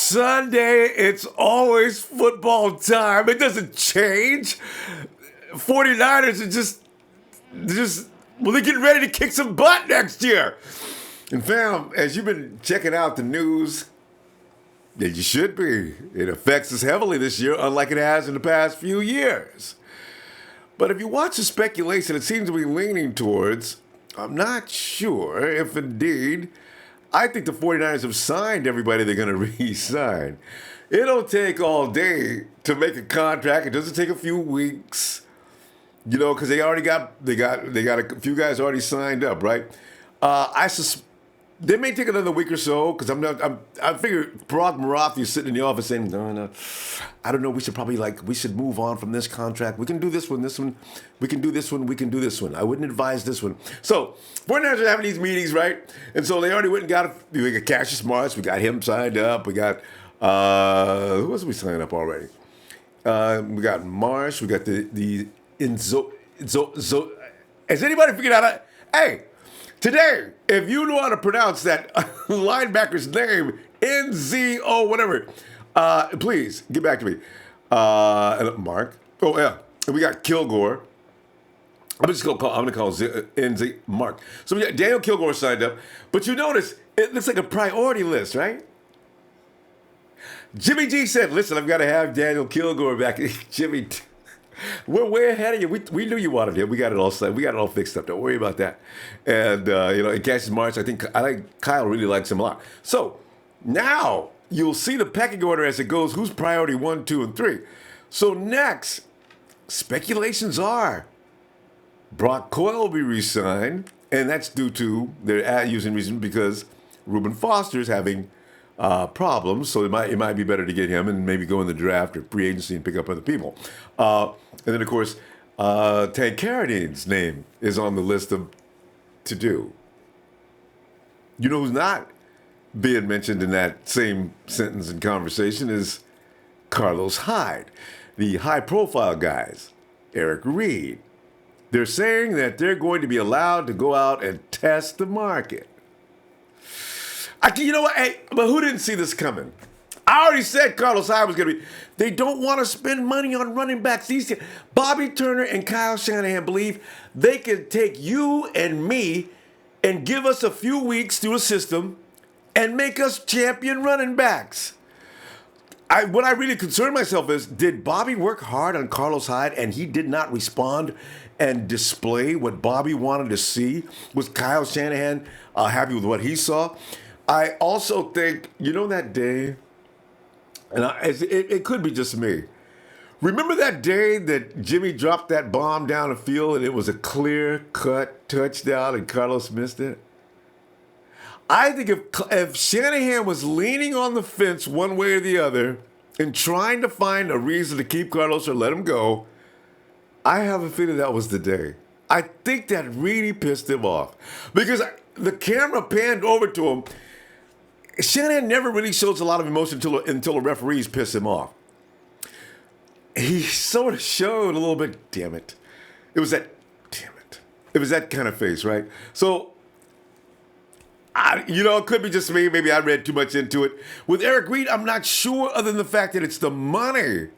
Sunday, it's always football time. It doesn't change. 49ers are well, they're getting ready to kick some butt next year. And fam, as you've been checking out the news, that you should be. It affects us heavily this year, unlike it has in the past few years. But if you watch the speculation, it seems to be leaning towards, I'm not sure if indeed, I think the 49ers have signed everybody they're going to re-sign. It don't take all day to make a contract. It doesn't take a few weeks, because they got a few guys already signed up, right? They may take another week or so because I figure Parag Marathi is sitting in the office saying, no, I don't know. We should move on from this contract. We can do this one. We can do this one. We can do this one. I wouldn't advise this one. So 49ers are having these meetings, right? And so they already went and we got Cassius Marsh. We got him signed up. We got, who else we signed up already? We got Marsh. We got the has anybody figured out, hey, today, if you know how to pronounce that linebacker's name, Nzo, whatever, please get back to me. Mark. Oh, yeah. And we got Kilgore. I'm going to call Nz Mark. So we got Daniel Kilgore signed up. But you notice, it looks like a priority list, right? Jimmy G said, listen, I've got to have Daniel Kilgore back. Jimmy, we're way ahead of you. We knew you wanted him. We got it all set. We got it all fixed up. Don't worry about that. And, in Cassius Marsh, Kyle really likes him a lot. So now you'll see the pecking order as it goes. Who's priority 1, 2, and 3? So next, speculations are Brock Coyle will be re-signed, and that's due to their using reason because Reuben Foster is having problems, so it might be better to get him and maybe go in the draft or free agency and pick up other people. And then, of course, Tank Carradine's name is on the list of to-do. You know who's not being mentioned in that same sentence and conversation is Carlos Hyde, the high-profile guys, Eric Reid. They're saying that they're going to be allowed to go out and test the market. You know what? Hey, but who didn't see this coming? I already said Carlos Hyde was going to be. They don't want to spend money on running backs. Bobby Turner and Kyle Shanahan believe they can take you and me and give us a few weeks through a system and make us champion running backs. What I really concern myself is, did Bobby work hard on Carlos Hyde and he did not respond and display what Bobby wanted to see? Was Kyle Shanahan happy with what he saw? I also think, that day, and it could be just me. Remember that day that Jimmy dropped that bomb down the field and it was a clear-cut touchdown and Carlos missed it? I think if Shanahan was leaning on the fence one way or the other and trying to find a reason to keep Carlos or let him go, I have a feeling that was the day. I think that really pissed him off because the camera panned over to him. Shanahan never really shows a lot of emotion until the referees piss him off. He sort of showed a little bit, damn it. It was that kind of face, right? So, it could be just me. Maybe I read too much into it. With Eric Reid, I'm not sure other than the fact that it's the money.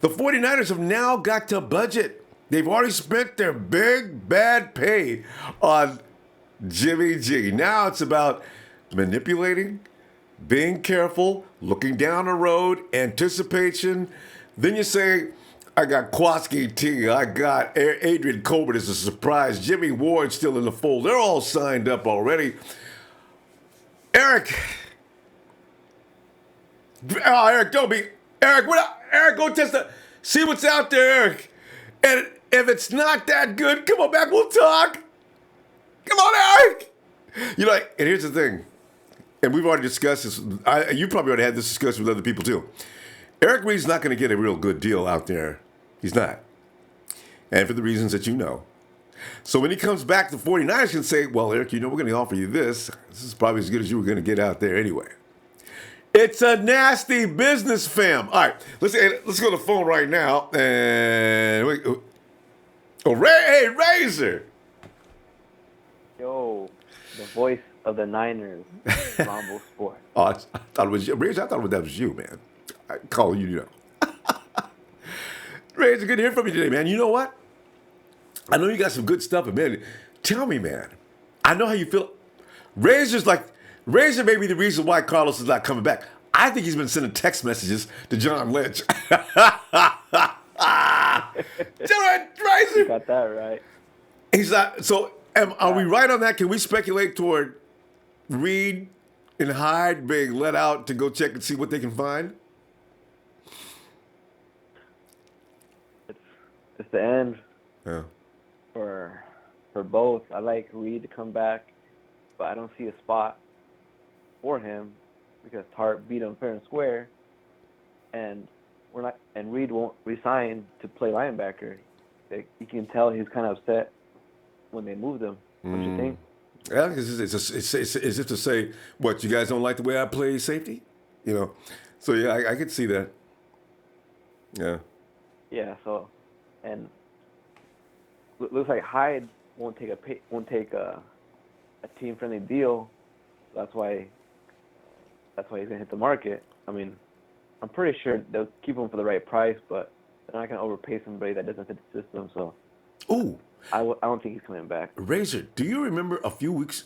The 49ers have now got to budget. They've already spent their big, bad pay on Jimmy G. Now it's about manipulating, being careful, looking down the road, anticipation. Then you say, I got Kwaski T. I got Adrian Colbert as a surprise. Jimmy Ward's still in the fold. They're all signed up already. Eric, don't be. Eric, Eric, go test see what's out there, Eric. And if it's not that good, come on back, we'll talk. Come on, Eric. And here's the thing. And we've already discussed this. You probably already had this discussion with other people too. Eric Reid's not going to get a real good deal out there. He's not. And for the reasons that you know. So when he comes back, the 49ers can say, well, Eric, we're going to offer you this. This is probably as good as you were going to get out there anyway. It's a nasty business, fam. All right, let's go to the phone right now. And hey, Razor. Yo, the voice of the Niners, Ronbo Sports. Oh, I thought it was you. Rage, I thought that was you, man. I call you, you know. Rage, good to hear from you today, man. You know what? I know you got some good stuff, but man, tell me, man. I know how you feel. Razor may be the reason why Carlos is not coming back. I think he's been sending text messages to John Lynch. You Razor. got that right. He's not. So, are we right on that? Can we speculate toward Reid and Hyde being let out to go check and see what they can find? It's the end Yeah. for both. I like Reid to come back, but I don't see a spot for him because Tart beat him fair and square, and Reid won't resign to play linebacker. You can tell he's kind of upset when they moved him. Don't you think? Yeah, because it's just to say, what, you guys don't like the way I play safety? You know? So, yeah, I could see that. Yeah. Yeah. So, and looks like Hyde won't take a team friendly deal. That's why he's gonna hit the market. I mean, I'm pretty sure they'll keep him for the right price, but they're not gonna overpay somebody that doesn't fit the system. So, Ooh, I don't think he's coming back. Razor, do you remember a few weeks?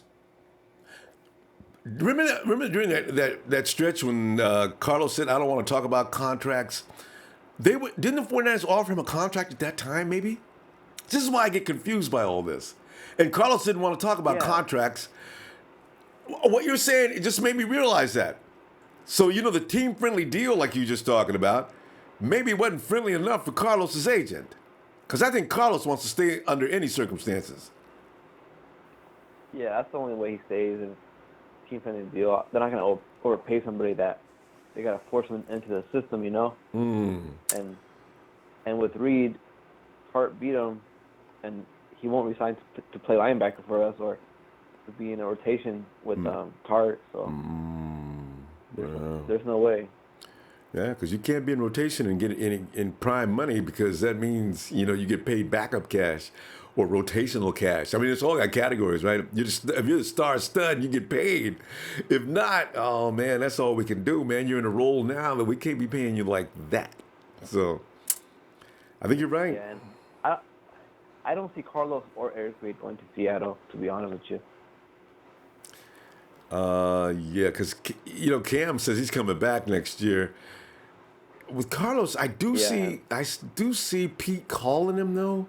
Remember during that stretch when Carlos said, "I don't want to talk about contracts." Didn't the 49ers offer him a contract at that time? Maybe. This is why I get confused by all this. And Carlos didn't want to talk about Yeah. contracts. What you're saying, it just made me realize that. So, the team-friendly deal like you just talking about, maybe wasn't friendly enough for Carlos's agent. Because I think Carlos wants to stay under any circumstances. Yeah, that's the only way he stays is team friendly deal. They're not gonna overpay somebody that they gotta force them into the system, you know. And with Reid, Hart beat him, and he won't resign to play linebacker for us or to be in a rotation with Tart. So there's no way. Yeah, because you can't be in rotation and get in prime money because that means, you get paid backup cash or rotational cash. I mean, it's all got categories, right? If you're the star stud, you get paid. If not, oh, man, that's all we can do, man. You're in a role now that we can't be paying you like that. So I think you're right. Yeah, and I don't see Carlos or Eric Reid going to Seattle, to be honest with you. Yeah, because, Cam says he's coming back next year. With Carlos, I do see Pete calling him, though,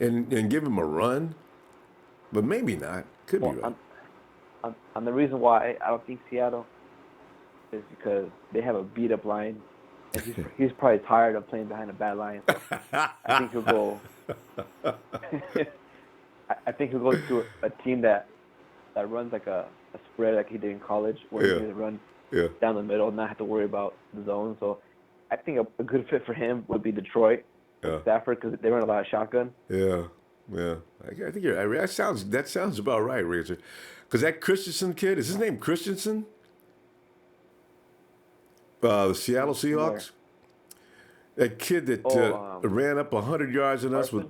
and give him a run. But maybe not. Could be right. And the reason why I don't think Seattle is because they have a beat-up line. And he's probably tired of playing behind a bad line. So I think he'll go. I think he'll go to a team that runs like a spread like he did in college, where he can run down the middle and not have to worry about the zone. So I think a good fit for him would be Detroit, Stafford, because they run a lot of shotgun. Yeah. I think you're right. That sounds about right, Razor. Because that Christensen kid, is his name Christensen? The Seattle Seahawks. Where? That kid that ran up 100 yards in us with,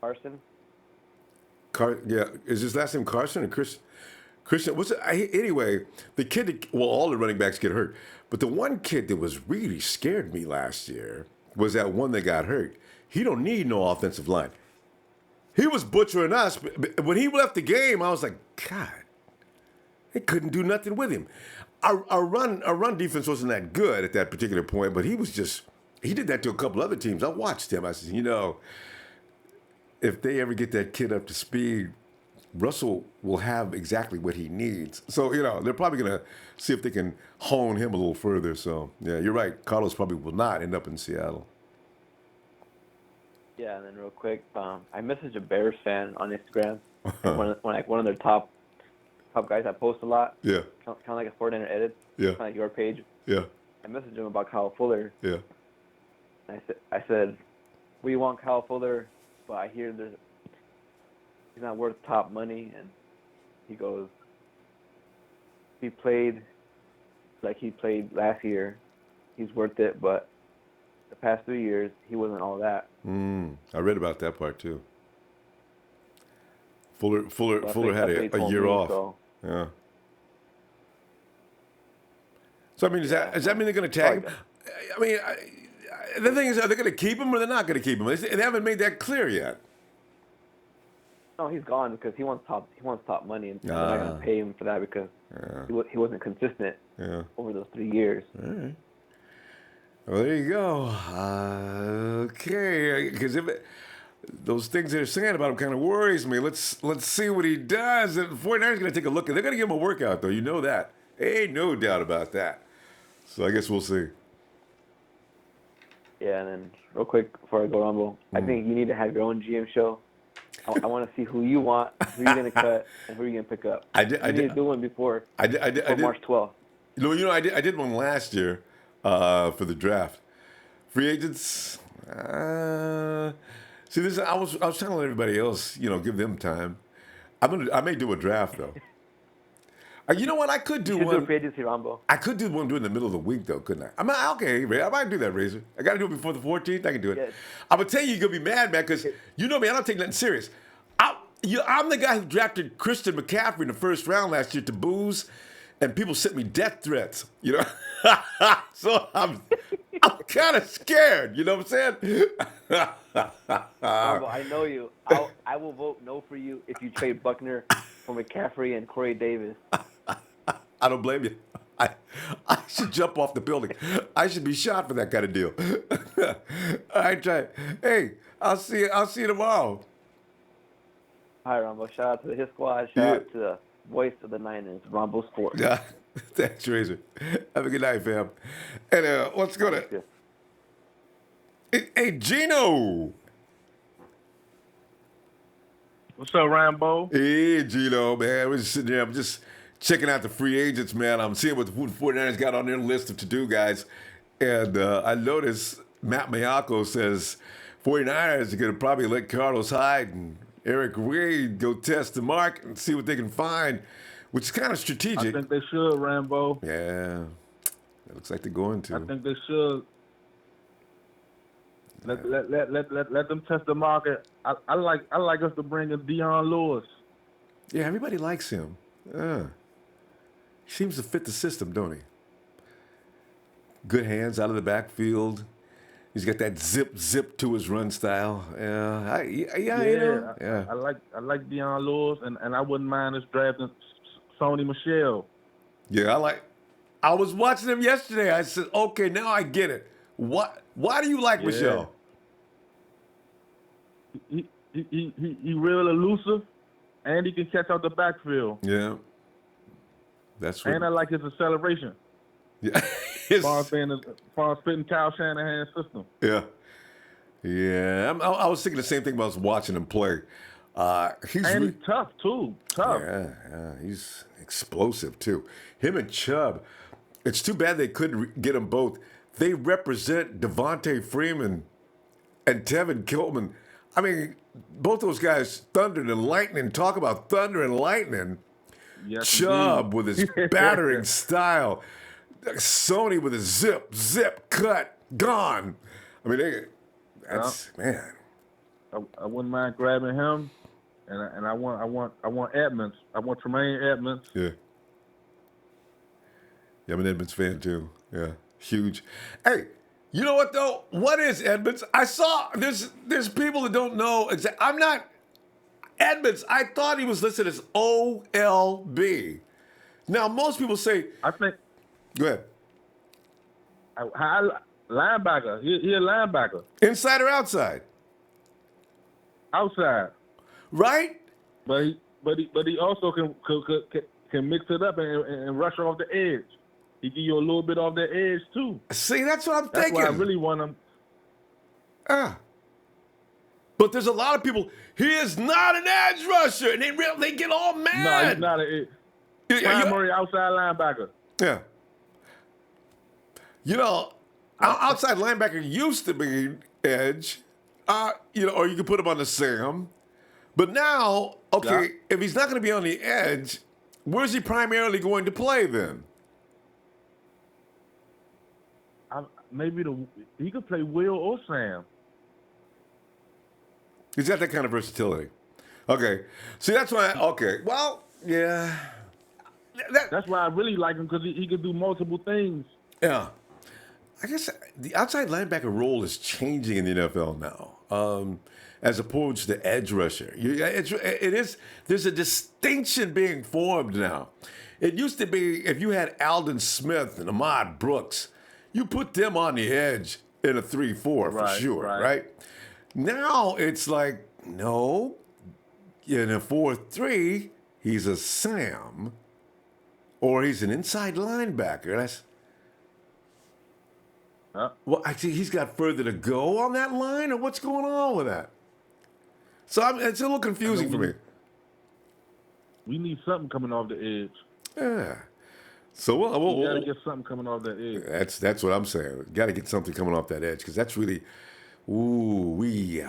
Carson. Is his last name Carson or Christian? What's it? Anyway, the kid. All the running backs get hurt, but the one kid that was really scared me last year was that one that got hurt. He don't need no offensive line. He was butchering us. But when he left the game, I was like, God, they couldn't do nothing with him. Our run defense wasn't that good at that particular point, but he did that to a couple other teams. I watched him. I said, if they ever get that kid up to speed, Russell will have exactly what he needs. So, they're probably going to see if they can hone him a little further. So, yeah, you're right. Carlos probably will not end up in Seattle. Yeah, and then real quick, I messaged a Bears fan on Instagram, one of their top guys that post a lot. Yeah. Kind of like a 49er edit. Yeah. Kind of like your page. Yeah. I messaged him about Kyle Fuller. Yeah. And I said, we want Kyle Fuller, but I hear he's not worth top money. And he goes, he played like he played last year. He's worth it, but the past 3 years, he wasn't all that. I read about that part, too. Fuller had That's what he a told year me, off. So. Yeah. So I mean, does that mean they're going to tag him? I mean, the thing is, are they going to keep him or they're not going to keep him? They haven't made that clear yet. No, he's gone because he wants top money, and they're not gonna pay him for that because he wasn't consistent over those 3 years. All right. Well, there you go. Okay, because those things they're saying about him kind of worries me. Let's see what he does. The 49ers going to take a look. They're going to give him a workout, though. You know that. Ain't no doubt about that. So I guess we'll see. Yeah, and then real quick before I go Rumble, I think you need to have your own GM show. I want to see who you want, who you're going to cut, and who you're going to pick up. I need to do one before March 12th. I did one last year for the draft. Free agents. See, this I was telling everybody else, give them time. I may do a draft though. You know what? I could do one. Do free agency, Ronbo. I could do one during the middle of the week though, couldn't I? Okay, Ray, I might do that, Razor. I got to do it before the 14th. I can do it. Yes. I'm gonna tell you, you're gonna be mad, man, because you know me. I don't take nothing serious. I'm the guy who drafted Christian McCaffrey in the first round last year to booze, and people sent me death threats. So I'm kind of scared. You know what I'm saying? Ronbo, I know you. I will vote no for you if you trade Buckner for McCaffrey and Corey Davis. I don't blame you. I should jump off the building. I should be shot for that kind of deal. I try. Hey, I'll see you tomorrow. Hi, Ronbo. Shout out to the Hit Squad. Shout out to the voice of the Niners, Ronbo Sports. Yeah, thanks, Razor. Have a good night, fam. And let's go to. Hey, Gino. What's up, Rambo? Hey, Gino, man. We're just sitting there. I'm just checking out the free agents, man. I'm seeing what the 49ers got on their list of to-do guys. And I noticed Matt Miyako says 49ers are going to probably let Carlos Hyde and Eric Reid go test the market and see what they can find, which is kind of strategic. I think they should, Rambo. Yeah. It looks like they're going to. I think they should. Let them test the market. I like us to bring in Deion Lewis. Yeah, everybody likes him. He seems to fit the system, don't he? Good hands out of the backfield. He's got that zip to his run style. I like Deion Lewis, and I wouldn't mind us drafting Sony Michel. Yeah, I was watching him yesterday. I said, okay, now I get it. Why do you like Michel? He real elusive, and he can catch out the backfield. Yeah, that's right. And I like his acceleration. Yeah, far as fitting Kyle Shanahan's system. Yeah. I was thinking the same thing when I was watching him play. He's tough too. Tough. Yeah, he's explosive too. Him and Chubb. It's too bad they couldn't get them both. They represent Devontae Freeman and Tevin Coleman. I mean, both those guys, thunder and lightning. Talk about thunder and lightning. Yes, Chubb with his battering style. Sony with his zip, cut, gone. I mean, man. I wouldn't mind grabbing him, and I want Edmonds. I want Tremaine Edmonds. Yeah. Yeah, I'm an Edmonds fan too. Yeah, huge. Hey, you know what though? What is Edmonds? I saw there's people that don't know exactly. I'm not Edmonds. I thought he was listed as OLB. Now most people say. I think. Go ahead. Linebacker. He a linebacker. Inside or outside? Outside. Right. But he also can mix it up and rush off the edge. He give you a little bit off the edge too. See, that's what I'm thinking. That's why I really want him. But there's a lot of people. He is not an edge rusher, and they get all mad. No, he's not an primary outside linebacker. Yeah. Outside linebacker used to be edge, or you could put him on the Sam. But now, if he's not going to be on the edge, where's he primarily going to play then? Maybe he could play Will or Sam. He's got that kind of versatility. Okay. See, that's why. Okay. Well, yeah. That's why I really like him because he can do multiple things. Yeah. I guess the outside linebacker role is changing in the NFL now, as opposed to edge rusher. It is. There's a distinction being formed now. It used to be if you had Alden Smith and Ahmad Brooks, you put them on the edge in a 3-4 for sure, right? Now it's like no, in a 4-3, he's a Sam, or he's an inside linebacker. That's well, actually, he's got further to go on that line, or what's going on with that? So it's a little confusing for me. We need something coming off the edge. Yeah. So we gotta get something coming off that edge. That's what I'm saying. Got to get something coming off that edge because that's really, we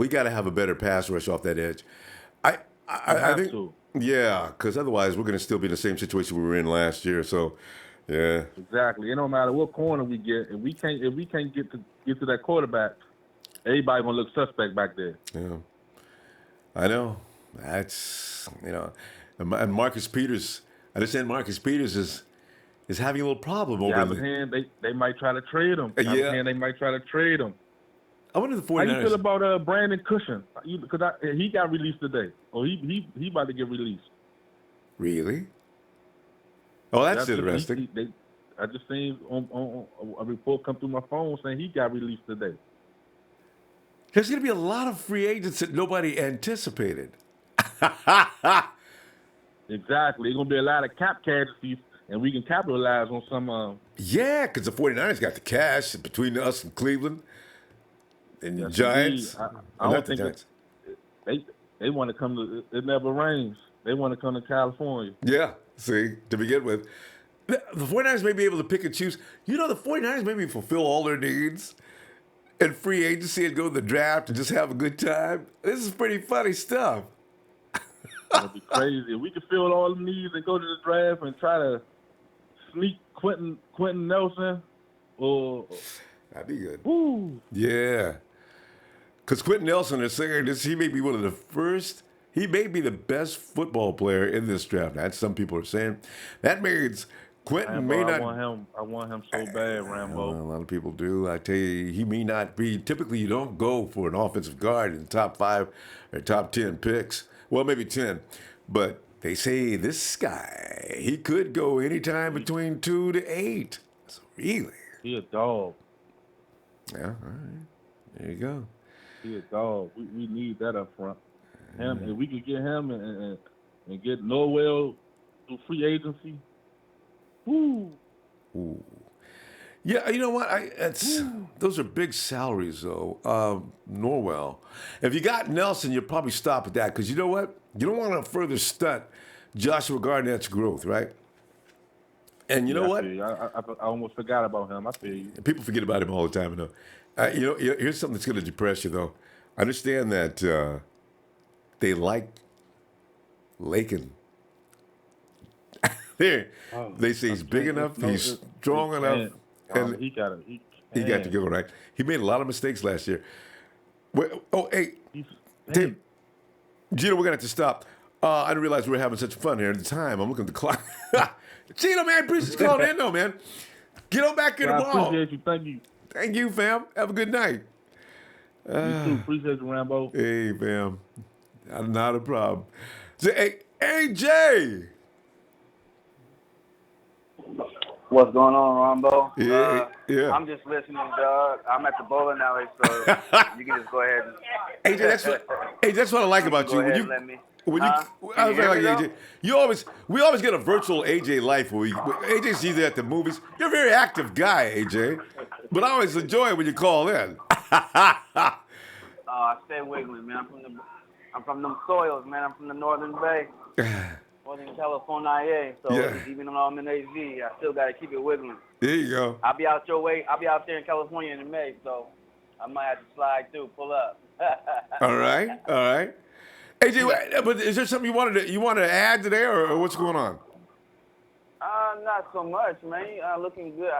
got to have a better pass rush off that edge. I think so. Yeah, because otherwise we're going to still be in the same situation we were in last year. So. Yeah. Exactly. It don't matter what corner we get. If we can't get to that quarterback, everybody gonna look suspect back there. Yeah. I know. That's and Marcus Peters. I understand Marcus Peters is having a little problem over there. They might try to trade him. They might try to trade him. I wonder the 49ers. How you feel about Brandon Cushion? Because he got released today. Oh, he about to get released. Really? Oh, that's interesting. I just seen on a report come through my phone saying he got released today. There's going to be a lot of free agents that nobody anticipated. Exactly. There's going to be a lot of cap casualties, and we can capitalize on some. Yeah, because the 49ers got the cash between us and Cleveland and the Giants. I don't think they want to come to. It never rains. They want to come to California. Yeah. See, to begin with, the 49ers may be able to pick and choose. The 49ers maybe fulfill all their needs in free agency and go to the draft and just have a good time. This is pretty funny stuff. That'd be crazy. If we could fill all the needs and go to the draft and try to sneak Quentin Nelson, or that'd be good. Woo. Yeah, because Quentin Nelson is saying this. He may be one of the first. He may be the best football player in this draft. That's some people are saying. That means Quentin may not. I want him so bad, Rambo. A lot of people do. I tell you, he may not be. Typically, you don't go for an offensive guard in the top 5 or top 10 picks. Well, maybe 10. But they say this guy, he could go anytime between 2 to 8. So really? He a dog. Yeah, all right. There you go. He a dog. We need that up front. Him, if we could get him and get Norwell through free agency. Woo. Ooh. Yeah, you know what? Those are big salaries, though. Norwell. If you got Nelson, you'll probably stop at that because you know what? You don't want to further stunt Joshua Garnett's growth, right? And you know what? I almost forgot about him. I feel you. People forget about him all the time, though. Here's something that's going to depress you, though. I understand that they like Lakin. They say he's big enough, he's strong enough. And he got to go, right? He made a lot of mistakes last year. Hey, Gino, we're going to have to stop. I didn't realize we were having such fun here at the time. I'm looking at the clock. Gino, man, appreciate you calling in, though, man. Get on back here tomorrow. I appreciate you. Thank you. Thank you, fam. Have a good night. You too. Appreciate you, Rambo. Hey, fam. Not a problem. Hey, AJ. What's going on, Ronbo? Yeah. I'm just listening, dog. I'm at the bowling alley, so you can just go ahead and. AJ, that's what I like about you. AJ, we always get a virtual AJ life where AJ's either at the movies. You're a very active guy, AJ, but I always enjoy it when you call in. I stay wiggling, man. I'm from them soils, man. I'm from the Northern Bay, Northern California. So even though I'm in AZ, I still got to keep it wiggling. There you go. I'll be out your way. I'll be out there in California in May, so I might have to slide through, pull up. All right. AJ, but is there something you wanted to add today, or what's going on? Not so much, man. Looking good.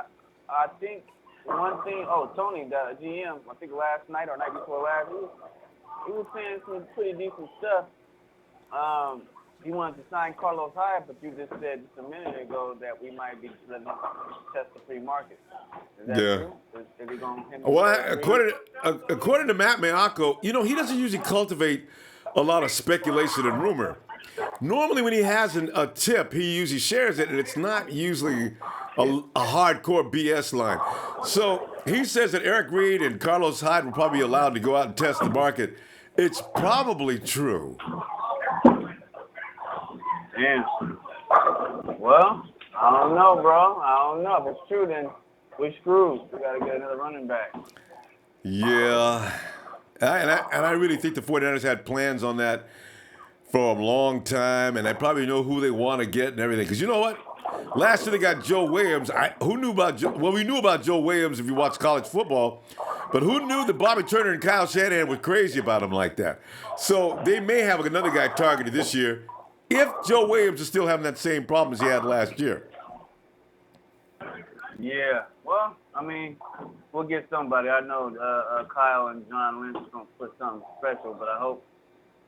I think one thing. Oh, Tony, the GM. I think last night or night before last, he was saying some pretty decent stuff he wanted to sign Carlos Hyde, but you just said just a minute ago that we might be letting him test the free market. Is that Yeah. true? Is he going to Well, according to Matt Mayako, he doesn't usually cultivate a lot of speculation and rumor. Normally, when he has a tip, he usually shares it, and it's not usually a hardcore BS line. So he says that Eric Reid and Carlos Hyde will probably be allowed to go out and test the market. It's probably true. Damn. Well, I don't know, bro. I don't know. If it's true, then we screwed. We got to get another running back. Yeah. And I really think the 49ers had plans on that for a long time, and they probably know who they want to get and everything. Because you know what? Last year they got Joe Williams. Who knew about Joe? Well, we knew about Joe Williams if you watch college football, but who knew that Bobby Turner and Kyle Shanahan were crazy about him like that? So they may have another guy targeted this year if Joe Williams is still having that same problem as he had last year. Yeah. Well, I mean, we'll get somebody. I know Kyle and John Lynch are going to put something special, but I hope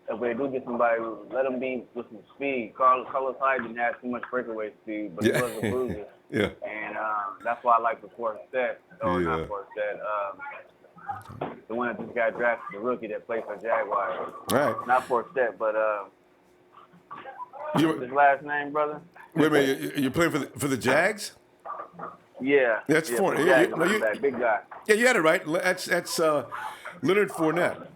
if we do get somebody, let them be with some speed. Carlos Hyde didn't have too much breakaway speed, but he was a bruiser. Yeah. And that's why I like the Forsett. Oh, Yeah. not Forsett. The one that just got drafted, the rookie that played for Jaguars. All right. Not Forsett, but what's his last name, brother? Wait a minute. You're playing for the Jags? Yeah. That's yeah, Fournette. Jags, back, big guy. Yeah, you had it right. That's Leonard Fournette.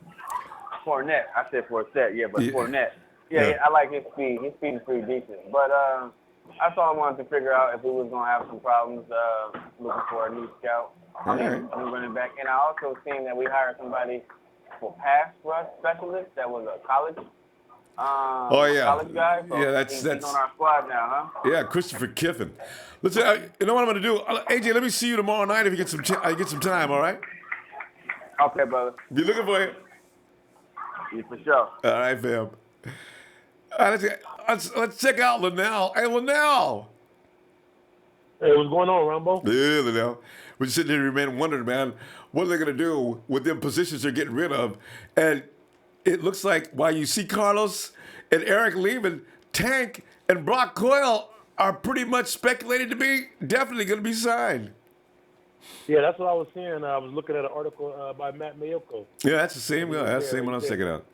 Fournette. I said Forsett, yeah, but Yeah. Fournette. Yeah. Yeah, I like his speed. His speed is pretty decent. But that's all I wanted to figure out if we was going to have some problems looking for a new scout, All right. new running back. And I also seen that we hired somebody for pass rush specialist that was a college college guy. So Yeah, he's that's on our squad now, huh? yeah, Christopher Kiffin. Listen, you know what I'm going to do? AJ, let me see you tomorrow night if you get some time, all right? Okay, brother. Be looking for you. Yeah, for sure. All right, fam. All right, let's check out Linnell. Hey, Linnell. Hey, what's going on, Ronbo? Yeah, Linnell. We're just sitting here, man, wondering, man, what are they going to do with them positions they're getting rid of? And it looks like while you see Carlos and Eric leaving, Tank and Brock Coyle are pretty much speculated to be definitely going to be signed. Yeah, that's what I was seeing. I was looking at an article by Matt Mayoko. Yeah, that's the same guy. That's the same one I was Yeah. checking out.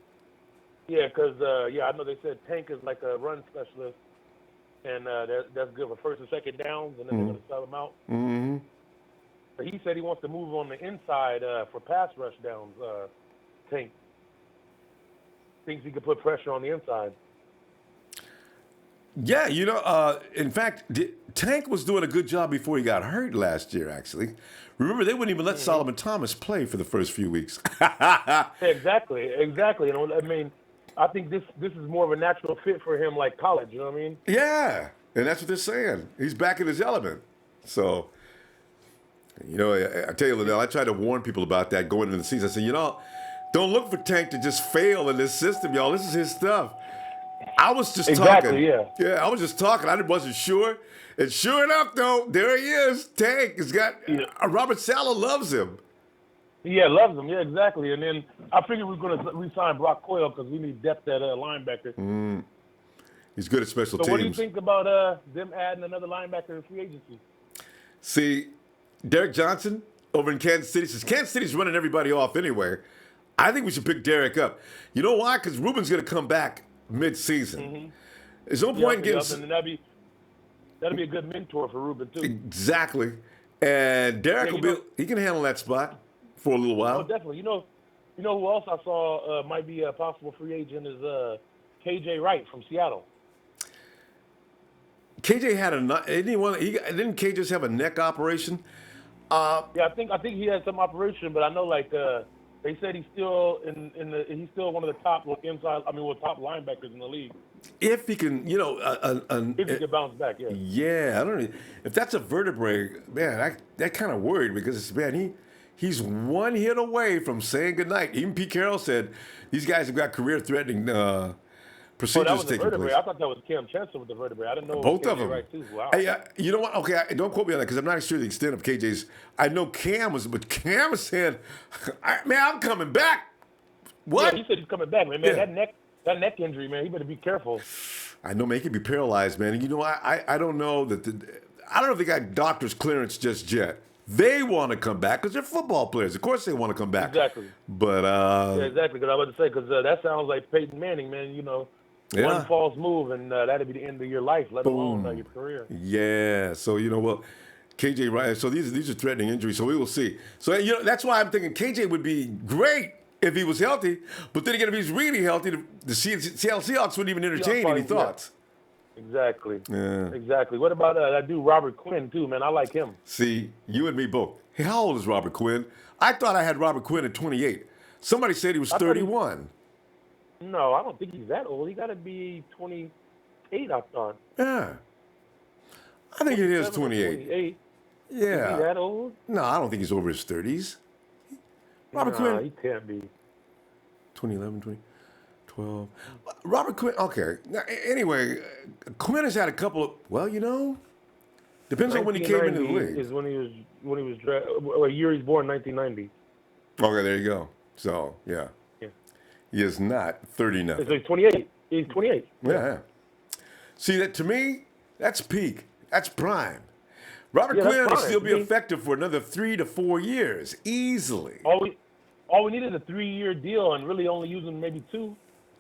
Yeah, because, I know they said Tank is like a run specialist, and that's good for first and second downs, and then they're going to sell him out. Mm-hmm. But he said he wants to move on the inside for pass rush downs, Tank. Thinks he could put pressure on the inside. Yeah, in fact, Tank was doing a good job before he got hurt last year, actually. Remember, they wouldn't even let Solomon Thomas play for the first few weeks. Exactly. You know, I mean, I think this is more of a natural fit for him, like college. You know what I mean? Yeah, and that's what they're saying. He's back in his element. So, I tell you, Linnell, I tried to warn people about that going into the season. I said, don't look for Tank to just fail in this system, y'all. This is his stuff. I was just talking. Yeah, I was just talking. I wasn't sure. And sure enough, though, there he is. Tank has got Robert Saleh loves him. Yeah, loves him. Yeah, exactly. And then I figured we were going to re-sign Brock Coyle because we need depth at linebacker. He's good at special teams. So what do you think about them adding another linebacker in free agency? See, Derek Johnson over in Kansas City, since Kansas City's running everybody off anyway, I think we should pick Derek up. You know why? Because Ruben's going to come back mid-season. There's no point in getting... And that'd be a good mentor for Ruben, too. Exactly. And Derek he can handle that spot for a little while. Oh, definitely. You know who else I saw might be a possible free agent is KJ Wright from Seattle. KJ had didn't KJ just have a neck operation? Yeah, I think he had some operation, but I know they said he's still he's still one of the top top linebackers in the league. If he can, if he can bounce back, yeah. Yeah, I don't know if that's a vertebrae, man. That kind of worried because he's one hit away from saying goodnight. Even Pete Carroll said these guys have got career-threatening procedures that was taking a vertebrae. place. I thought that was Cam Chancellor with the vertebrae. I didn't know Both it was of them. Right too. Wow. Hey, you know what? Okay, don't quote me on that because I'm not sure the extent of KJ's. I know Cam was saying, "Man, I'm coming back." What? Yeah, he said he's coming back, man. Yeah. That That neck injury, man, he better be careful. I know, man, he could be paralyzed, man. And you know, I don't know that I don't know if they got doctor's clearance just yet. They want to come back because they're football players. Of course, they want to come back. Exactly. But Yeah, exactly. Because I was about to say, because that sounds like Peyton Manning, man. You know, one false move and that'd be the end of your life, let alone your career. Yeah. So you know, well, KJ Wright. So these are threatening injuries. So we will see. So you know, that's why I'm thinking KJ would be great if he was healthy. But then again, if he's really healthy, the Seattle Seahawks wouldn't even entertain any thoughts. Exactly. Yeah. Exactly. What about that dude Robert Quinn too, man? I like him. See, you and me both. Hey, how old is Robert Quinn? I thought I had Robert Quinn at 28. Somebody said he was 31. No, I don't think he's that old. He got to be 28, I thought. Yeah. I think it is 28. Yeah. Is he that old? No, I don't think he's over his 30s. Robert Quinn. He can't be. 2011, 2012. Robert Quinn, okay. Now, anyway, Quinn has had a couple of, well, you know, depends on when he came into the league. Is when he was drafted, a year he's born, 1990. Okay, there you go. So, yeah. He is not 30 nothing. So he's 28. He's 28. Yeah. See, that to me, that's peak. That's prime. Robert Quinn will still be effective for another 3 to 4 years, easily. All we need is a 3-year deal and really only use him maybe 2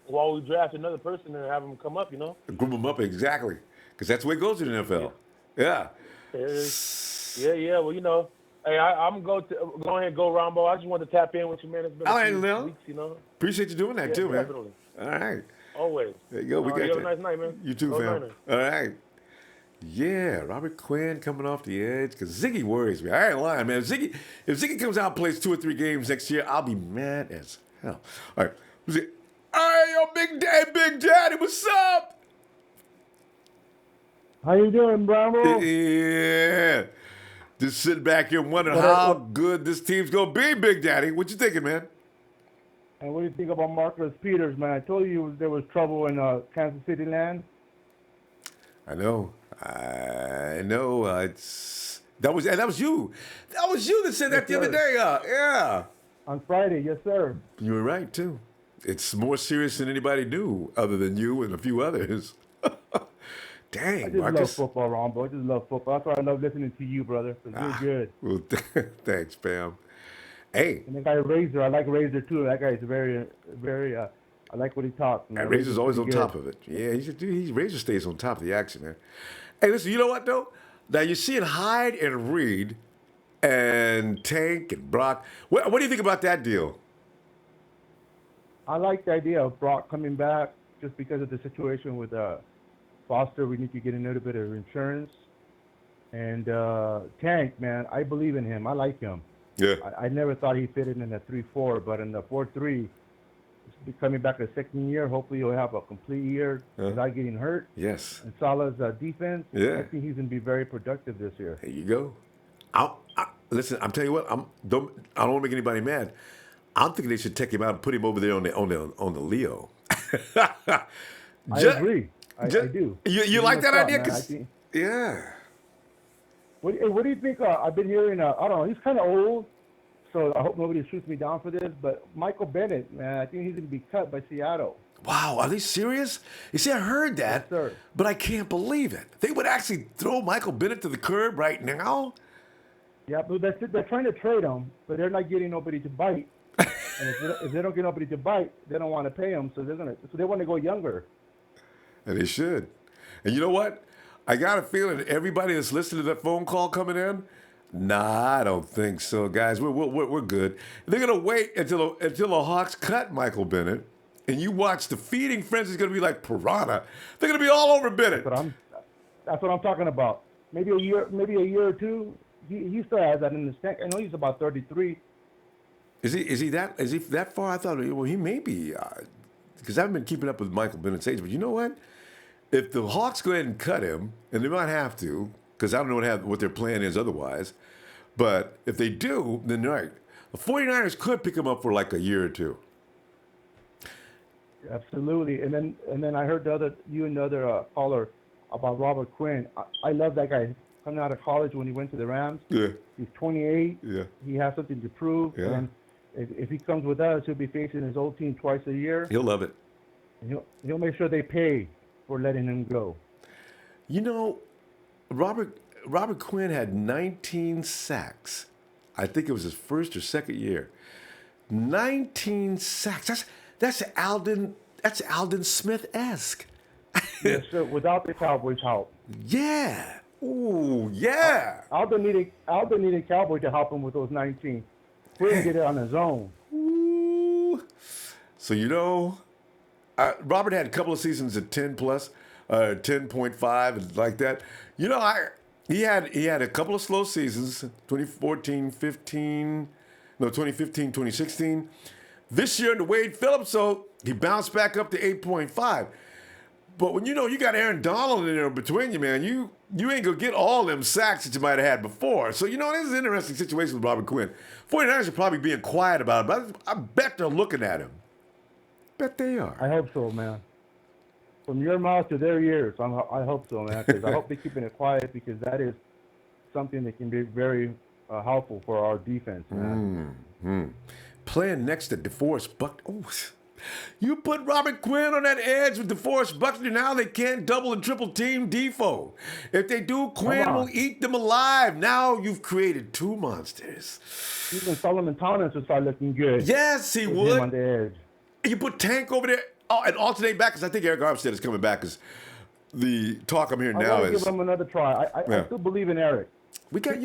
while we draft another person and have him come up, you know? Group him up, exactly. Because that's the way it goes in the NFL. Yeah. Yeah. Well, you know, hey, I'm going to go ahead and go, Ronbo. I just wanted to tap in with you, man. It's been a few weeks, you know? Appreciate you doing that, too, man. Definitely. All right. Always. There you go. We got you. you. Have a nice night, man. You too, fam. All right. Yeah, Robert Quinn coming off the edge because Ziggy worries me. I ain't lying, man. If Ziggy comes out and plays 2 or 3 games next year, I'll be mad as hell. All right. Who's it? Hey, yo, Big Daddy, what's up? How you doing, Bravo? Yeah. Just sitting back here wondering how good this team's going to be, Big Daddy. What you thinking, man? And what do you think about Marcus Peters, man? I told you there was trouble in Kansas City land. I know. That was you. That was you that said that the other day. Yeah. On Friday, yes, sir. You were right too. It's more serious than anybody knew, other than you and a few others. Dang, I just Marcus. love football, Ronbo. I just love football. That's why I love listening to you, brother. You're good. Well, thanks, fam. Hey. And the guy Razor, I like Razor too. That guy's very, very. I like what he talks. And Razor's always on top of it. Yeah, Razor stays on top of the action, man. Hey, listen, you know what, though? Now, you're seeing Hyde and Reid and Tank and Brock. What do you think about that deal? I like the idea of Brock coming back just because of the situation with Foster. We need to get a little bit of insurance. And Tank, man, I believe in him. I like him. Yeah. I never thought he fitted in the 3-4, but in the 4-3, he's coming back the second year. Hopefully he'll have a complete year without getting hurt. Yes. And Salah's defense. Yeah. I think he's going to be very productive this year. There you go. Listen, I'm telling you what. I don't want to make anybody mad. I'm thinking they should take him out and put him over there on the Leo. I agree. I do. You like that idea? Yeah. What do you think? I've been hearing. I don't know. He's kind of old, so I hope nobody shoots me down for this. But Michael Bennett, man, I think he's going to be cut by Seattle. Wow, are they serious? You see, I heard that, yes, sir. But I can't believe it. They would actually throw Michael Bennett to the curb right now? Yeah, but they're trying to trade him, but they're not getting nobody to bite. And if they don't get nobody to bite, they don't want to pay him, so they want to go younger. And they should. And you know what? I got a feeling everybody that's listening to that phone call coming in, nah, I don't think so, guys. We're good. They're gonna wait until the Hawks cut Michael Bennett, and you watch the feeding frenzy is gonna be like piranha. They're gonna be all over Bennett. That's what I'm talking about. Maybe a year or two. He still has that in his tank. I know he's about 33. Is he that far? I thought he may be, because I haven't been keeping up with Michael Bennett's age. But you know what? If the Hawks go ahead and cut him, and they might have to, because I don't know what their plan is otherwise. But if they do, then right, the 49ers could pick him up for like a year or two. Absolutely. And then I heard you and the other caller about Robert Quinn. I love that guy. Coming out of college when he went to the Rams. Yeah. He's 28. Yeah. He has something to prove. Yeah. And if he comes with us, he'll be facing his old team twice a year. He'll love it. And he'll make sure they pay for letting him go. You know, Robert Quinn had 19 sacks. I think it was his first or second year. 19 sacks. That's Alden Smith-esque. Yes, sir. Without the Cowboys' help. Yeah. Ooh, yeah. Alden needed Cowboy to help him with those 19. Quinn did it on his own. Ooh. So Robert had a couple of seasons at 10 plus, 10.5 and like that. He had a couple of slow seasons, 2014, 15, 2016. This year in the Wade Phillips, so he bounced back up to 8.5. But when you got Aaron Donald in there between you, man, you ain't gonna get all them sacks that you might have had before. So this is an interesting situation with Robert Quinn. 49ers are probably being quiet about it, but I bet they're looking at him. Bet they are. I hope so, man. From your mouth to their ears, I hope so, man. Because I hope they're keeping it quiet because that is something that can be very helpful for our defense, man. Playing next to DeForest Buckner. Oh, you put Robert Quinn on that edge with DeForest Buckner. Now they can't double and triple team Defoe. If they do, Quinn will eat them alive. Now you've created two monsters. Even Solomon Thomas will start looking good. Yes, he with would. Him on the edge. You put Tank over there. Oh, and alternate back because I think Eric Armstead is coming back. Because the talk I'm hearing now I want is to give him another try. I still believe in Eric. we got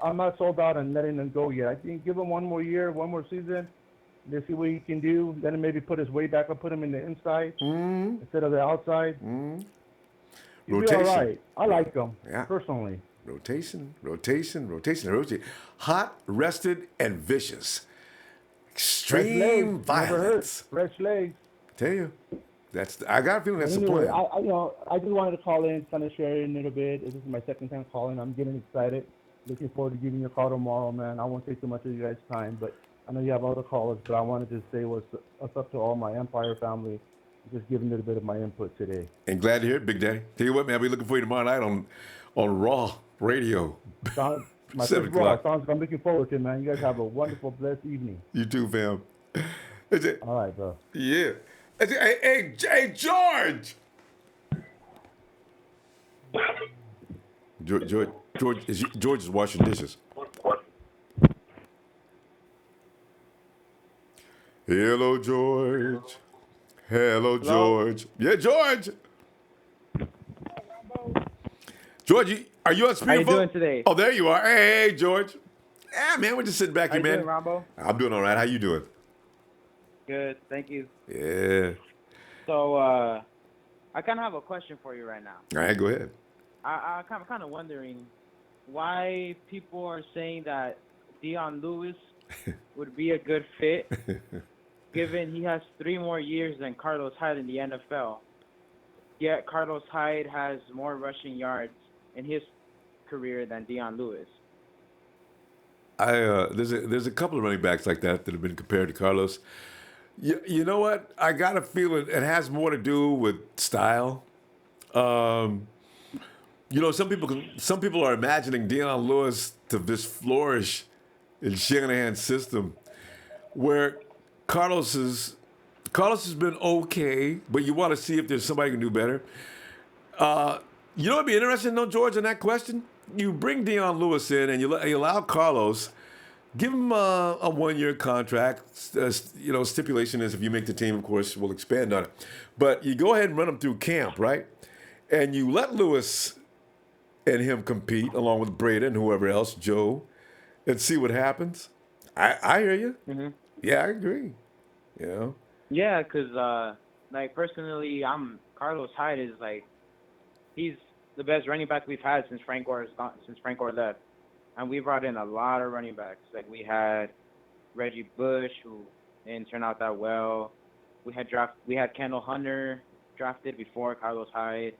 I'm not sold out on letting him go yet. I think give him one more year, one more season. Let's see what he can do. Then maybe put his weight back up, put him in the inside instead of the outside. He'll be all right. I like him personally. Rotation. Hot, rested, and vicious. Extreme violence. Fresh legs. Tell you, I got a feeling that's the plan. I just wanted to call in, kind of share a little bit. This is my second time calling. I'm getting excited. Looking forward to giving you a call tomorrow, man. I won't take too much of you guys' time, but I know you have other callers, but I wanted to say what's up to all my Empire family. Just giving a little bit of my input today. And glad to hear it, Big Daddy. Tell you what, man, I'll be looking for you tomorrow night on Raw Radio. My 7 o'clock. I'm looking forward to it, man. You guys have a wonderful, blessed evening. You too, fam. All right, bro. Yeah. Hey, George. George is washing dishes. Hello, George. Hello, George. Yeah, George. George, are you on speakerphone? How you doing today? Oh, there you are. Hey, George. Yeah, man, we're just sitting back here, man. How you doing, Ronbo? I'm doing all right. How you doing? Good, thank you. Yeah. So, I kind of have a question for you right now. All right, go ahead. I'm kind of wondering why people are saying that Dion Lewis would be a good fit, given he has 3 more years than Carlos Hyde in the NFL. Yet Carlos Hyde has more rushing yards in his career than Dion Lewis. There's a couple of running backs like that have been compared to Carlos. You know what? I got a feeling it has more to do with style. Some people are imagining Dion Lewis to just flourish in Shanahan's system, where Carlos has been okay, but you want to see if there's somebody who can do better. What'd be interesting, though, George, in that question? You bring Dion Lewis in and you allow Carlos, give him a 1-year contract. Stipulation is if you make the team, of course, we'll expand on it. But you go ahead and run him through camp, right? And you let Lewis and him compete along with Breda and whoever else, Joe, and see what happens. I hear you. Mm-hmm. Yeah, I agree. Yeah, because Carlos Hyde is he's the best running back we've had since Frank Gore left, and we brought in a lot of running backs. Like we had Reggie Bush, who didn't turn out that well. We had Kendall Hunter drafted before Carlos Hyde,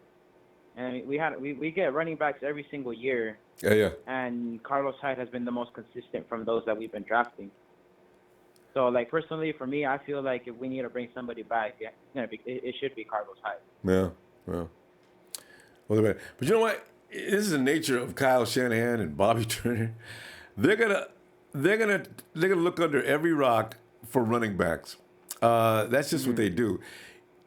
and we get running backs every single year. Yeah. And Carlos Hyde has been the most consistent from those that we've been drafting. So, personally, for me, I feel like if we need to bring somebody back, it should be Carlos Hyde. Yeah. Well, but you know what? This is the nature of Kyle Shanahan and Bobby Turner. They're gonna look under every rock for running backs. That's just what they do.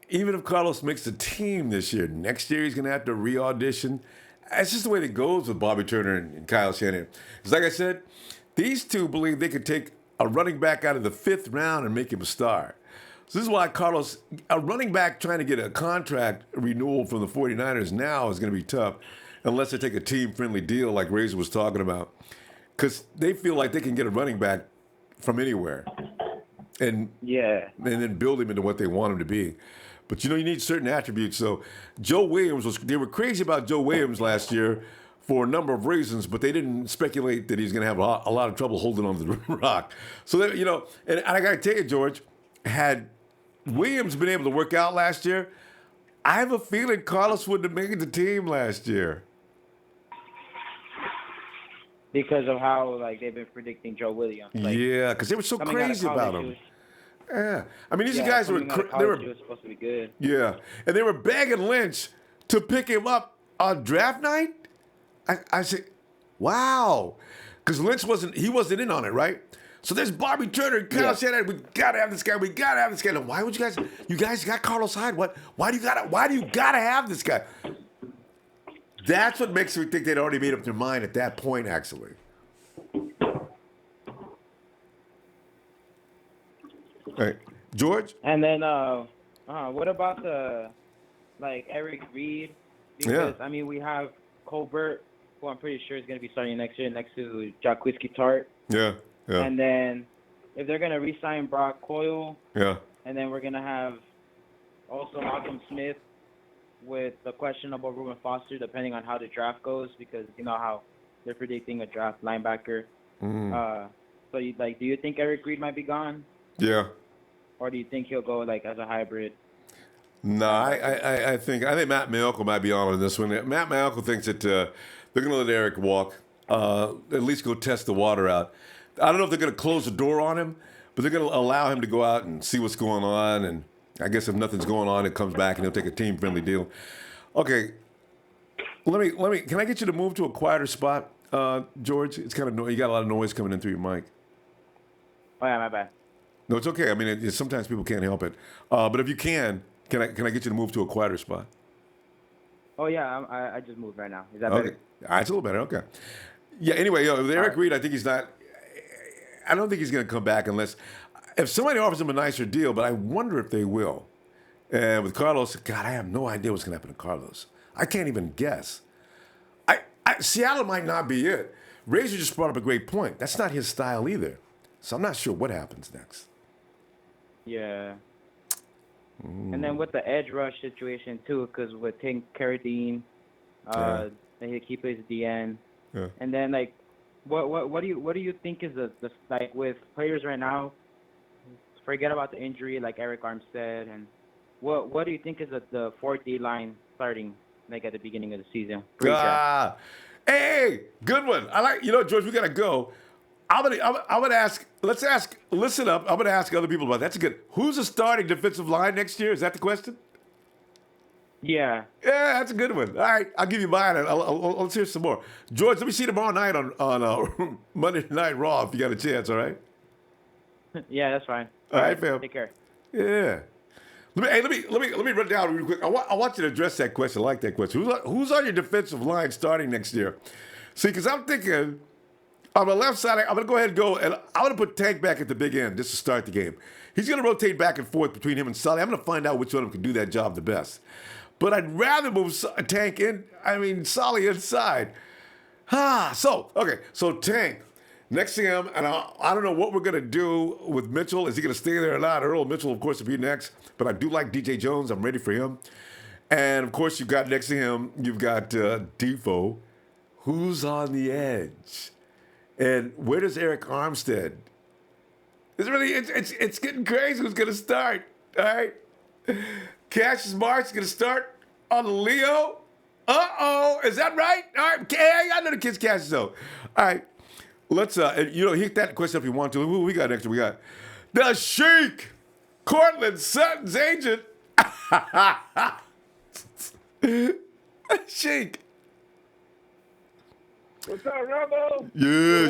even if Carlos makes the team this year, next year he's going to have to re-audition. That's just the way it goes with Bobby Turner and Kyle Shanahan. Because like I said, these two believe they could take a running back out of the 5th round and make him a star. So this is why Carlos, a running back trying to get a contract renewal from the 49ers now is going to be tough unless they take a team-friendly deal like Razor was talking about. Because they feel like they can get a running back from anywhere and then build him into what they want him to be. But, you need certain attributes. So Joe Williams, they were crazy about Joe Williams last year for a number of reasons, but they didn't speculate that he's going to have a lot of trouble holding on to the rock. So, and I got to tell you, George, had Williams been able to work out last year, I have a feeling Carlos wouldn't have made the team last year. Because of how they've been predicting Joe Williams. Yeah, because they were so crazy about him. Yeah, I mean these guys were they were supposed to be good. Yeah, and they were begging Lynch to pick him up on draft night. I said, wow, because Lynch wasn't in on it, right? So there's Bobby Turner and Kyle Shanahan. We gotta have this guy. We gotta have this guy. And why would you guys got Carlos Hyde? What? Why do you gotta have this guy? That's what makes me think they'd already made up their mind at that point, actually. All right, George? And then, what about Eric Reid? Because, I mean, we have Colbert, who I'm pretty sure is going to be starting next year, next to Jacquizzi Tart. Yeah. And then, if they're going to re-sign Brock Coyle, and then we're going to have also Malcolm Smith with the questionable Reuben Foster, depending on how the draft goes, because you know how they're predicting a draft linebacker. So, do you think Eric Reid might be gone? Yeah. Or do you think he'll go as a hybrid? No, I think Matt Malcolm might be on this one. Matt Malcolm thinks that they're going to let Eric walk, at least go test the water out. I don't know if they're going to close the door on him, but they're going to allow him to go out and see what's going on. And I guess if nothing's going on, it comes back and he'll take a team-friendly deal. Okay, let me. Can I get you to move to a quieter spot, George? It's kind of you got a lot of noise coming in through your mic. Oh yeah, my bad. No, it's okay. I mean, sometimes people can't help it. But if you can I get you to move to a quieter spot? Oh, yeah. I just moved right now. Is that better? All right, it's a little better. Okay. Yeah, anyway, with Eric Reid, I think he's not – I don't think he's going to come back unless – if somebody offers him a nicer deal, but I wonder if they will. And with Carlos, God, I have no idea what's going to happen to Carlos. I can't even guess. Seattle might not be it. Razor just brought up a great point. That's not his style either. So I'm not sure what happens next. Yeah. And then with the edge rush situation too, because with Carradine, he plays at the end. Yeah. And then what do you think is the with players right now? Forget about the injury like Eric Armstead, and what do you think is the 4D line starting at the beginning of the season? Hey, good one. I like George. We gotta go. I'm gonna ask. Listen up. I'm gonna ask other people about that. That's good. Who's the starting defensive line next year? Is that the question? Yeah. Yeah, that's a good one. All right, I'll give you mine. Let's hear some more. George, let me see you tomorrow night on Monday Night Raw if you got a chance. All right. Yeah, that's fine. All right, fam. Take care. Yeah. Let me run down real quick. I want you to address that question. I like that question. Who's on your defensive line starting next year? See, because I'm thinking. On the left side, I'm going to go ahead and go, and I'm going to put Tank back at the big end just to start the game. He's going to rotate back and forth between him and Sully. I'm going to find out which one of them can do that job the best. But I'd rather move Sully inside. So Tank, next to him, and I don't know what we're going to do with Mitchell. Is he going to stay there or not? Earl Mitchell, of course, will be next. But I do like DJ Jones. I'm ready for him. And, of course, you've got next to him, you've got Defoe. Who's on the edge? And where does Eric Armstead? It's getting crazy. Who's going to start? All right. Cassius Marsh is going to start on Leo. Is that right? All right. Okay, I know the kid's Cassius though. All right. Let's hit that question if you want to. Who we got next? We got the Sheik, Cortland Sutton's agent. Sheik. What's up, Ronbo? Yeah,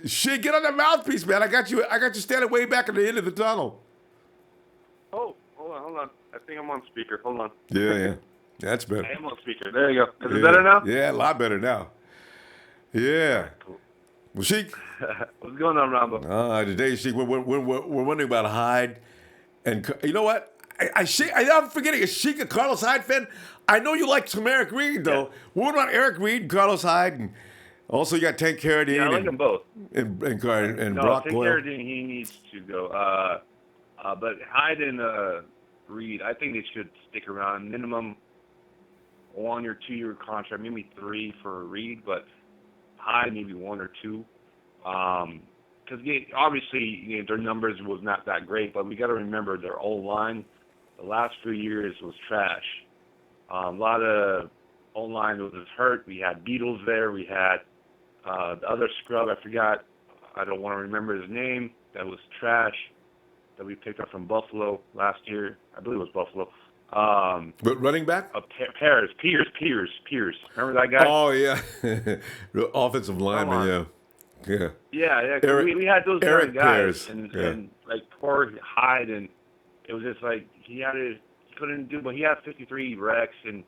shit, get on that mouthpiece, man. I got you standing way back at the end of the tunnel. Oh, hold on. I think I'm on speaker. Hold on. Yeah. That's better. I am on speaker. There you go. Is it better now? Yeah, a lot better now. Yeah. Cool. Well, Sheik. What's going on, Ronbo? Today, Sheik, we're wondering about Hyde. And you know what? I'm forgetting. Is Sheik a Carlos Hyde fan? I know you like some Eric Reid, though. Yeah. What about Eric Reid and Carlos Hyde? And also, you got Tank Carradine. Yeah, I like them both. And No, Brock Tank Coyle. Carradine, he needs to go. But Hyde and Reid, I think they should stick around. Minimum 1 or 2 year contract, maybe 3 for Reid, but Hyde maybe 1 or 2. Because obviously their numbers was not that great, but we got to remember their O-line the last few years was trash. A lot of O-line was hurt. We had Beatles there. We had the other scrub, I forgot. I don't want to remember his name. That was trash that we picked up from Buffalo last year. I believe it was Buffalo. But running back? Pierce. Remember that guy? Oh, yeah. The offensive lineman, yeah. Yeah. Eric- We had those Eric kind of guys, Pears, and like poor Hyde, and it was just like he couldn't do, but he had 53 recs, and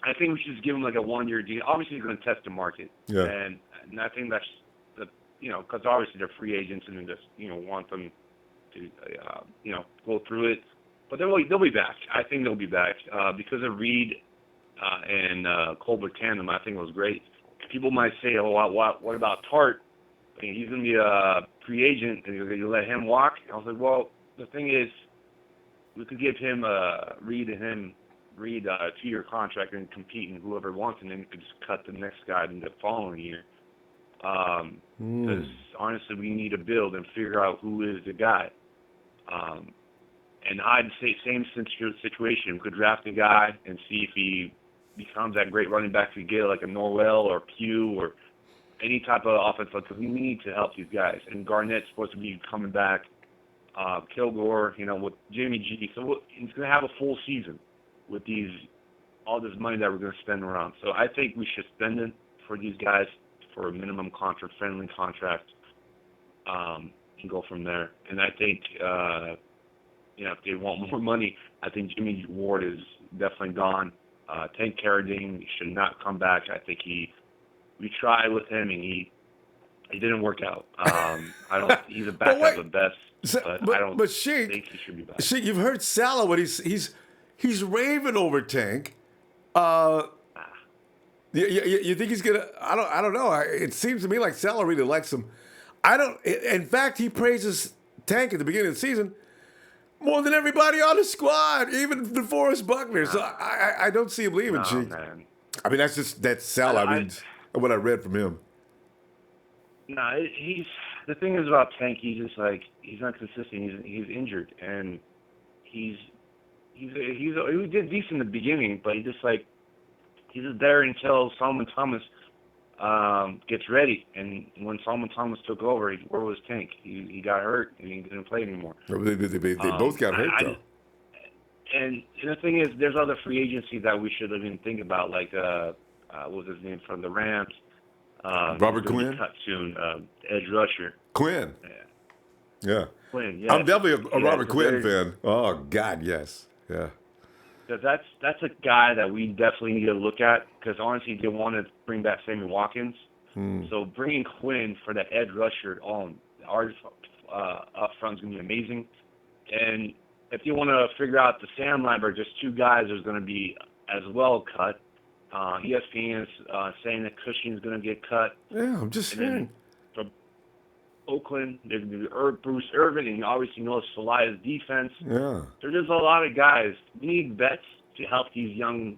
I think we should just give him like a 1 year deal. Obviously, he's going to test the market, Yeah. and I think that's because obviously they're free agents and they just want them to go through it, but they'll be back. I think they'll be back because of Reid and Colbert tandem. I think it was great. People might say, "Oh, what about Tart? I mean, he's going to be a free agent, and you let him walk." I was like, "Well, the thing is, we could give him Reid a 2-year contract and compete, and whoever wants, and then we could just cut the next guy in the following year." Because honestly, we need to build and figure out who is the guy. And I'd say same situation. We could draft a guy and see if he becomes that great running back we get, like a Norwell or Pugh or any type of offense. Because we need to help these guys. And Garnett's supposed to be coming back. Kilgore, with Jimmy G. So he's going to have a full season with all this money that we're going to spend around. So I think we should spend it for these guys for a minimum contract, friendly contract, and go from there. And I think, if they want more money, I think Jimmy Ward is definitely gone. Tank Carradine should not come back. I think we tried with him and he didn't work out. He's a backup at best, but I don't think he should be back. Sheik, you've heard Salah, but he's raving over Tank. You think he's gonna? I don't know. It seems to me like Salah really likes him. In fact, he praises Tank at the beginning of the season more than everybody on the squad, even DeForest Buckner. So I don't see him leaving, Sheik. Man. I mean, that's Salah. What I read from him. The thing is about Tank. He's just like he's not consistent. He's injured, and he did decent in the beginning, but he's just there until Solomon Thomas gets ready. And when Solomon Thomas took over, where was Tank? He got hurt and he didn't play anymore. They both got hurt though. And the thing is, there's other free agency that we should even think about, like what was his name from the Rams? Robert Quinn. Cut soon. Edge rusher. Quinn. Yeah. Quinn. Yeah. I'm definitely a Robert Quinn fan. Oh God, yes. Yeah. Because that's a guy that we definitely need to look at. Because honestly, they want to bring back Sammy Watkins. So bringing Quinn for that edge rusher on our up front is going to be amazing. And if you want to figure out the Sam linebacker, just 2 guys are going to be as well cut. ESPN is saying that Cushing is going to get cut. Yeah, I'm just saying. From Oakland, there's going to be Bruce Irvin, and you obviously know Salaya's defense. Yeah. There's just a lot of guys. We need vets to help these young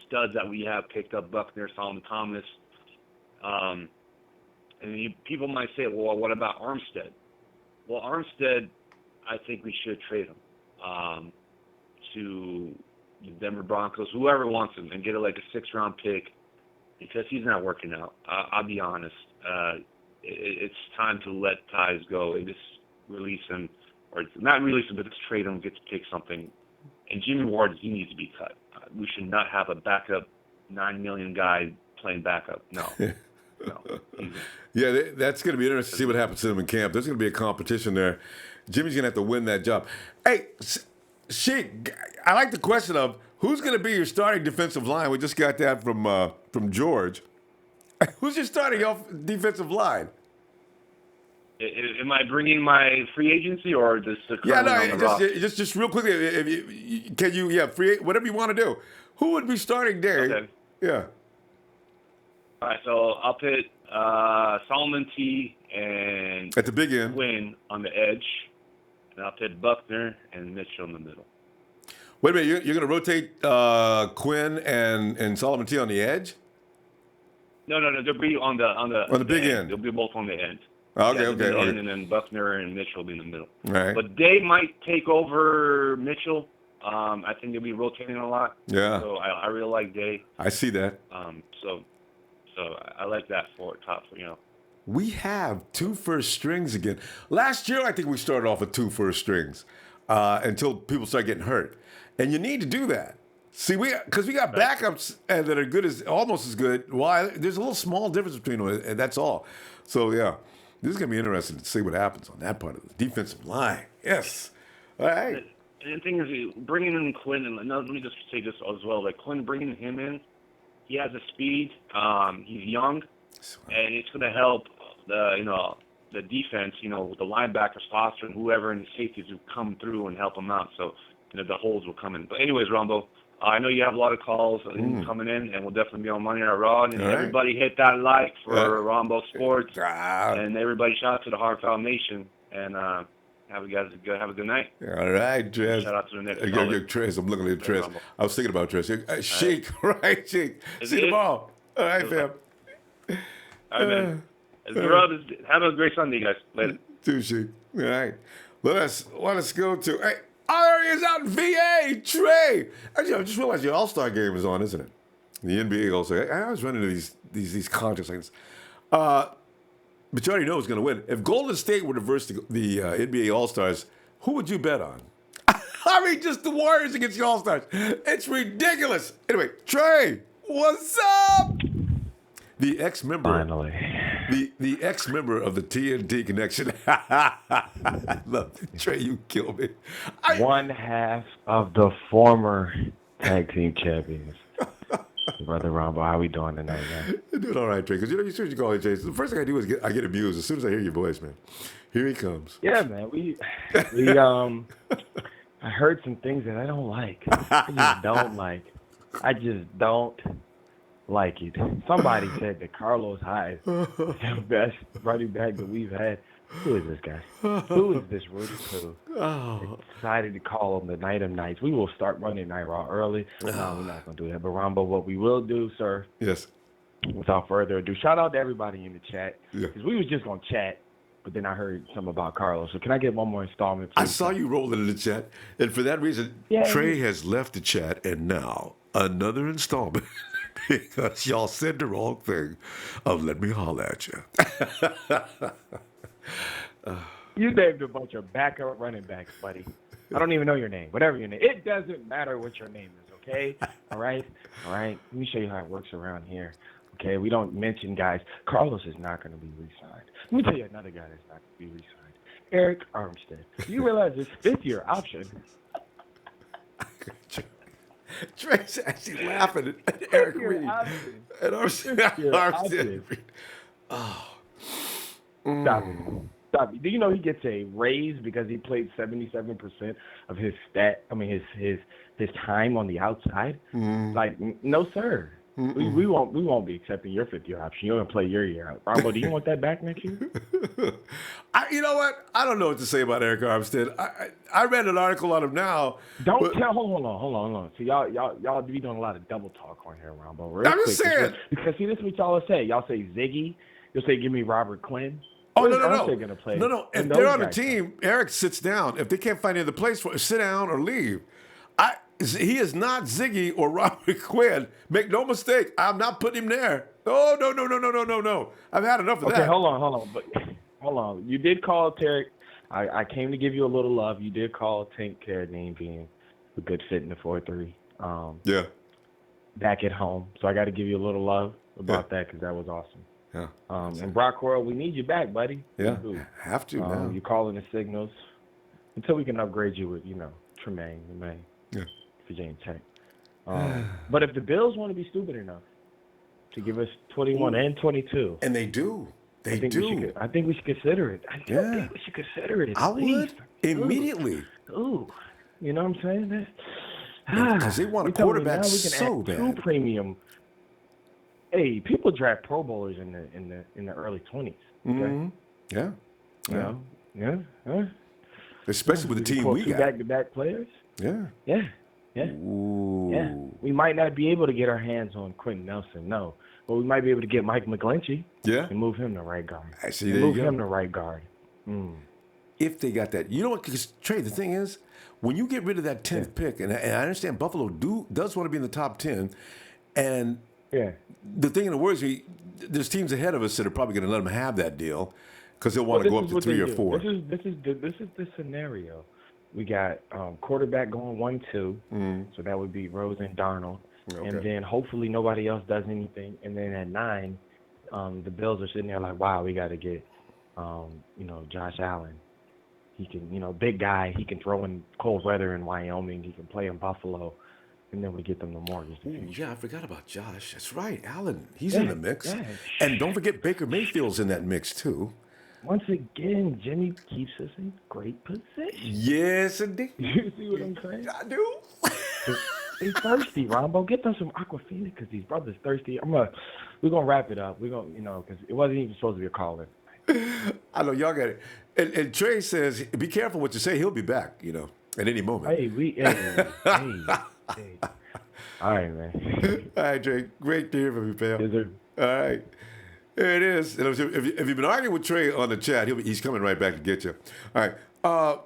studs that we have picked up, Buckner, Solomon Thomas. And people might say, well, what about Armstead? Well, Armstead, I think we should trade him to the Denver Broncos, whoever wants him, and get a 6th-round pick because he's not working out. I'll be honest. It's time to let ties go and just release him, or not release him, but just trade him, get to pick something. And Jimmy Ward, he needs to be cut. We should not have a backup $9 million guy playing backup. No. Yeah, that's going to be interesting to see what happens to him in camp. There's going to be a competition there. Jimmy's going to have to win that job. Hey, Sheik, I like the question of who's going to be your starting defensive line. We just got that from George. Who's your starting defensive line? Am I bringing my free agency or just currently on the roster? Just real quickly, can you free whatever you want to do. Who would be starting there? Okay. Yeah. All right, so I'll put Solomon T and at the big end, Quinn on the edge, and I'll put Buckner and Mitchell in the middle. Wait a minute, you're going to rotate Quinn and Solomon T on the edge? No, they'll be on the big end. They'll be both on the end. Okay. And then Buckner and Mitchell will be in the middle. Right. But they might take over Mitchell. I think they'll be rotating a lot. Yeah. So I really like Day. I see that. So I like that for top. We have 2 first strings again. Last year, I think we started off with 2 first strings until people start getting hurt, and you need to do that. See, because we got backups that are almost as good. Why? There's a little small difference between them, and that's all. So yeah, this is gonna be interesting to see what happens on that part of the defensive line. Yes. All right. And the thing is, bringing in Quinn, and let me just say this as well. Like Quinn, bringing him in, he has the speed. He's young, and it's gonna help the defense. With the linebackers, Foster, and whoever in the safeties who come through and help him out. So the holes will come in. But anyways, Ronbo. I know you have a lot of calls coming in, and we'll definitely be on Monday Night Raw. And everybody hit that like for Ronbo Sports. And everybody shout out to the Hardfoul Nation. And have a good night. All right, Trez. Shout out to the next Trez, I'm looking at Trez. I was thinking about Trez. Sheik, right, Sheik. See the ball. All right, fam. All right, man. Have a great Sunday, guys. Later. Too, Sheik. All right. Let us go to... Hey, is out in VA, Trey. I just realized your All-Star game is on, isn't it? The NBA All-Star. I always run into these contests like this. But you already know who's going to win. If Golden State were to verse the NBA All-Stars, who would you bet on? I mean, just the Warriors against the All-Stars. It's ridiculous. Anyway, Trey, what's up? The ex-member. Finally. The ex-member of the TNT Connection. I love it. Trey, you kill me. One half of the former tag team champions. Brother Ronbo, how we doing tonight, man? You're doing all right, Trey, because as soon as you call me, Trey, the first thing I do is I get amused as soon as I hear your voice, man. Here he comes. Yeah, man. We I heard some things that I don't like. I just don't like it. Somebody said that Carlos Hyde is the best running back that we've had. Who is this guy? Who is this Rudy Poo? Decided to call him the Night of Nights. We will start running Night Raw early. No, we're not going to do that. But, Ronbo, what we will do, sir, yes, without further ado, shout out to everybody in the chat. Yeah. Because we was just going to chat, but then I heard something about Carlos. So can I get one more installment, please? I saw you rolling in the chat, and for that reason, Trey has left the chat, and now another installment. Because y'all said the wrong thing of let me holler at you. You named a bunch of backup running backs, buddy. I don't even know your name. Whatever your name. It doesn't matter what your name is, okay? All right? Let me show you how it works around here. Okay? We don't mention guys. Carlos is not going to be re-signed. Let me tell you another guy that's not going to be re-signed. Eric Armstead. Do you realize his fifth-year option? Trey's actually laughing at Eric Reid. And Armstead. Stop it. Do you know he gets a raise because he played 77% of his his time on the outside? Like, no, sir. We won't be accepting your 5th-year option. You're gonna play your year out. Ronbo, do you want that back next year? You know what? I don't know what to say about Eric Armstead. I read an article on him now. Hold on. See, y'all be doing a lot of double talk on here, Ronbo. I'm just saying. Because see, this is what y'all say. Y'all say Ziggy. You'll say, give me Robert Quinn. Oh, no. Gonna play? No. If they're on a team, Eric sits down. If they can't find any other place for sit down or leave. He is not Ziggy or Robert Quinn. Make no mistake. I'm not putting him there. Oh, no. I've had enough of that. Okay, hold on. You did call Tarek. I came to give you a little love. You did call Tank Carradine being a good fit in the 4-3. Yeah. Back at home. So I got to give you a little love about that because that was awesome. Yeah. And Brock Coyle, we need you back, buddy. Yeah. Have to now. You're calling the signals until we can upgrade you with, Tremaine, Yeah. Virginia Tech. But if the Bills want to be stupid enough to give us 21 and 22, and they do. I think we should consider it. I think we should consider it. I would immediately. Ooh, you know what I'm saying? Because they want a quarterback so bad. Two premium. Hey, people draft Pro Bowlers in the early 20s. Okay? Yeah. You know? Yeah. Especially with the team we got. Back-to-back players. Yeah. Ooh. Yeah. We might not be able to get our hands on Quentin Nelson, no. But we might be able to get Mike McGlinchey. Yeah. And move him to right guard. I see. Move him to right guard. If they got that. You know what, because Trey, the thing is, when you get rid of that 10th pick, and I understand Buffalo does want to be in the top 10, and the thing that worries me, there's teams ahead of us that are probably going to let them have that deal because they'll want to go up to 3 or 4. This is the scenario. We got quarterback going 1-2, so that would be Rose and Darnold, and then hopefully nobody else does anything, and then at 9, the Bills are sitting there like, wow, we got to get, Josh Allen. He can, big guy. He can throw in cold weather in Wyoming. He can play in Buffalo, and then we get them the mortgage. Yeah, I forgot about Josh. That's right, Allen. He's in the mix, and don't forget Baker Mayfield's in that mix too. Once again, Jimmy keeps us in great position. Yes, indeed. You see what I'm saying? I do. They thirsty, Ronbo. Get them some Aquafina because these brothers thirsty. We're gonna wrap it up. We're gonna, because it wasn't even supposed to be a call-in. I know y'all got it. And Trey says, "Be careful what you say. He'll be back. At any moment." Hey. All right, man. All right, Trey. Great to hear from you, pal. Yes, sir. All right. There it is. And if you've been arguing with Trey on the chat, he's coming right back to get you. All right.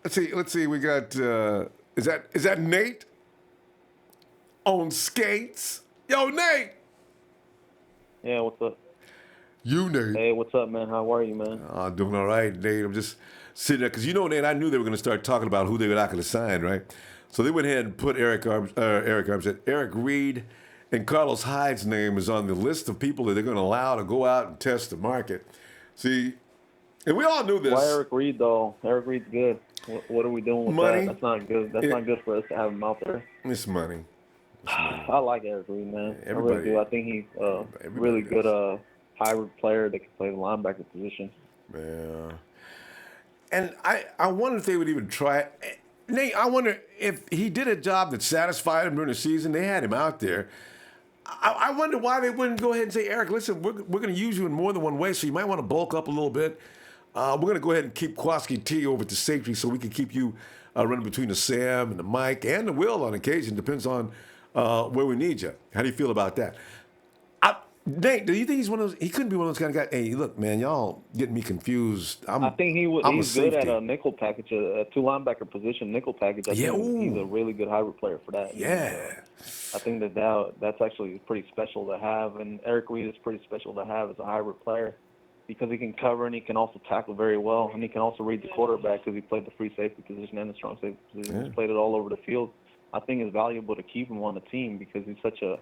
Let's see. We got. Is that Nate on skates? Yo, Nate. Yeah, what's up? You, Nate. Hey, what's up, man? How are you, man? I'm doing all right, Nate. I'm just sitting there because Nate, I knew they were going to start talking about who they were not going to sign, right? So they went ahead and put Eric Reid and Carlos Hyde's name is on the list of people that they're going to allow to go out and test the market. See, and we all knew this. Why Eric Reid, though? Eric Reid's good. What are we doing with money? that? That's not good. That's not good for us to have him out there. It's money. I like Eric Reid, man. Everybody, I really do. I think he's a really good hybrid player that can play the linebacker position. Yeah. And I wonder if they would even try it. Nate, I wonder if he did a job that satisfied him during the season. They had him out there. I wonder why they wouldn't go ahead and say, Eric, listen, we're going to use you in more than one way, so you might want to bulk up a little bit. We're going to go ahead and keep Kwaski T over to safety so we can keep you running between the Sam and the Mike and the Will on occasion. Depends on where we need you. How do you feel about that? Nate, do you think he's one of those? He couldn't be one of those kind of guys. Hey, look, man, y'all getting me confused. I think he's good at a nickel package, a 2 linebacker position nickel package. I think he's a really good hybrid player for that. Yeah. I think that's actually pretty special to have, and Eric Reid is pretty special to have as a hybrid player because he can cover and he can also tackle very well, and he can also read the quarterback because he played the free safety position and the strong safety position. He's played it all over the field. I think it's valuable to keep him on the team because he's such a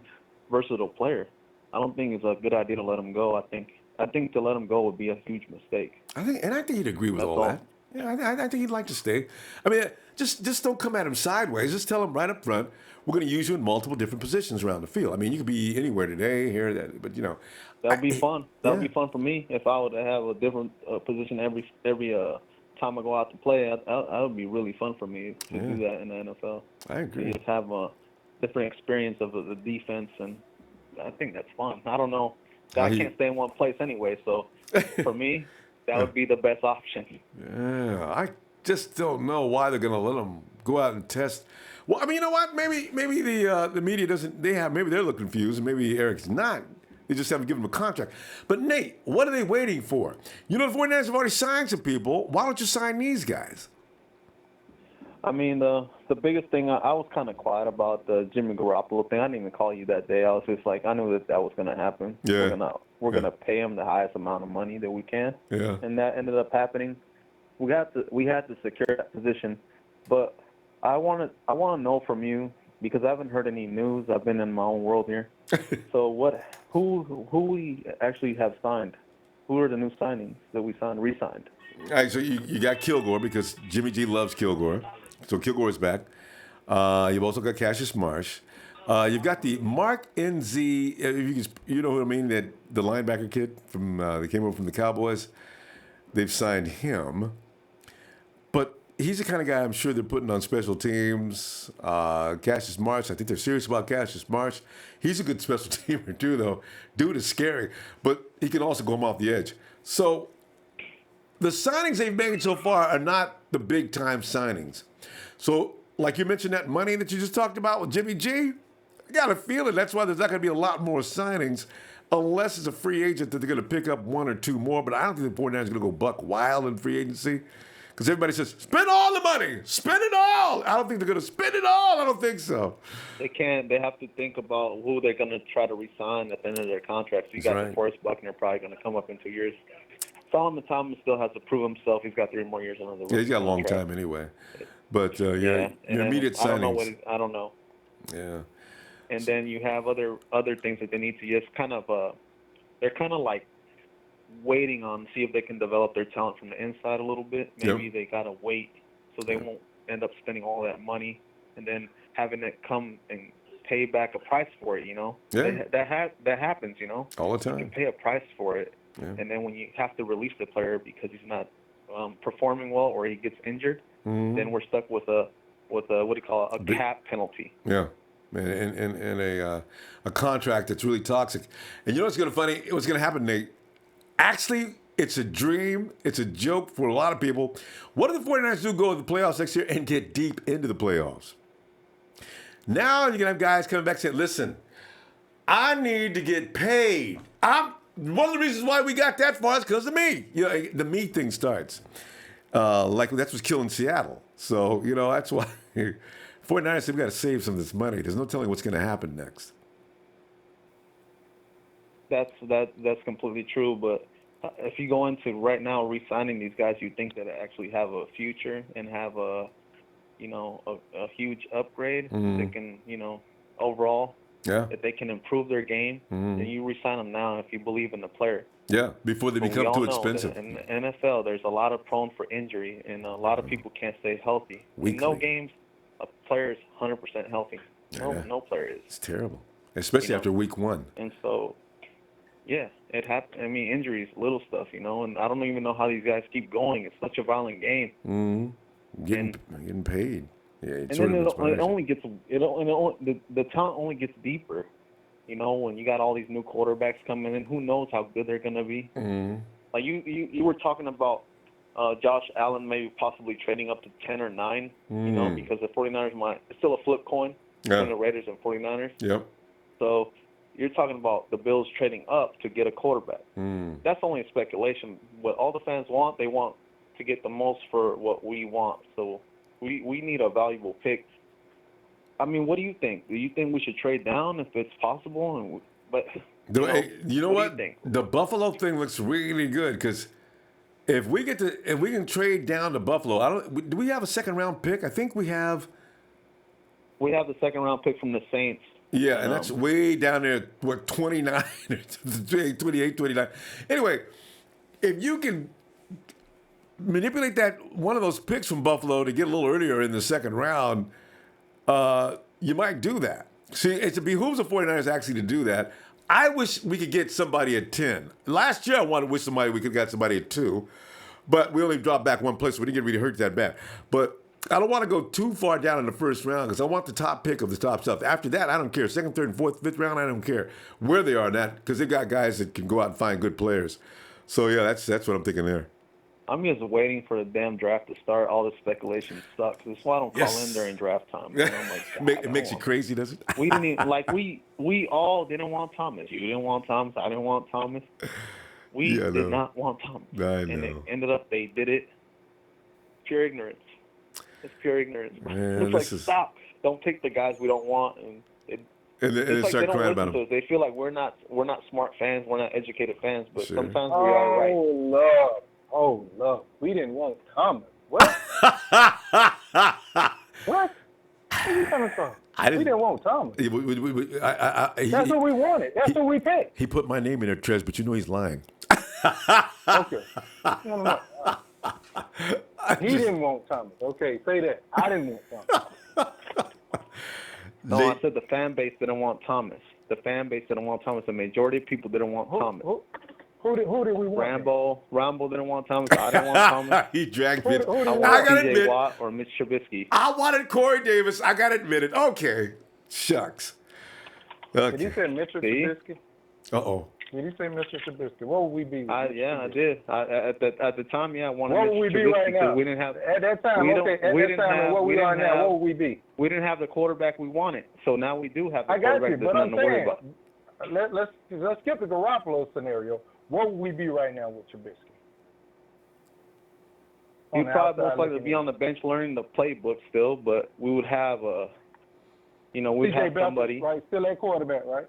versatile player. I don't think it's a good idea to let him go. I think to let him go would be a huge mistake. I think he'd agree with all that. Yeah, I think he'd like to stay. I mean, just don't come at him sideways. Just tell him right up front, we're going to use you in multiple different positions around the field. I mean, you could be anywhere today, here, that, but that'd be fun. That'd be fun for me if I were to have a different position every time I go out to play. That would be really fun for me to do that in the NFL. I agree. Just have a different experience of the defense, and I think that's fun. I don't know. I can't stay in one place anyway, so for me, that would be the best option. Yeah, I just don't know why they're going to let them go out and test. Well, I mean, you know what? Maybe the media doesn't. Maybe they're a little confused, and maybe Eric's not. They just haven't given him a contract. But Nate, what are they waiting for? The 49ers have already signed some people. Why don't you sign these guys? I mean, the biggest thing, I was kind of quiet about the Jimmy Garoppolo thing. I didn't even call you that day. I was just like, I knew that was going to happen. Yeah. We're gonna pay him the highest amount of money that we can. Yeah. And that ended up happening. We had to secure that position, but I want to know from you because I haven't heard any news. I've been in my own world here. So who we actually have signed Who are the new signings that we re-signed? All right, so you got Kilgore because Jimmy G loves Kilgore. So Kilgore is back. You've also got Cassius Marsh. You've got the Mark NZ, you know what I mean, that the linebacker kid from that came over from the Cowboys. They've signed him. But he's the kind of guy I'm sure they're putting on special teams. Cassius Marsh, I think they're serious about Cassius Marsh. He's a good special teamer too, though. Dude is scary, but he can also go him off the edge. So the signings they've made so far are not the big-time signings. So, like you mentioned, that money that you just talked about with Jimmy G, I got a feeling that's why there's not going to be a lot more signings unless it's a free agent that they're going to pick up one or two more. But I don't think the 49ers are going to go buck wild in free agency because everybody says, spend all the money. Spend it all. I don't think they're going to spend it all. I don't think so. They can't. They have to think about who they're going to try to re-sign at the end of their contract. So you got DeForest Buckner probably going to come up in 2 years. Solomon Thomas still has to prove himself. He's got 3 more years on the he's got a long time anyway. But your immediate signings. I don't know. Yeah. And then you have other things that they need to just kind of they're kind of like waiting on to see if they can develop their talent from the inside a little bit. Maybe they gotta wait so they won't end up spending all that money and then having it come and pay back a price for it. You know, that happens. You know, all the time. You can pay a price for it, and then when you have to release the player because he's not performing well or he gets injured, then we're stuck with a what do you call it, a cap penalty. Yeah. And a contract that's really toxic. And you know what's going to happen, Nate? Actually, it's a dream. It's a joke for a lot of people. What if the 49ers do go to the playoffs next year and get deep into the playoffs? Now you're going to have guys coming back saying, listen, I need to get paid. One of the reasons why we got that far is because of me. You know, the me thing starts. Like that's what's killing Seattle. So, you know, that's why 49ers have got to save some of this money. There's no telling what's going to happen next. That's completely true. But if you go into right now re-signing these guys, you think that actually have a future and have a huge upgrade. They can, overall, if they can improve their game, then you re-sign them now if you believe in the player. Yeah, before they become too expensive. In the NFL, there's a lot of prone for injury, and a lot of people can't stay healthy. In no games, a player is 100% healthy. No player is. It's terrible, especially after week 1. And so, it happens. I mean, injuries, little stuff, and I don't even know how these guys keep going. It's such a violent game. Getting paid. Yeah, and then the talent only gets deeper. When you got all these new quarterbacks coming in, who knows how good they're gonna be? Like you were talking about Josh Allen maybe possibly trading up to 10 or 9, because the 49ers it's still a flip coin between the Raiders and 49ers. Yep. So you're talking about the Bills trading up to get a quarterback. That's only a speculation. What all the fans want, they want to get the most for what we want. So we need a valuable pick. I mean, what do you think? Do you think we should trade down if it's possible? You know what? The Buffalo thing looks really good because if we can trade down to Buffalo, do we have a second round pick? I think we have. We have the second round pick from the Saints. Yeah, and that's way down there, 29, 28, 29. Anyway, if you can manipulate that one of those picks from Buffalo to get a little earlier in the second round, you might do that. See, it behooves the 49ers actually to do that. I wish we could get somebody at 10. Last year, I wanted to wish we could have got somebody at 2, but we only dropped back one place, so we didn't get really hurt that bad. But I don't want to go too far down in the first round because I want the top pick of the top stuff. After that, I don't care. Second, third, and fourth, fifth round, I don't care where they are in that because they've got guys that can go out and find good players. So, yeah, that's what I'm thinking there. I'm just waiting for the damn draft to start. All this speculation sucks. That's why I don't call in during draft time. I'm like, it makes you crazy, does it? We didn't even, we all didn't want Thomas. You didn't want Thomas. I didn't want Thomas. We did not want Thomas. I know. And it ended up they did it. Pure ignorance. It's pure ignorance. Man, it's stop. Don't take the guys we don't want. And they start crying about them. They feel like we're not smart fans. We're not educated fans. But sometimes we are right. Oh, no. We didn't want Thomas. What? What? Where are you coming from? We didn't want Thomas. That's what we wanted. That's what we picked. He put my name in there, Trez, but you know he's lying. Okay. No. He didn't want Thomas. Okay, say that. I didn't want Thomas. No, I said the fan base didn't want Thomas. The fan base didn't want Thomas. The majority of people didn't want Thomas. Who did we want? Rambo didn't want Thomas. I didn't want Thomas. He dragged Vince. I wanted T.J. Watt or Mitch Trubisky. I wanted Corey Davis. I got to admit it. Okay. Shucks. Okay. Did you say Mr. Trubisky? Uh-oh. Did you say Mr. Trubisky? What would we be? I did. At the time, I wanted what Mr. would we be Trubisky right now? We didn't have at that time. What we are now, what would we be? We didn't have the quarterback we wanted, so now we do have the I got quarterback. you, There's but I'm nothing to worry saying, about. let's skip the Garoppolo scenario. What would we be right now with Trubisky? You'd probably most likely be on the bench learning the playbook still, but we would have we'd have somebody. Right, still at quarterback, right?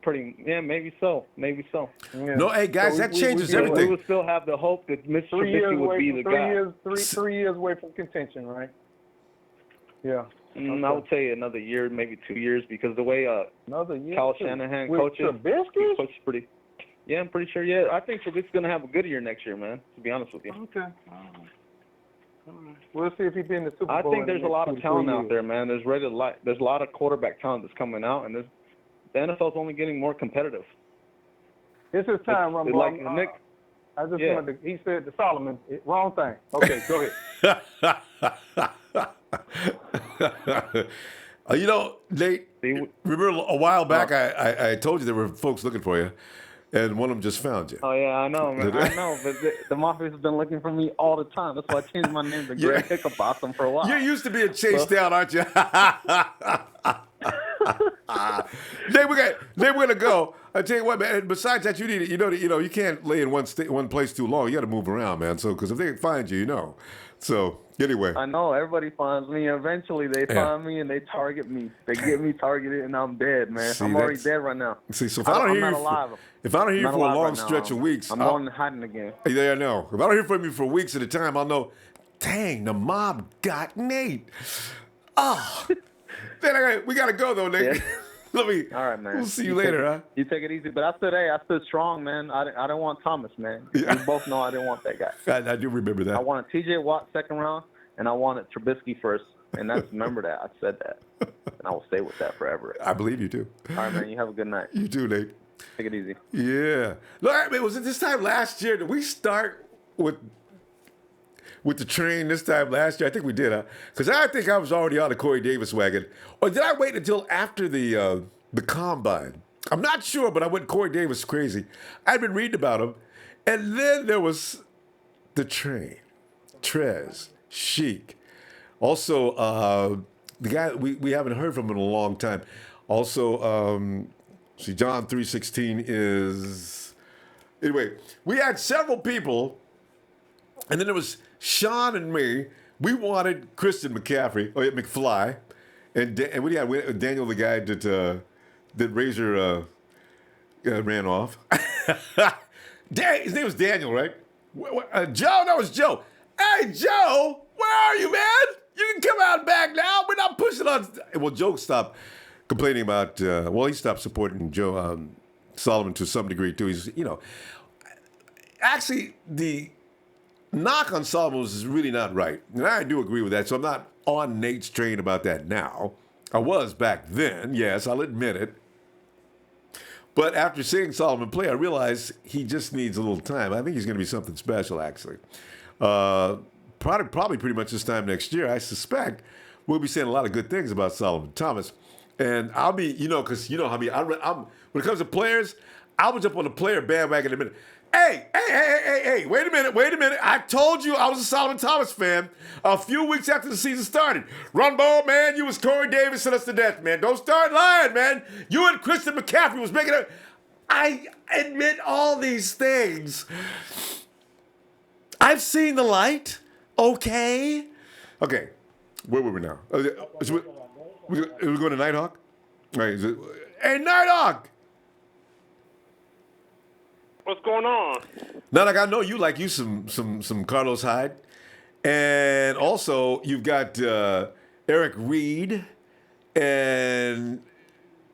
Maybe so. Yeah. No, hey guys, that changes everything. We would still have the hope that Mr. Trubisky would be the guy. 3 years away from contention, right? Yeah. I would say another year, maybe 2 years, because the way Kyle Shanahan coaches, he coaches pretty. Yeah, I'm pretty sure. Yeah, I think Trubisky's gonna have a good year next year, man. To be honest with you. Okay. We'll see if he be in the Super Bowl. I think there's a lot of talent out there, man. There's a lot of quarterback talent that's coming out, and the NFL's only getting more competitive. This is time, Ronbo. Like Nick. I just wanted to, he said to Solomon, wrong thing. Okay, go ahead. Nate, remember a while back I told you there were folks looking for you, and one of them just found you. Oh, yeah, I know, man. I know, but the Mafia's been looking for me all the time. That's why I changed my name to Greg Hickabotham for a while. You're used to being chased down, aren't you? Then we're gonna go. I tell you what, man. Besides that, you need you can't lay in one place too long. You got to move around, man. So because if they find you, So anyway, I know everybody finds me. Eventually, they find me and they target me. They get me targeted, and I'm dead, man. I'm already dead right now. See, so if I don't hear you, if I don't hear you for a long stretch of weeks, I'm going hiding again. Yeah, I know. If I don't hear from you for weeks at a time, I'll know. Dang, the mob got Nate. Oh. Then we gotta go though, Nate. Yeah. All right, man. We'll see you later, huh? You take it easy, but I stood strong, man. I don't want Thomas, man. Yeah. We both know I didn't want that guy. I do remember that. I wanted T.J. Watt second round, and I wanted Trubisky first. And remember that I said that, and I will stay with that forever. I believe you too. All right, man. You have a good night. You too, Nate. Take it easy. Yeah. Look, I mean, was it this time last year? Did we start with the train this time last year? I think we did, huh? Because I think I was already on the Corey Davis wagon. Or did I wait until after the combine? I'm not sure, but I went Corey Davis crazy. I'd been reading about him. And then there was the train. Trez, Sheik. Also, the guy, we haven't heard from him in a long time. Also, John 3:16 is... Anyway, we had several people, and then there was Sean and me. We wanted Christian McFly, and we had Daniel, the guy that Razor ran off. His name was Daniel, right? Joe, that was Joe. Hey, Joe, where are you, man? You can come out back now. We're not pushing on. Well, Joe stopped complaining about. He stopped supporting Joe Solomon to some degree too. He's, actually the knock on Solomon is really not right, and I do agree with that. So I'm not on Nate's train about that now. I was back then. Yes, I'll admit it. But after seeing Solomon play, I realized he just needs a little time. I think he's going to be something special, actually. Probably pretty much this time next year, I suspect we'll be saying a lot of good things about Solomon Thomas. And I'll be, because how I'm when it comes to players, I'll jump on the player bandwagon in a minute. Hey, wait a minute. I told you I was a Solomon Thomas fan a few weeks after the season started. Ronbo, man, you was Corey Davis and us to death, man. Don't start lying, man. You and Christian McCaffrey was making it. I admit all these things. I've seen the light. Okay. Where were we now? Is we going to Nighthawk? Right. Hey, Nighthawk. What's going on? Now, I know you like some Carlos Hyde, and also you've got Eric Reid and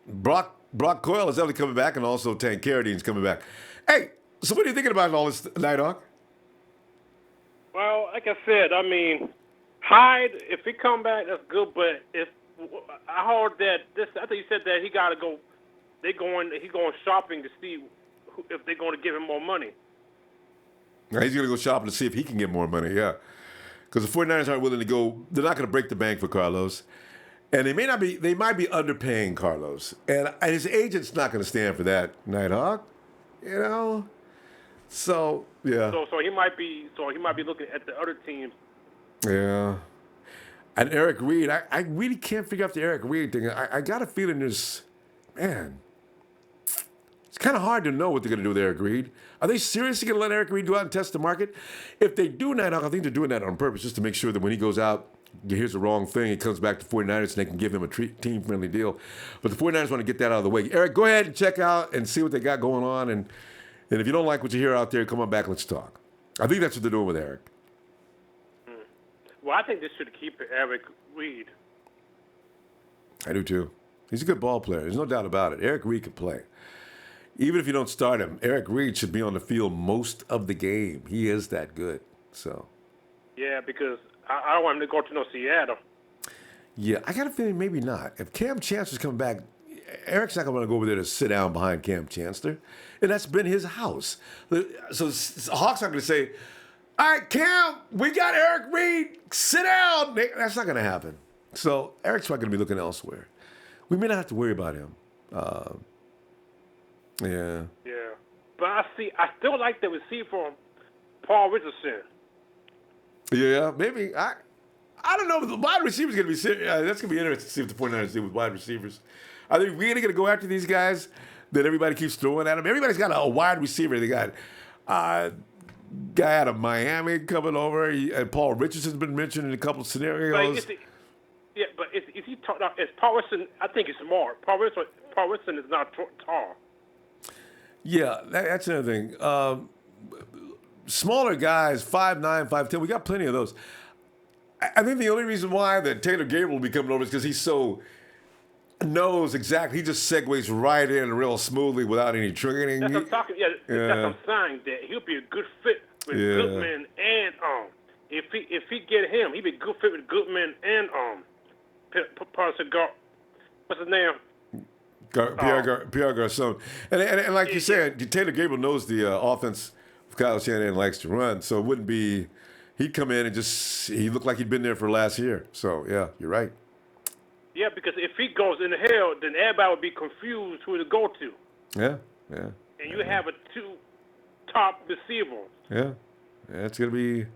Brock Coyle is definitely coming back, and also Carradine's coming back. Hey, So what are you thinking about all this, Nighthawk? Well, like I said, I mean, Hyde, if he come back, that's good. But if I heard that I think you said that he got to go. He's going shopping to see if they're going to give him more money. Now, he's going to go shopping to see if he can get more money, yeah. Because the 49ers aren't willing to go. They're not going to break the bank for Carlos. And they might be underpaying Carlos. And his agent's not going to stand for that, Nighthawk. You know? So, yeah. So he might be looking at the other teams. Yeah. And Eric Reid, I really can't figure out the Eric Reid thing. I got a feeling it's kind of hard to know what they're going to do with Eric Reid. Are they seriously going to let Eric Reid go out and test the market? If they do, Nighthawk, I think they're doing that on purpose just to make sure that when he goes out, here's the wrong thing, he comes back to 49ers and they can give him a team-friendly deal. But the 49ers want to get that out of the way. Eric, go ahead and check out and see what they got going on. And if you don't like what you hear out there, come on back, let's talk. I think that's what they're doing with Eric. Well, I think they should keep Eric Reid. I do too. He's a good ball player. There's no doubt about it. Eric Reid can play. Even if you don't start him, Eric Reid should be on the field most of the game. He is that good. So. Yeah, because I don't want him to go to Seattle. Yeah, I got a feeling maybe not. If Cam Chancellor's coming back, Eric's not going to go over there to sit down behind Cam Chancellor. And that's been his house. So Hawks aren't going to say, all right, Cam, we got Eric Reid. Sit down. That's not going to happen. So Eric's probably going to be looking elsewhere. We may not have to worry about him. Yeah. Yeah. But I still like the receiver, Paul Richardson. Yeah, maybe. I don't know. The wide receivers going to be serious. That's going to be interesting to see what the 49ers do with wide receivers. Are they really going to go after these guys that everybody keeps throwing at them? Everybody's got a wide receiver. They got guy out of Miami coming over. And Paul Richardson's been mentioned in a couple of scenarios. But is he tall? Is Paul Richardson? I think he's smart. Paul Richardson is not tall. Yeah, that's another thing. Smaller guys, 5'9", 5'10", we got plenty of those. I think the only reason why that Taylor Gabriel will be coming over is because he's so knows exactly. He just segues right in real smoothly without any training. That's what I'm talking. Yeah, that's what I'm saying. That he'll be a good fit with Goodman and if he get him, he'd be a good fit with Goodman and what's his name? Pierre Garcon. And like you said, Taylor Gabriel knows the offense Kyle Shanahan likes to run, so it wouldn't be he'd come in and he looked like he'd been there for last year. So yeah, you're right. Yeah, because if he goes in the hell, then everybody would be confused who to go to. Yeah. And you have a two top receiver. Yeah, it's gonna be an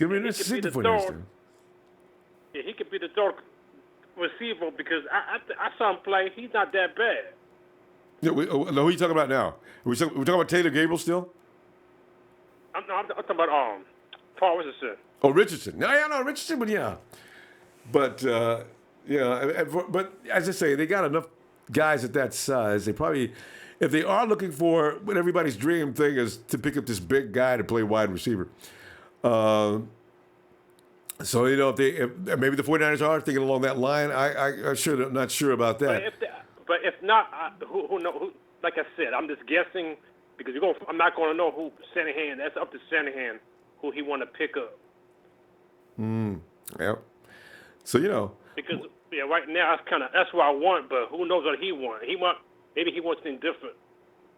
interesting for you. Yeah, he could be the third receiver because I saw him play. He's not that bad. Yeah, who are you talking about now? We're talking about Taylor Gabriel still? I'm talking about Paul Richardson. Oh, Richardson. No, Richardson, but yeah. But, but as I say, they got enough guys at that size. They probably, if they are looking for what everybody's dream thing is to pick up this big guy to play wide receiver. So, if maybe the 49ers are thinking along that line, I'm not sure about that. But if not, who knows? Like I said, I'm just guessing because I'm not going to know who Shanahan. That's up to Shanahan who he want to pick up. Yeah. So because right now that's what I want, but who knows what he wants? Maybe he wants something different.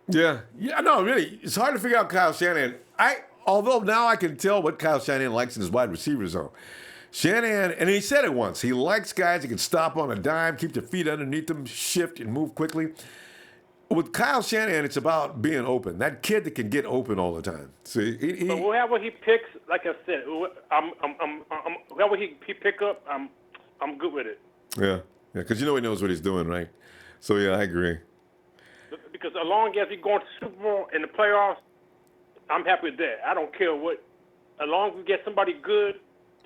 Yeah. No, really, it's hard to figure out Kyle Shanahan. Although now I can tell what Kyle Shanahan likes in his wide receiver zone. Shanahan, and he said it once, he likes guys that can stop on a dime, keep their feet underneath them, shift and move quickly. With Kyle Shanahan, it's about being open. That kid that can get open all the time. So but whoever he picks, like I said, whoever he pick up, I'm good with it. Yeah, because he knows what he's doing, right? So yeah, I agree. Because as long as he's going to Super Bowl in the playoffs, I'm happy with that. I don't care what. As long as we get somebody good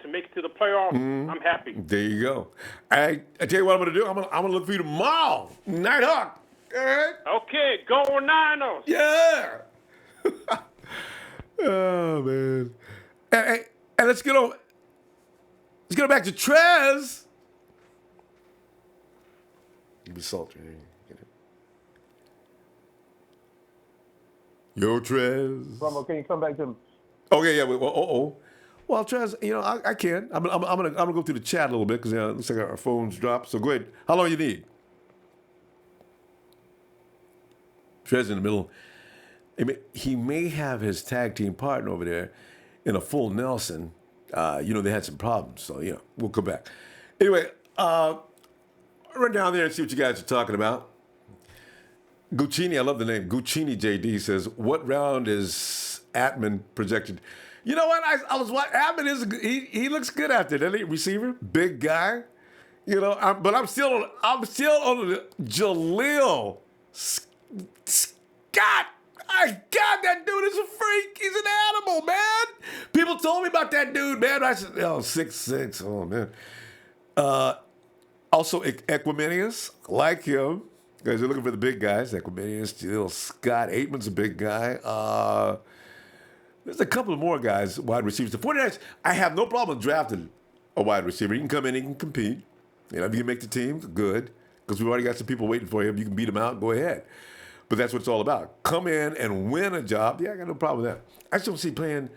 to make it to the playoffs, I'm happy. There you go. I tell you what I'm going to do. I'm going to look for you tomorrow, Nighthawk. Okay, go Niners. Yeah. Oh man. And let's get on. Let's go back to Trez. Be salty. Yo, Trez. Ronbo, can you come back to me? Okay, yeah. Well, Trez, I can. I'm gonna go through the chat a little bit because it looks like our phones dropped. So go ahead. How long you need? Trez in the middle. He may have his tag team partner over there in a full Nelson. They had some problems, so we'll come back. Anyway, run down there and see what you guys are talking about. Guccini, I love the name. Guccini JD says, what round is Atman projected? You know what? I was watching. Atman he looks good out there, doesn't he? Receiver, big guy. But I'm still on the Jaleel Scott. God, that dude is a freak. He's an animal, man. People told me about that dude, man. I said, 6'6". Oh, man. Also, Equiminius, like him. Guys are looking for the big guys. Equiminius, Jaleel Scott. Aitman's a big guy. There's a couple of more guys, wide receivers. The 49ers, I have no problem drafting a wide receiver. He can come in, he can compete. If you can make the team, good. Because we've already got some people waiting for him. You can beat them out, go ahead. But that's what it's all about. Come in and win a job. Yeah, I got no problem with that. I just don't see playing.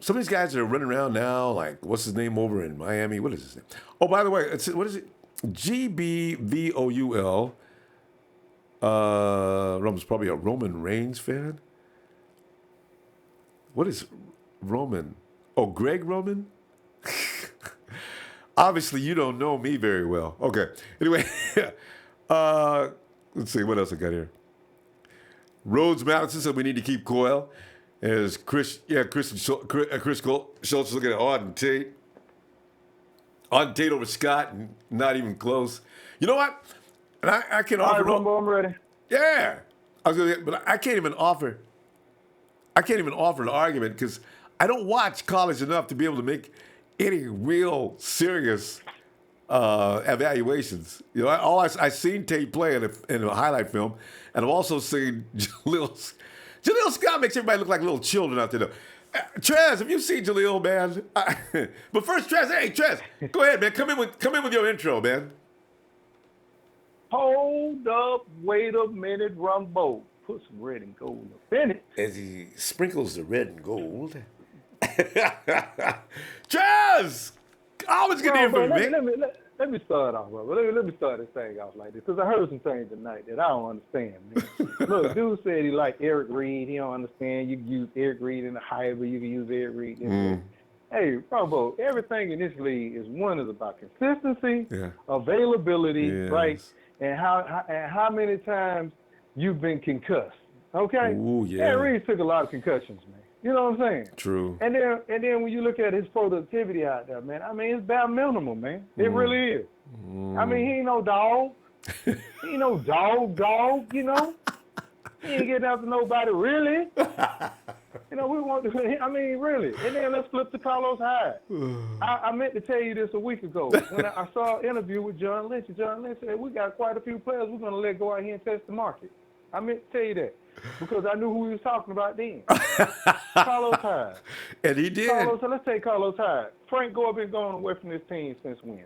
Some of these guys that are running around now, like, what's his name over in Miami? What is his name? Oh, by the way, what is it? GBVOUL. Roman's probably a Roman Reigns fan. What is Roman? Oh, Greg Roman? Obviously, you don't know me very well. Okay. Anyway, let's see, what else I got here? Rhodes Madison said we need to keep Coyle. As Chris Schultz looking at Auden Tate. Auden Tate over Scott, not even close. You know what? And I can offer. All right, Ronbo, I'm ready. Yeah. But I can't even offer an argument because I don't watch college enough to be able to make any real serious evaluations. I seen Tate play in a highlight film, and I've also seen Jaleel Scott makes everybody look like little children out there. Though. Trez, have you seen Jaleel, man? But first, Trez, go ahead, man. Come in with your intro, man. Hold up, wait a minute, Ronbo. Put some red and gold in it. As he sprinkles the red and gold. Trez! Always good to hear from you, man. Let me start off, bro. Let me start this thing off like this, because I heard some things tonight that I don't understand, man. Look, dude said he liked Eric Reid. He don't understand. You can use Eric Reid in the Hyde, but you can use Eric Reid in the Hey, Ronbo, everything in this league is about consistency, availability, right? And how many times you've been concussed, okay? Ooh, yeah. Eric Reid took a lot of concussions, man. You know what I'm saying? True. And then when you look at his productivity out there, man, I mean, it's bare minimum, man. It really is. I mean, he ain't no dog. He ain't no dog, you know? He ain't getting after nobody, really. We want to, I mean, really. And then let's flip to Carlos Hyde. I meant to tell you this a week ago when I saw an interview with John Lynch. John Lynch said, we got quite a few players we're going to let go out here and test the market. I meant to tell you that because I knew who he was talking about then. Carlos Hyde. And he did. Let's take Carlos Hyde. Frank Gore been going away from this team since when?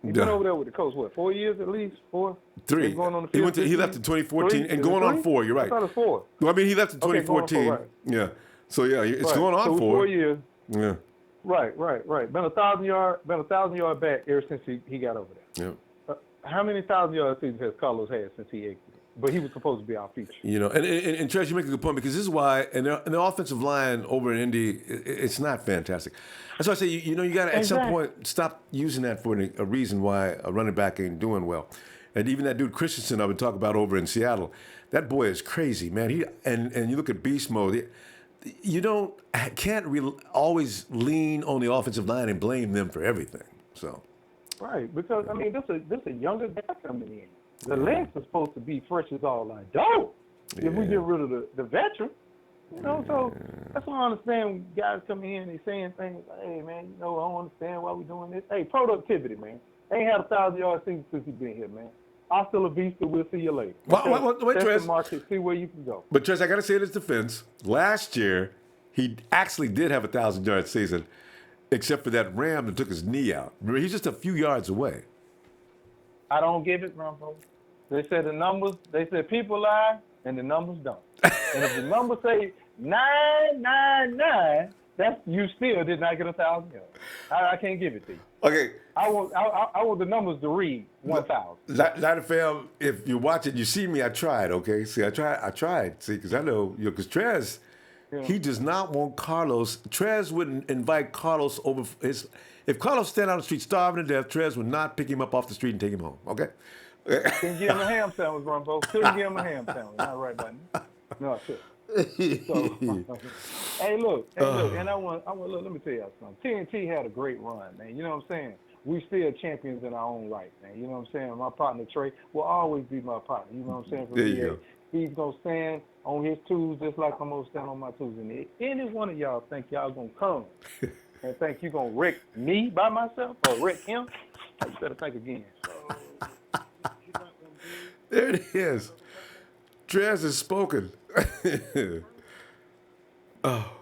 He's been over there with the coach, 4 years at least? 4? 3. Going on the he left in 2014 and going on 4. You're right. I thought it was 4. Well, I mean, he left in 2014. Right. Yeah. So yeah, it's going on 4. 4 years. Yeah. Right. Been 1,000 yard back ever since he got over there. Yeah. How many 1,000-yard seasons has Carlos had since he exited? But he was supposed to be our feature. And Trez, you make a good point because this is why, and the offensive line over in Indy, it's not fantastic. That's why I say, you got to, at some point, stop using that for a reason why a running back ain't doing well. And even that dude Christensen I've been talking about over in Seattle, that boy is crazy, man. And you look at beast mode, you can't always lean on the offensive line and blame them for everything. So. Right, because, I mean, this a younger guy coming in. The legs are supposed to be fresh as all like dough. If we get rid of the veteran, so that's why I understand when guys come in and they saying things like, hey, man, I don't understand why we're doing this. Hey, productivity, man. Ain't had 1,000-yard season since he's been here, man. Hasta la vista, we'll see you later. Wait, Test Trez. the market, see where you can go. But, Trez, I got to say in his defense, last year, he actually did have a 1,000-yard season, except for that ram that took his knee out. Remember, he's just a few yards away. I don't give it, Ronbo. They said the numbers, they said people lie, and the numbers don't. And if the numbers say 999, that's you still did not get 1,000 yards. I can't give it to you. Okay. I want the numbers to read 1,000. Not FM, if you watch it, you see me, I tried, okay? See, I tried. See, because I know, because Trez, he does not want Carlos. Trez wouldn't invite Carlos over his. If Carlos stand on the street starving to death, Trez would not pick him up off the street and take him home, okay? Couldn't give him a ham sandwich, Ronbo. Couldn't give him a ham sandwich. Not right, buddy. No, I couldn't. So, hey, look, and I want, look, let me tell y'all something. TNT had a great run, man. You know what I'm saying? We still champions in our own right, man. You know what I'm saying? My partner, Trey, will always be my partner. You know what I'm saying? There you go. He's going to stand on his twos just like I'm going to stand on my twos. And if any one of y'all think y'all going to come and think you're going to wreck me by myself or wreck him, you better think again. There it is. Trez has spoken. Oh.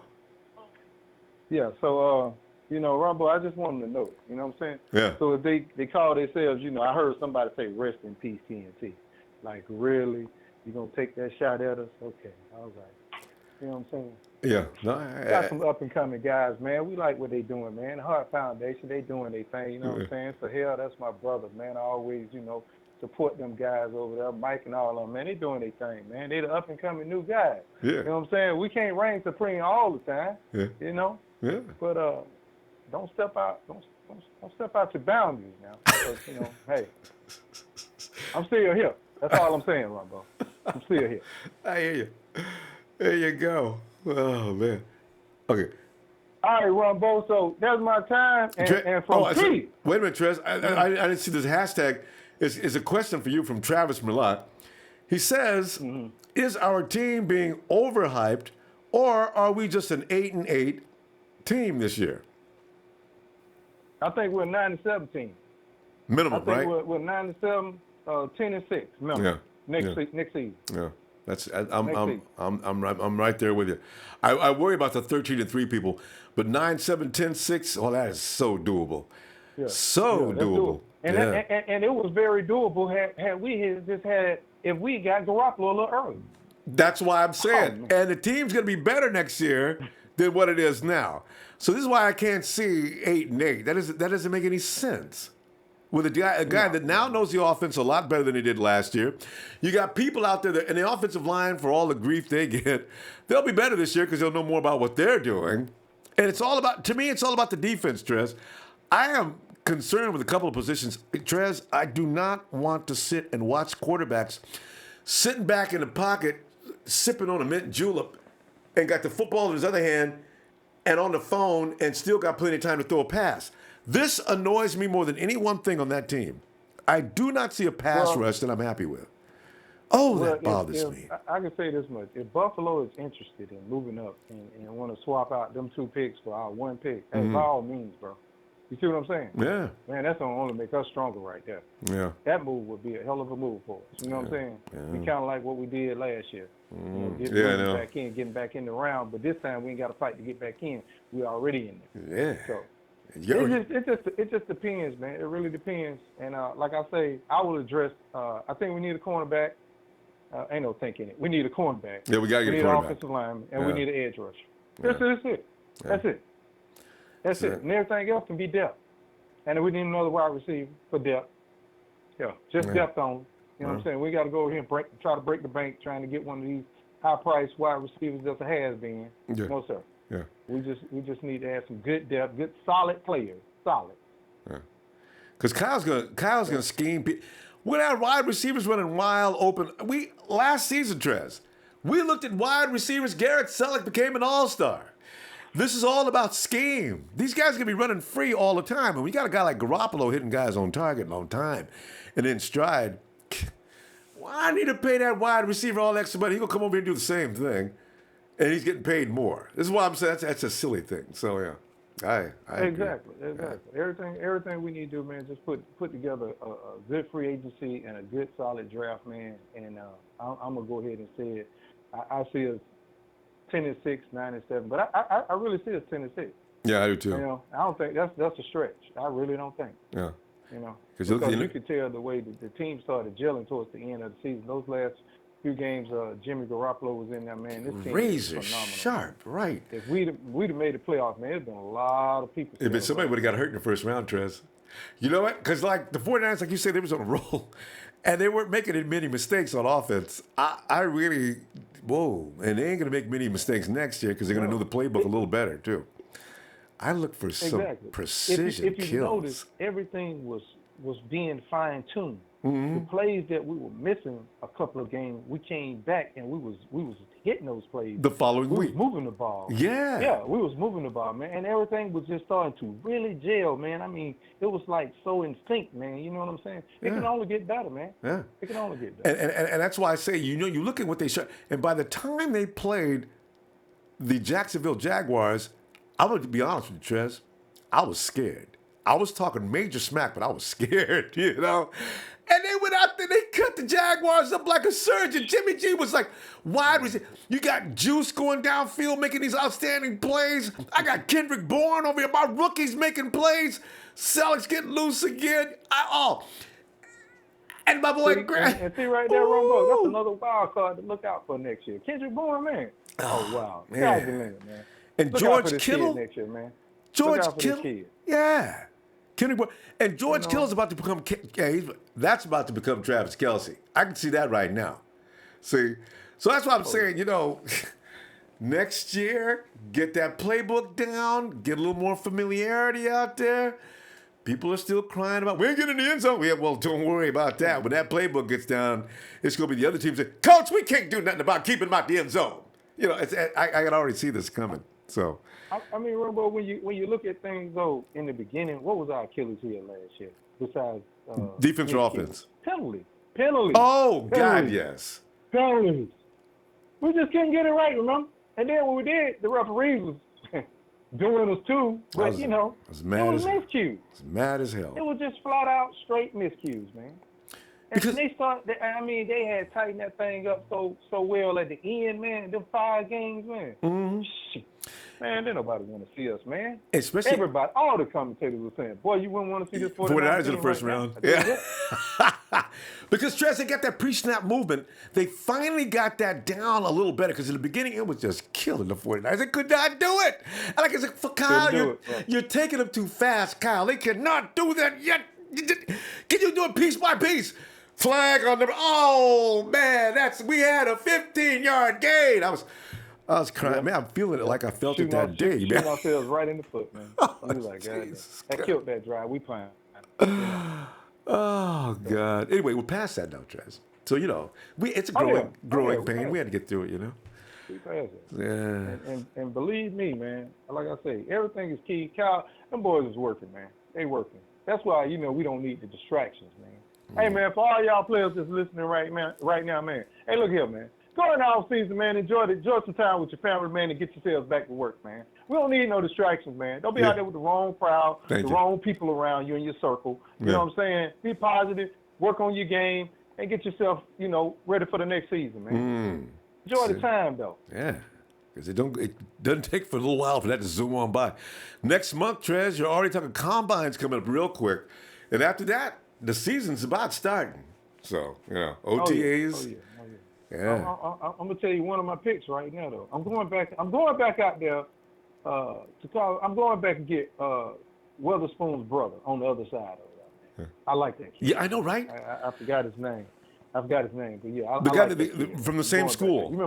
Yeah, so, you know, Ronbo, I just want them to know, you know what I'm saying? Yeah. So if they call themselves, you know, I heard somebody say, rest in peace, TNT. Like, really? You going to take that shot at us? Okay, all right. You know what I'm saying? Yeah. No, Got some up-and-coming guys, man. We like what they doing, man. The Heart Foundation, they doing their thing, you know what I'm saying? So, hell, that's my brother, man. I always, you know, support them guys over there, Mike and all of them, man. They doing their thing, man. They the up-and-coming new guys. Yeah. You know what I'm saying? We can't reign supreme all the time, you know? Yeah. But don't step out your boundaries now. Because, you know, hey, I'm still here. That's all I'm saying, Ronbo. I'm still here. I hear you. There you go. Oh, man. Okay. All right, Ronbo. So that's my time. And from T. Wait a minute, Trez. I didn't see this hashtag. It's a question for you from Travis Millat. He says, is our team being overhyped, or are we just an 8-8 team this year? I think we're 9-7 team. Minimum, right? I think we're 9-7, 10-6. Minimum. Yeah. Next season. Yeah. I'm right there with you. I worry about the 13-3 people, but 9-7, 10-6. Oh, that is so doable. Yeah. So doable. And it was very doable had we just had if we got Garoppolo a little early. That's why I'm saying. And the team's going to be better next year than what it is now. So this is why I can't see 8-8. That doesn't make any sense. With a guy that now knows the offense a lot better than he did last year. You got people out there in the offensive line, for all the grief they get, they'll be better this year because they'll know more about what they're doing. And it's all about the defense, Trez. I am concerned with a couple of positions. Trez, I do not want to sit and watch quarterbacks sitting back in the pocket, sipping on a mint julep, and got the football in his other hand and on the phone and still got plenty of time to throw a pass. This annoys me more than any one thing on that team. I do not see a pass rush that I'm happy with. That bothers me. I can say this much. If Buffalo is interested in moving up and want to swap out them 2 picks for our 1 pick, by all means, bro. You see what I'm saying? Yeah. Man, that's going to only make us stronger right there. Yeah. That move would be a hell of a move for us. You know what I'm saying? Yeah. We kind of like what we did last year. Getting back in the round, but this time we ain't got to fight to get back in. We already in there. Yeah. So it just depends, man. It really depends. And like I say, I will address. I think we need a cornerback. Ain't no thinking it. We need a cornerback. Yeah, we got to get a cornerback. We need an offensive lineman, and we need an edge rusher. That's it. That's it. And everything else can be depth. And we need another wide receiver for depth. Yeah, just depth on. You know what I'm saying? We got to go over here and try to break the bank, trying to get one of these high-priced wide receivers that's a has-been. Yeah. No, sir. Yeah. We just need to have some good depth, good solid players. Solid. Yeah. Because Kyle's gonna scheme. We had wide receivers running wild open. Last season, Trez, we looked at wide receivers. Garrett Selleck became an all-star. This is all about scheme. These guys are gonna be running free all the time, and we got a guy like Garoppolo hitting guys on target and on time, and in stride. Why I need to pay that wide receiver all extra money? He's gonna come over here and do the same thing. And he's getting paid more. This is why I'm saying that's a silly thing. So yeah, I exactly. Yeah. Everything we need to do, man, just put together a good free agency and a good solid draft, man. And I'm gonna go ahead and say it. I see us 10-6, 9-7, but I really see us 10-6. Yeah, I do too. You know, I don't think that's a stretch. I really don't think. Yeah. You know, because you could tell the way the team started gelling towards the end of the season. Those last few games Jimmy Garoppolo was in there, man. This team Razor is phenomenal. sharp, right. If we'd have made the playoffs, man, there's been a lot of people. If somebody would have got hurt in the first round, Trez. You know what? Because like the 49ers, like you said, they was on a roll. And they weren't making many mistakes on offense. I really, and they ain't going to make many mistakes next year because they're going to know the playbook a little better, too. I look for some precision if you kills. notice, everything was being fine-tuned. Mm-hmm. The plays that we were missing a couple of games, we came back and we was hitting those plays. The following week. We was moving the ball. Yeah. Yeah, we was moving the ball, man. And everything was just starting to really gel, man. I mean, it was like so in sync, man. You know what I'm saying? It can only get better, man. Yeah. It can only get better. And that's why I say, you look at what they shot. And by the time they played the Jacksonville Jaguars, I'm going to be honest with you, Trez, I was scared. I was talking major smack, but I was scared, you know? And they went out there, they cut the Jaguars up like a surgeon. Jimmy G was like, wide receiver. You got Juice going downfield making these outstanding plays. I got Kendrick Bourne over here. My rookies making plays. Selleck's getting loose again. And my boy Grant. And see right there, Ronbo, that's another wild card to look out for next year. Kendrick Bourne, man. Oh, wow. Man. Sky's the limit, man. And Look George out for this Kittle. kid next year, man. George Look out for this Kittle. kid. Yeah. Kendrick Bourne. And George Kittle's about to become, that's about to become Travis Kelce. I can see that right now. See? So that's why I'm saying, next year, get that playbook down, get a little more familiarity out there. People are still crying about, we ain't getting in the end zone. Yeah, well, don't worry about that. When that playbook gets down, it's going to be the other team saying, Coach, we can't do nothing about keeping them out the end zone. I can already see this coming. So, I mean, Ronbo, when you look at things though, in the beginning, what was our Achilles heel last year besides defense or offense? Penalties. Oh God, yes. Penalties. We just couldn't get it right, remember? And then when we did, the referees was doing us too. But I was mad it was miscues. I was mad as hell. It was just flat out straight miscues, man. And Because they had tightened that thing up so well at the end, man. Them 5 games, man. Mm-hmm. Shit. Man, didn't nobody want to see us, man. Especially everybody, all the commentators were saying, boy, you wouldn't want to see this 49ers in the first round. Yeah. Because, Trez, they got that pre-snap movement. They finally got that down a little better because in the beginning, it was just killing the 49ers. They could not do it. And like I said, for Kyle, you're taking them too fast, Kyle. They cannot do that yet. Can you do it piece by piece? Flag on them. Oh, man, we had a 15-yard gain. I was crying. Man, I'm feeling it like I felt it that day, man. Shooting ourselves right in the foot, man. We was like, God, that killed that drive. We playing. Oh, God. Anyway, we're past that now, Trez. So, it's a growing pain. We had to get through it, We passed it. Yeah. And believe me, man, like I say, everything is key. Kyle, them boys is working, man. They working. That's why, we don't need the distractions, man. Hey, man, for all y'all players that's listening right now, man. Hey, look here, man. Go in the off season, man. Enjoy some time with your family, man, and get yourselves back to work, man. We don't need no distractions, man. Don't be out there with the wrong crowd, wrong people around you in your circle. You know what I'm saying? Be positive, work on your game, and get yourself, ready for the next season, man. Enjoy the time, though. Yeah. Because it doesn't take for a little while for that to zoom on by. Next month, Trez, you're already talking combines coming up real quick. And after that, the season's about starting. So, OTAs. Yeah. I'm gonna tell you one of my picks right now, though. I'm going back out there I'm going back and get Weatherspoon's brother on the other side of it. I like that kid. Yeah, I know, right? I forgot his name. But yeah, the guy like from the same school. You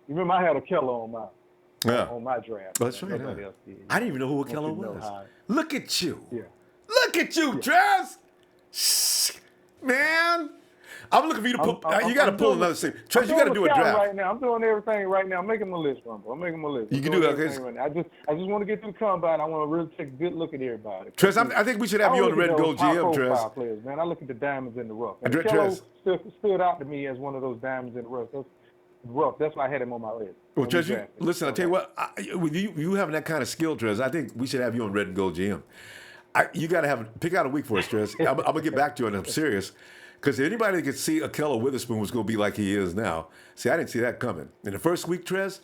remember I had a Keller on my draft. That's right. Nobody else did. I didn't even know who a Keller was. Look at you. Yeah. Look at you, Trez. Man. I'm looking for you to pull. You got to pull another thing. Trez, you got to do a draft. Right now. I'm doing everything right now. I'm making my list, Rumble. I'm making my list. You can do that. Okay. Right I just want to get through the combine. I want to really take a good look at everybody. Trez, I think we should have you on the Red and Gold GM, Trez. Players, man. I look at the diamonds in the rough. And Trez stood out to me as one of those diamonds in the rough. That's why I had him on my list. Well, Trez, listen, I'll tell you what. With you having that kind of skill, Trez, I think we should have you on Red and Gold GM. You got to pick out a week for us, Trez. I'm going to get back to you, and I'm serious. Because anybody that could see Akello Witherspoon was going to be like he is now. See, I didn't see that coming. In the first week, Trez,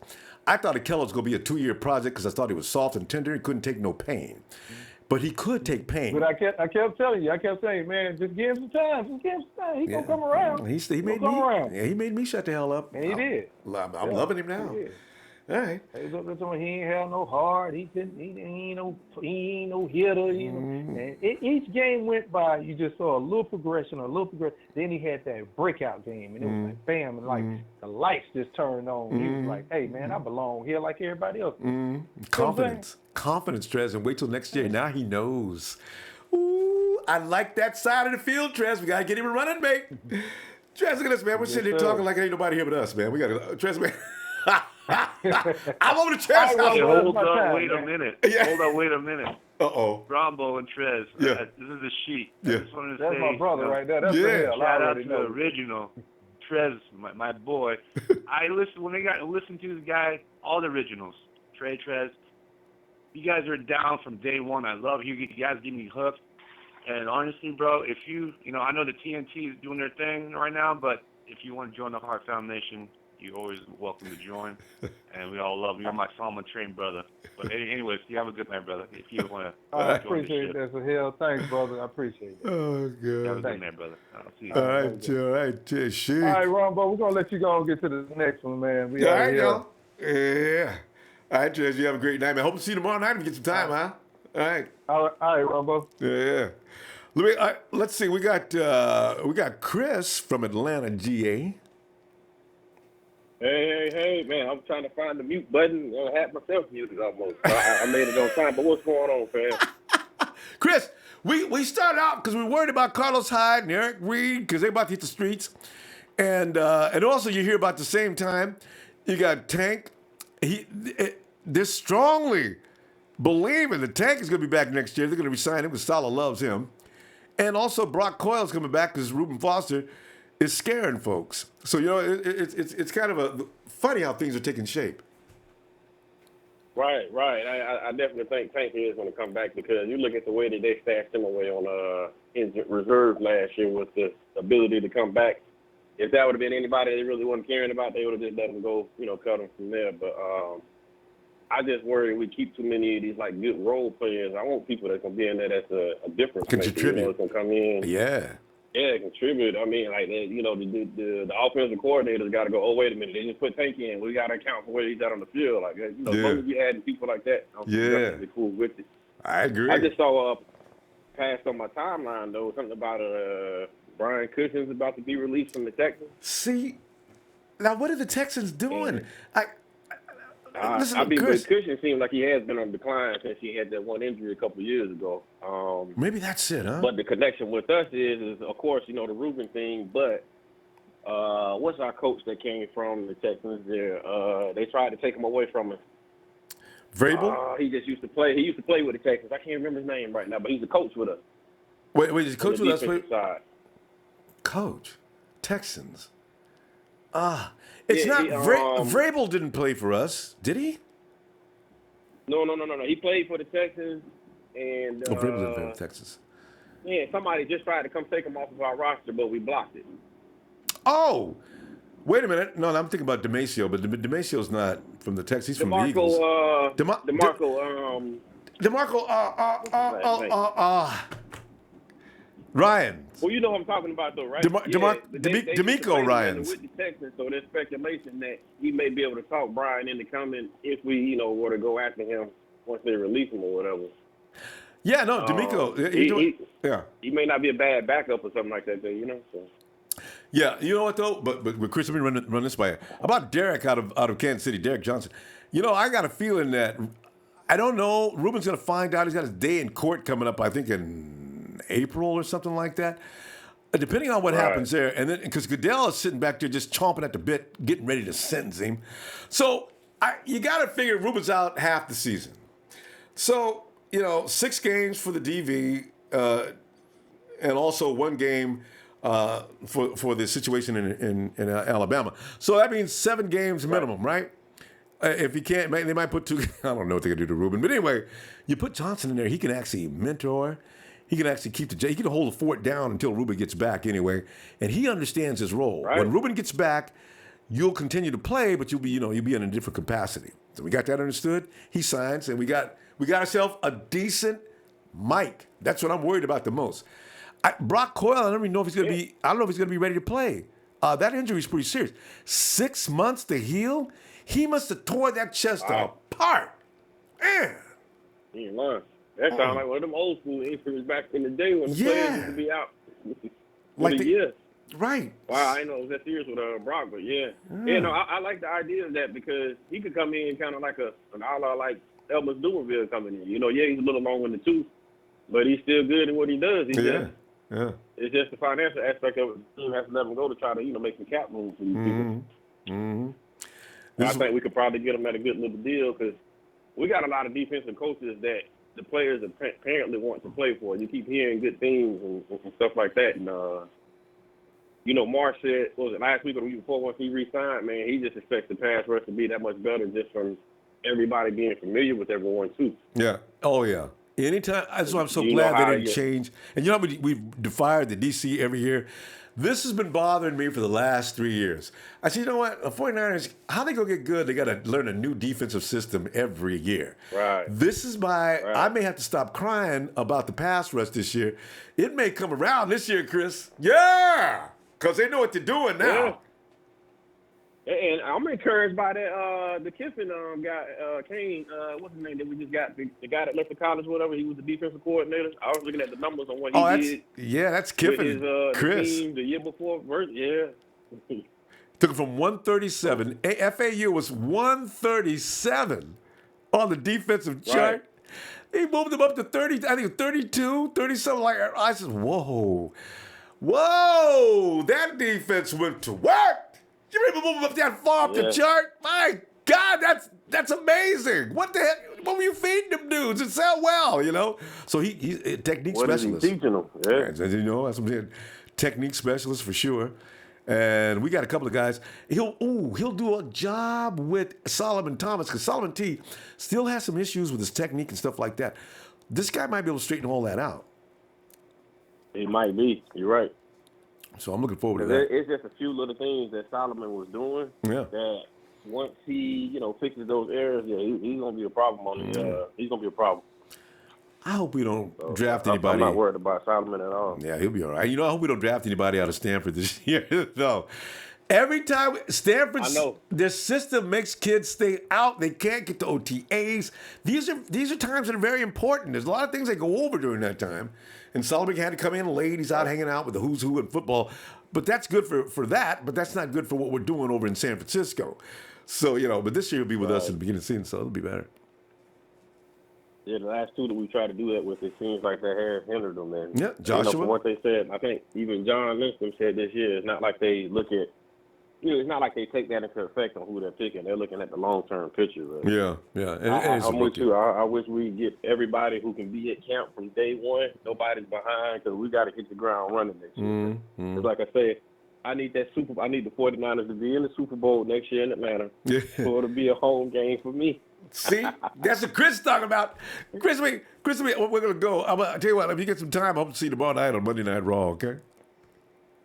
I thought Akello was going to be a 2-year project because I thought he was soft and tender. He couldn't take no pain. But he could take pain. But I kept telling you, man, just give him some time. He gonna come around. He made me shut the hell up. And he did. I'm loving him now. All right. He ain't had no heart. He ain't no hitter. You know. And each game went by, you just saw a little progression. Then he had that breakout game, and it was like bam, and like the lights just turned on. He was like, "Hey man, I belong here like everybody else." Confidence, Trez, and wait till next year. Now he knows. Ooh, I like that side of the field, Trez. We gotta get him a running mate. Trez, look at us, man. We're sitting here talking like ain't nobody here but us, man. We gotta Trez, man. I'm over the chest. Hold on, wait a minute. Yeah. Hold on, wait a minute. Uh-oh. Ronbo and Trez. Yeah. This is a sheet. Yeah. I just wanted to That's say, my brother right there. That's shout out to the original Trez, my boy. I listen to the guy, all the originals. Trez. You guys are down from day one. I love you guys give me hooked. And honestly, bro, if you I know the TNT is doing their thing right now, but if you want to join the Heart Foundation, you're always welcome to join, and we all love you. You're my Salmon Train brother. But anyways, you have a good night, brother. If you want to, I appreciate that. So hell, thanks, brother. I appreciate it. Oh God. Have a good night, brother. I'll see you. All right, shoot. All right, Ronbo, we're gonna let you go and get to the next one, man. All right, y'all. Yeah. All right, Trez, you have a great night, man. Hope to see you tomorrow night if you get some time, huh? All right. All right, Ronbo. Yeah. Let's see. We got Chris from Atlanta, GA. Hey, man, I'm trying to find the mute button. I had myself muted almost. I made it on time, but what's going on, fam? Chris, we started out because we were worried about Carlos Hyde and Eric Reid because they're about to hit the streets. And also you hear about the same time, you got Tank. They're strongly believing that Tank is going to be back next year. They're going to resign him because Salah loves him. And also Brock Coyle is coming back because Reuben Foster is scaring folks. So, it's kind of funny how things are taking shape. Right. I definitely think Tank is going to come back because you look at the way that they stashed him away on injured reserve last year with the ability to come back. If that would have been anybody they really wasn't caring about, they would have just let him go, cut him from there. But I just worry we keep too many of these like good role players. I want people that can be in there that's a difference Can maker, contribute. Can come in. Yeah, contribute. I mean, like, the offensive coordinators got to go, oh, wait a minute, they just put Tank in. We got to account for where he's at on the field. Like, as long as you add people like that, I'm definitely cool with it. I agree. I just saw passed on my timeline, though, something about Brian Cushing's about to be released from the Texans. See, now what are the Texans doing? Listen, But Chris, Cushing seems like he has been on decline since he had that one injury a couple of years ago. maybe that's it, huh? But the connection with us is of course, the Reuben thing. But what's our coach that came from the Texans there? They tried to take him away from us. Vrabel? He used to play with the Texans. I can't remember his name right now, but he's a coach with us. Wait, he's a coach with us? Side. Coach? Texans? It's not Vrabel didn't play for us, did he? No. He played for the Texans, and Vrabel didn't play for Texas. Yeah, somebody just tried to come take him off of our roster, but we blocked it. Oh, wait a minute. No, I'm thinking about DeMacio, but DeMacio's not from the Texans. He's from the Eagles. Ryan. Well, you know what I'm talking about, though, right? DeMeco Ryans. With the Texans, so there's speculation that he may be able to talk Brian into coming if we, were to go after him once they release him or whatever. Yeah, no, DeMeco. He may not be a bad backup or something like that, though, So. Yeah, you know what though? But Chris, let me run this by you. About Derek out of Kansas City, Derek Johnson. I got a feeling that I don't know. Ruben's gonna find out. He's got his day in court coming up. I think in April or something like that. Depending on what happens there, and then because Goodell is sitting back there just chomping at the bit, getting ready to sentence him. So you got to figure Ruben's out half the season. So 6 games for the DV, and also 1 game for the situation in Alabama. So that means 7 games minimum, right? If he can't, they might put 2. I don't know what they can do to Ruben, but anyway, you put Johnson in there. He can actually mentor. He can actually he can hold the fort down until Ruben gets back anyway, and he understands his role. Right. When Ruben gets back, you'll continue to play, but you'll be in a different capacity. So we got that understood. He signs, and we got ourselves a decent Mike. That's what I'm worried about the most. Brock Coyle, I don't even know if he's going to be. I don't know if he's going to be ready to play. That injury is pretty serious. 6 months to heal. He must have tore that chest apart. Man. He ain't lying. That sounds like one of them old school injuries back in the day when the players used to be out. Like a year. Right. Wow, I didn't know it was that serious with Brock, but yeah. Yeah, no, I like the idea of that because he could come in kind of like an a la like Elvis Dumerville coming in. You know, yeah, he's a little long in the tooth, but he's still good in what he does. It's just the financial aspect of it. The team has to let him go to try to, make some cap room for these people. Mm-hmm. I think we could probably get him at a good little deal because we got a lot of defensive coaches that the players apparently want to play for. You keep hearing good things and stuff like that. And, Marsh said, what was it, last week or the week before, once he re-signed, man, he just expects the pass rush to be that much better just from everybody being familiar with everyone, too. Yeah. Oh, yeah. Anytime. That's why I'm so glad they didn't change. And we've fired the DC every year. This has been bothering me for the last 3 years. I said, you know what? The 49ers, how they going to get good? They got to learn a new defensive system every year. Right. This is I may have to stop crying about the pass rush this year. It may come around this year, Chris. Yeah. Because they know what they're doing now. Yeah. And I'm encouraged by that. The Kiffin guy, Kane, what's his name that we just got? The guy that left the college, whatever. He was the defensive coordinator. I was looking at the numbers on what he did. Yeah, that's Kiffin. With his Chris. team the year before. Yeah. Took it from 137. FAU was 137 on the defensive chart. He moved them up to 30. I think 32, 30-something like that. I said, whoa, that defense went to work. You remember moving up that far up the chart? My God, that's amazing. What the heck? What were you feeding them dudes? It sound well, So he's a technique specialist. What is he teaching them? Yeah. That's what I'm saying. Technique specialist for sure. And we got a couple of guys. He'll do a job with Solomon Thomas because Solomon T still has some issues with his technique and stuff like that. This guy might be able to straighten all that out. It might be. You're right. So I'm looking forward to that. It's just a few little things that Solomon was doing that once he, fixes those errors, he's gonna be a problem he's gonna be a problem. I hope we don't draft anybody. I'm not worried about Solomon at all. Yeah, he'll be all right. I hope we don't draft anybody out of Stanford this year, though. Every time Stanford, their system makes kids stay out. They can't get to OTAs. These are times that are very important. There's a lot of things that go over during that time. And Solomon had to come in late. He's out hanging out with the who's who in football. But that's good for that. But that's not good for what we're doing over in San Francisco. So, but this year he'll be with us at the beginning of the season, so it'll be better. Yeah, the last two that we tried to do that with, it seems like that has hindered them, man. Yeah, Joshua. From what they said, I think even John Lynch said this year, it's not like they look at, it's not like they take that into effect on who they're picking. They're looking at the long-term picture. Right? Yeah. I'm with you. I wish we get everybody who can be at camp from day one. Nobody's behind because we got to hit the ground running next year. Because like I said, I need the 49ers to be in the Super Bowl next year in Atlanta for it to be a home game for me. See, that's what Chris is talking about. Chris, we're going to go. I'll tell you what, if you get some time, I'll see you tomorrow night on Monday Night Raw, okay?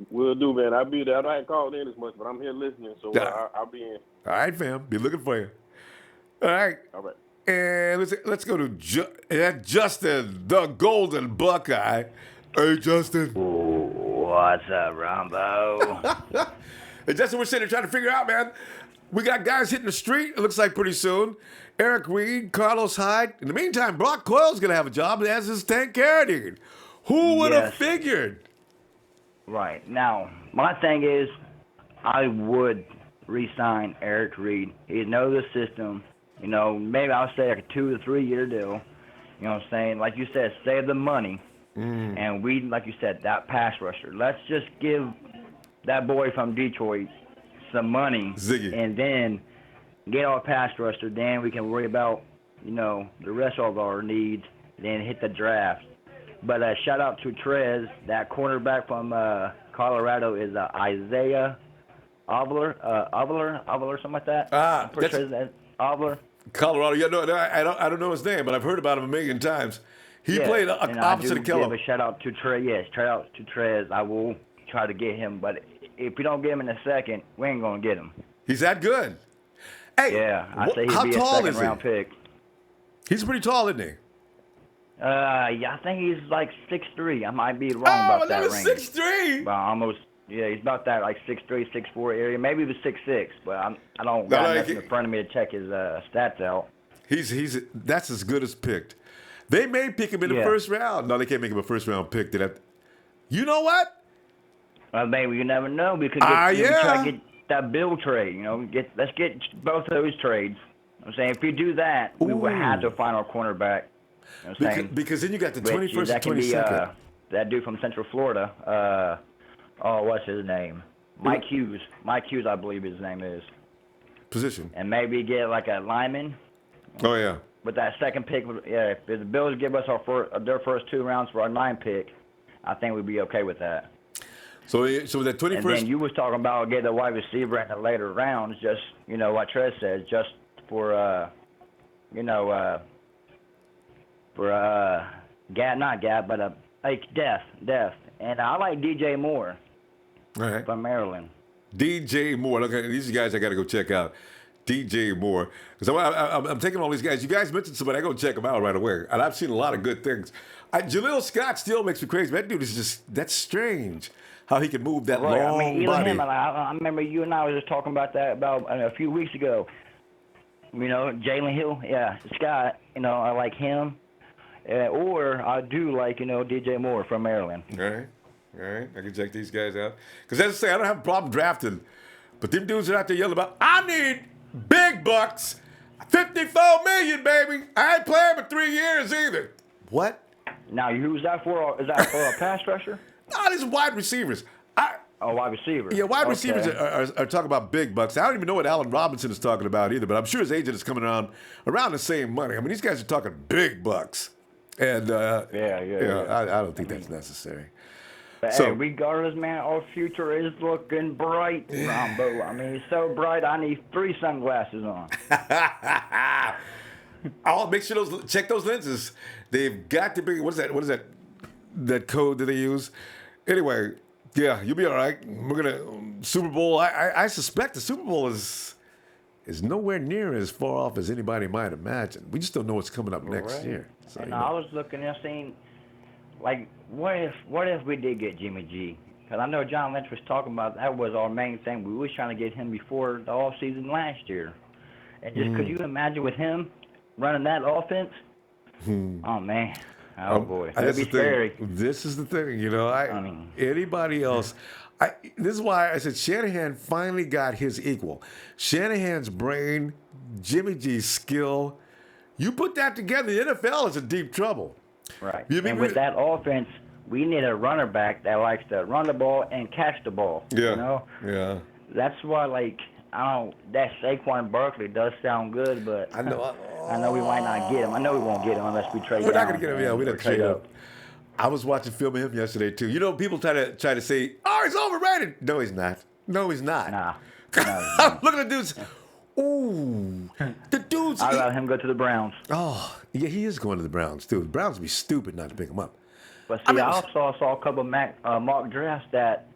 Will do, man. I'll be there. I don't have called in as much, but I'm here listening, so I'll be in. All right, fam. Be looking for you. All right. All right. And let's go to Justin, the Golden Buckeye. Hey, Justin. What's up, Ronbo? Hey, Justin, we're sitting there trying to figure out, man. We got guys hitting the street, it looks like pretty soon. Eric Reid, Carlos Hyde. In the meantime, Brock Coyle's going to have a job, as is Tank Carradine. Who would have figured? Right. Now, my thing is, I would re-sign Eric Reid. He knows the system. Maybe I'll say like a 2 to 3 year deal. You know what I'm saying? Like you said, save the money. And we, like you said, that pass rusher. Let's just give that boy from Detroit some money. Ziggy. And then get our pass rusher. Then we can worry about, the rest of our needs. Then hit the draft. But shout out to Trez, that cornerback from Colorado is Isaiah Avler, something like that. That's Avler. Colorado. Yeah, I don't know his name, but I've heard about him a million times. He played opposite of Kellogg. Give a shout out to Trez. Yes, shout out to Trez. I will try to get him, but if we don't get him in a second, we ain't gonna get him. He's that good. Hey, yeah, I say he'd be a second round pick. He's pretty tall, isn't he? Yeah, I think he's like 6'3". I might be wrong about that range. 6'3". But almost, yeah, he's about that, like 6'3", 6'4" area. Maybe he was 6'6", but I don't got nothing in front of me to check his stats out. That's as good as picked. They may pick him in the first round. No, they can't make him a first round pick. You know what? Well, maybe you never know. We could try to get that Bill trade. You know, let's get both of those trades. I'm saying if we do that, we will have to find our cornerback. You know what I'm saying? Because then you got the 21st and 22nd. That dude from Central Florida. What's his name? Mike Hughes. Mike Hughes, I believe his name is. Position. And maybe get like a lineman. Oh, yeah. With that second pick, if the Bills give us their first 2 rounds for our 9th pick, I think we'd be okay with that. So that 21st. And then you was talking about getting a wide receiver in the later rounds, just, you know, what Trez says, just for, depth. And I like DJ Moore from Maryland. DJ Moore. Look, these guys I got to go check out. DJ Moore. Because I'm taking all these guys. You guys mentioned somebody. I go check them out right away. And I've seen a lot of good things. Jaleel Scott still makes me crazy. That dude is that's strange. How he can move that long body. I remember you and I was just talking about that a few weeks ago. You know, Jalen Hill, Scott, you know, I like him. Or I do like, you know, DJ Moore from Maryland. All right. I can check these guys out. Because as I say, I don't have a problem drafting. But them dudes are out there yelling about, I need big bucks. $54 million, baby. I ain't playing for 3 years either. What? Now, who's that for? Is that for a pass rusher? No, these are wide receivers. Wide receivers. Yeah, wide receivers are talking about big bucks. I don't even know what Allen Robinson is talking about either, but I'm sure his agent is coming around the same money. I mean, these guys are talking big bucks. And, I don't think that's necessary. But hey, regardless, man, our future is looking bright, Ronbo. I mean, it's so bright, I need 3 sunglasses on. I'll make sure check those lenses. They've got to be, what is that code that they use? Anyway, yeah, you'll be all right. We're going to, Super Bowl, I suspect the Super Bowl is nowhere near as far off as anybody might imagine. We just don't know what's coming up next year. So, and I was looking and saying, like, what if we did get Jimmy G? Because I know John Lynch was talking about that was our main thing. We was trying to get him before the off season last year. And just could you imagine with him running that offense? Oh, man. Oh, boy. That'd be scary. This is the thing, you know. Anybody else. This is why I said Shanahan finally got his equal. Shanahan's brain, Jimmy G's skill. You put that together, the NFL is in deep trouble. Right. And with that offense, we need a runner back that likes to run the ball and catch the ball. Yeah. You know? Yeah. That's why, like, that Saquon Barkley does sound good, but I know we might not get him. I know we won't get him unless we trade down. We're not going to get him. Yeah, we're not trade up. I was watching film of him yesterday, too. You know, people try to say, oh, he's overrated. No, he's not. Nah. Look at the dudes. Ooh. The dudes. I'd let him go to the Browns. Oh, yeah, he is going to the Browns, too. The Browns would be stupid not to pick him up. But see, I also saw a couple of mock drafts that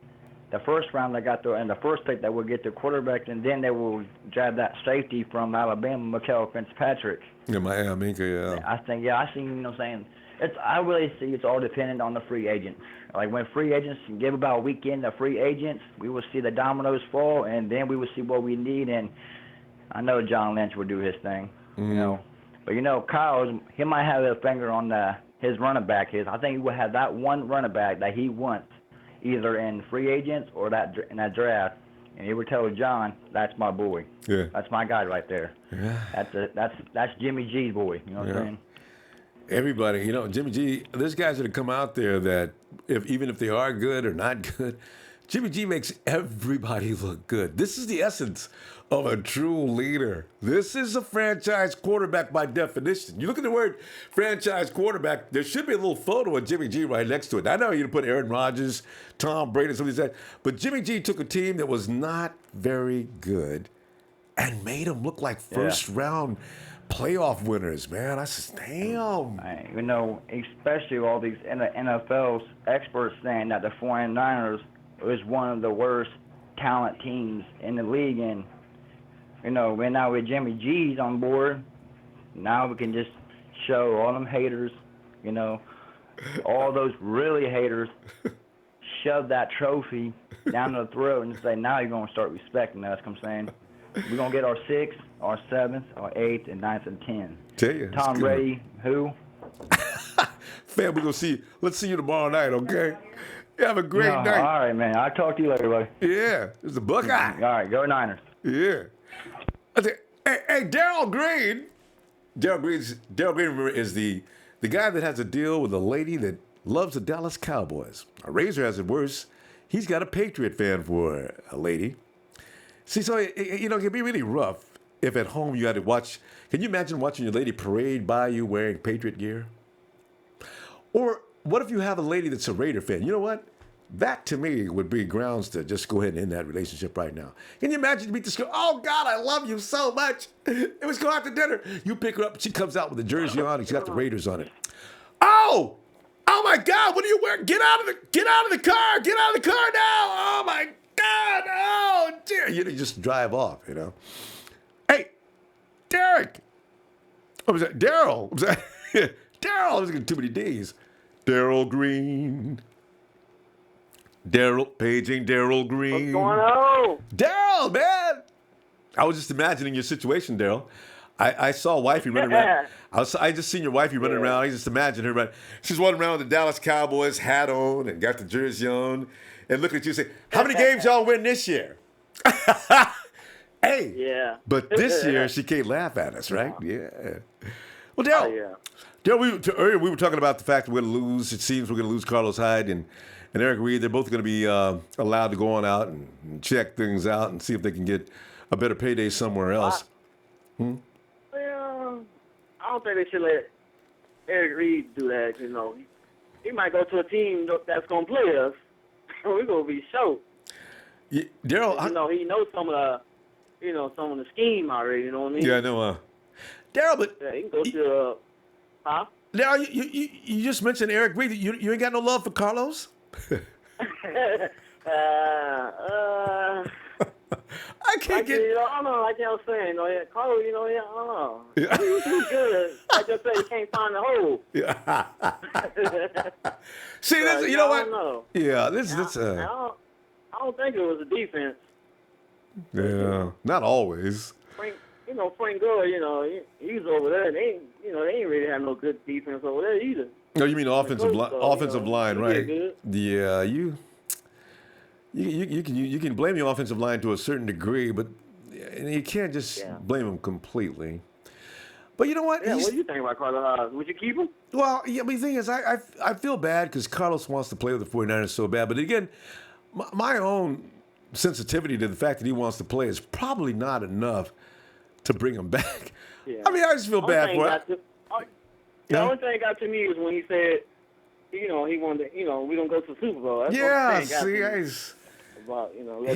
the first round they got and the first pick that will get the quarterback, and then they will draft that safety from Alabama, Mikael Fitzpatrick. Yeah, Miami, yeah. I think, I see, you know what I'm saying? I really see it's all dependent on the free agents. Like when free agents give about a weekend to free agents, we will see the dominoes fall, and then we will see what we need. And I know John Lynch will do his thing, you know. But, you know, Kyle, he might have a finger on his running back. I think he will have that one running back that he wants, either in free agents or in that draft. And he would tell John, that's my boy. Yeah. That's my guy right there. Yeah. That's Jimmy G's boy. You know what I'm saying? Everybody, you know, Jimmy G, there's guys that have come out there that even if they are good or not good, Jimmy G makes everybody look good. This is the essence of a true leader. This is a franchise quarterback by definition. You look at the word franchise quarterback, there should be a little photo of Jimmy G right next to it. I know you put Aaron Rodgers, Tom Brady, something like that, but Jimmy G took a team that was not very good and made them look like first-round playoff winners, man. I said, damn. You know, especially all these NFL's experts saying that the 49ers is one of the worst talent teams in the league. And, you know, now with Jimmy G's on board, now we can just show all them haters You know, all those really haters shove that trophy down their throat and say, now you're going to start respecting us. I'm saying we're going to get our 6th, our 7th, our 8th, and 9th, and 10th. Tell you, Tom Brady, who? Fam, we're going to see you. Let's see you tomorrow night, okay? You have a great night. All right, man. I'll talk to you later, buddy. Yeah, it's a Buckeye. All right, go Niners. Yeah. Hey, Darryl Green. Darryl Green is the guy that has a deal with a lady that loves the Dallas Cowboys. Razor has it worse. He's got a Patriot fan for a lady. See, so it can be really rough if at home you had to watch. Can you imagine watching your lady parade by you wearing Patriot gear? Or what if you have a lady that's a Raider fan? You know what? That, to me, would be grounds to just go ahead and end that relationship right now. Can you imagine you meet this girl? Oh, God, I love you so much. It was going out to dinner. You pick her up. She comes out with a jersey on, and she's got the Raiders on it. Oh my God, what are you wearing? Get out of the car. Get out of the car now. Oh, my God. Oh, dear. You just drive off, you know. Hey, Derek. What was that? Daryl. What was that? Daryl. I was getting too many days. Darryl Green. Paging Darryl Green. What's going on? Daryl, man. I was just imagining your situation, Daryl. I saw wifey running around. I just seen your wifey running around. I just imagine her running. She's running around with the Dallas Cowboys hat on and got the jersey on and looking at you and say, how many games y'all win this year? Hey. Yeah. But this year, she can't laugh at us, right? Yeah. Well, Daryl. Daryl, earlier we were talking about the fact that we're going to lose. It seems we're going to lose Carlos Hyde and Eric Reid. They're both going to be allowed to go on out and check things out and see if they can get a better payday somewhere else. Well, I don't think they should let Eric Reid do that. You know, he might go to a team that's going to play us. We're going to be shocked. Yeah, Daryl, he knows some of the scheme already. You know what I mean? Yeah, I know. Daryl, but he can go to Daryl, you just mentioned Eric Reid. You ain't got no love for Carlos? I can't get. I don't know. Like I was saying, Carlos, I don't know. Yeah. He's good. I just say he can't find the hole. Yeah. See, this, you know what? Know. Yeah, this. I don't think it was a defense. Yeah, not always. Frank Gore, he's over there. They ain't really have no good defense over there either. No, you mean offensive line, right? Good. Yeah, you can blame the offensive line to a certain degree, but you can't just blame him completely. But you know what? Yeah, what do you think about Carlos? Would you keep him? Well, yeah, but the thing is, I feel bad because Carlos wants to play with the 49ers so bad. But again, my own sensitivity to the fact that he wants to play is probably not enough to bring him back. Yeah. I mean, I just feel bad for it. The only thing that got to me is when he said, he wanted to, we don't go to the Super Bowl. That's yeah, he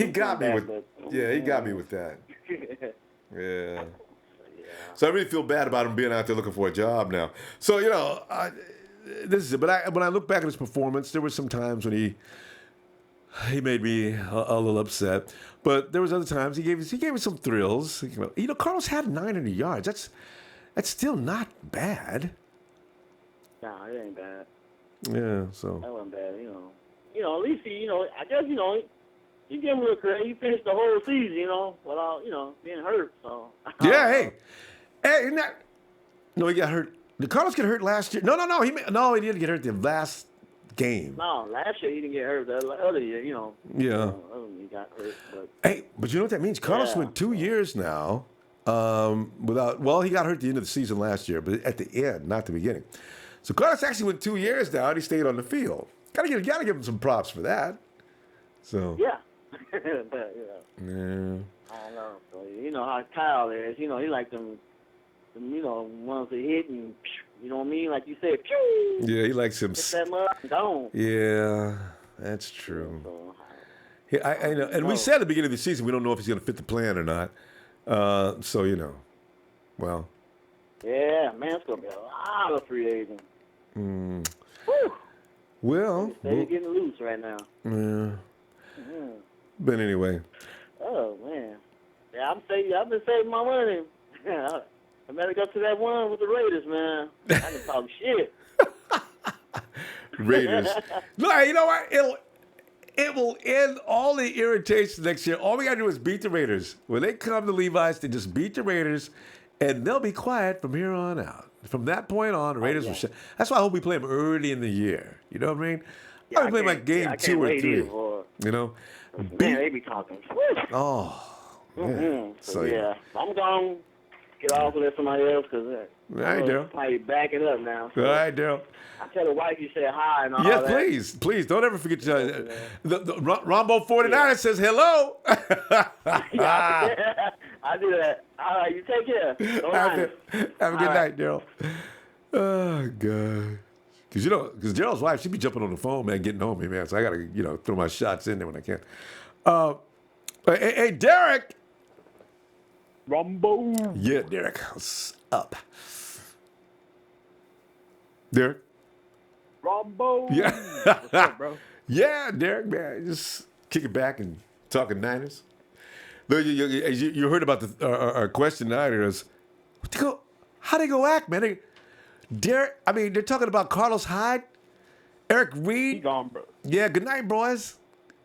got me with he got me with that. Yeah. So I really feel bad about him being out there looking for a job now. So this is it. But when I look back at his performance, there were some times when he made me a little upset. But there was other times he gave me some thrills. Carlos had 900 yards. That's still not bad. Nah, it ain't bad. Yeah, so. That wasn't bad, at least he, I guess, you give him a little credit. He finished the whole season, without, being hurt, so. Yeah, hey, isn't that? No, he got hurt. Did Carlos get hurt last year? No, he didn't get hurt the last game. No, last year he didn't get hurt. The other year, Yeah. He got hurt, but. Hey, but you know what that means? Carlos went 2 years now without. Well, he got hurt at the end of the season last year, but at the end, not the beginning. So Carlos actually went 2 years now, and he stayed on the field. Gotta give him some props for that. So. Yeah. Yeah. I don't know. So you know how Kyle is. He like them ones that hit and you know what I mean? Like you said, pew. Yeah, he likes him. Hit that mud and gone. Yeah, that's true. I know. And we said at the beginning of the season we don't know if he's going to fit the plan or not. So well. Yeah, man, it's going to be a lot of free agents. Mm. Whew. Well, they're getting loose right now. Yeah. Mm-hmm. But anyway. Oh man, yeah, I've been saving my money. I better go to that one with the Raiders, man. I can talk shit. Raiders. No, you know what? It will end all the irritation next year. All we got to do is beat the Raiders. When they come to Levi's, they just beat the Raiders, and they'll be quiet from here on out. From that point on, the Raiders will shut. That's why I hope we play them early in the year. You know what I mean? Yeah, I play like game 2 or 3. You know? Man, they be talking. Oh, man. So yeah, I'm going to get off and let somebody else because All right, Daryl. probably backing up now. So All right, Daryl. I tell the wife you said hi and all Yes, that. please. Don't ever forget the Ronbo 49 says hello. Yeah, I do that. All right, you take care. Have a good night, Daryl. Oh, God. Because Daryl's wife, she be jumping on the phone, man, getting on me, man. So I got to, throw my shots in there when I can. Hey, Derek. Ronbo. Yeah, Derek. What's up? Derek? Ronbo. Yeah. What's up, bro? Yeah, Derek, man. Just kicking back and talking Niners. You heard about our question tonight. How they go act, man? Derek, they're talking about Carlos Hyde, Eric Reid. He gone, bro. Yeah, good night, boys.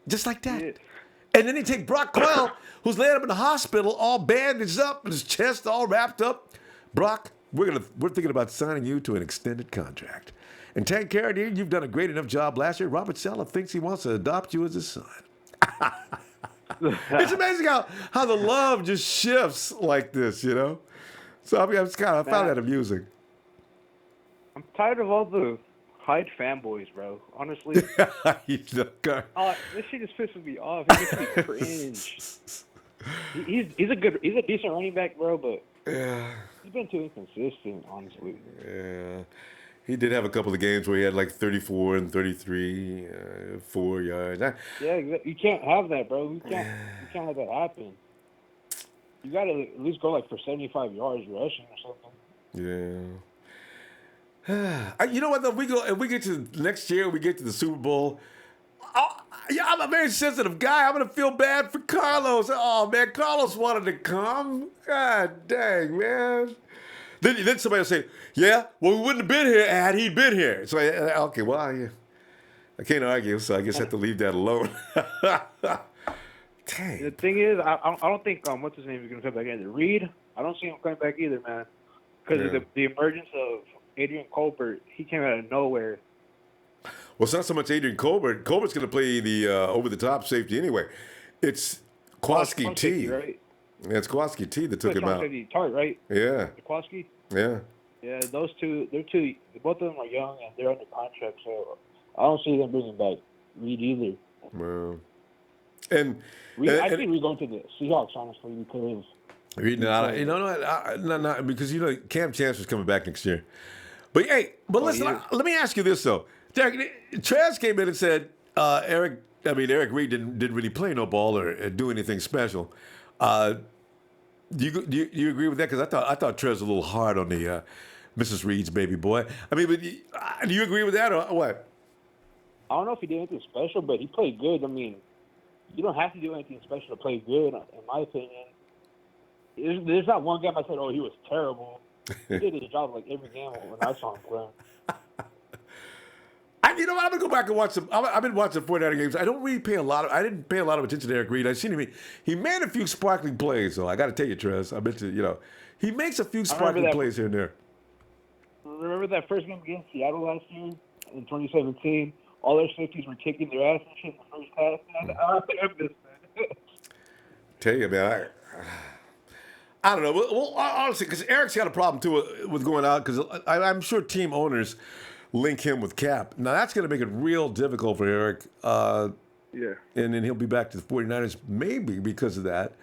Just like that. Yeah. And then they take Brock Coyle, who's laying up in the hospital, all bandaged up, and his chest all wrapped up. Brock, we're thinking about signing you to an extended contract. And Tank Carradine, you've done a great enough job last year. Robert Saleh thinks he wants to adopt you as his son. It's amazing how the love just shifts like this, So I found that amusing. I'm tired of all the Hyde fanboys, bro. Honestly. This This shit just pisses me off. It makes me cringe. He's a decent running back, bro, but he's been too inconsistent, honestly. Yeah. He did have a couple of games where he had like 34 and 33, 4 yards. Yeah, you can't have that, bro. You can't have that happen. You got to at least go like for 75 yards rushing or something. Yeah. You know what, though? If we get to next year, we get to the Super Bowl. I'm a very sensitive guy. I'm going to feel bad for Carlos. Oh, man, Carlos wanted to come. God dang, man. Then somebody will say, yeah, well, we wouldn't have been here had he been here. So, okay, well, I can't argue, so I guess I have to leave that alone. Dang. The thing is, I don't think, what's his name is going to come back either. Reed, I don't see him coming back either, man. Because of the emergence of Adrian Colbert, he came out of nowhere. Well, it's not so much Adrian Colbert. Colbert's going to play the over-the-top safety anyway. It's Kowalski T. Right? Yeah, it's Kowalski T that took him out. Tart, right? Yeah. Kowalski? Yeah. Yeah, those two, both of them are young and they're under contract, so I don't see them bringing back Reed either. Well, I think we're going to the Seahawks, honestly, because no, because Cam Chancellor's coming back next year. But hey, listen, let me ask you this though. Derek, Trez came in and said Eric Reid didn't really play no ball or do anything special. Do you agree with that? Because I thought Trez was a little hard on the Mrs. Reed's baby boy. But do you agree with that or what? I don't know if he did anything special, but he played good. You don't have to do anything special to play good, in my opinion. There's not one game I said, oh, he was terrible. He did his job like every game when I saw him play. I'm gonna go back and watch some. I've been watching 49er games. I didn't pay a lot of attention to Eric Reid. I seen him. He made a few sparkling plays, so I got to tell you, Trez. I bet he makes a few sparkling plays here and there. Remember that first game against Seattle last year in 2017? All their safeties were kicking their ass and shit in the first half. I missed that. Tell you, man. I don't know. Well, honestly, because Eric's got a problem too with going out. Because I'm sure team owners link him with Cap. Now that's going to make it real difficult for Eric. Yeah. And then he'll be back to the 49ers maybe because of that.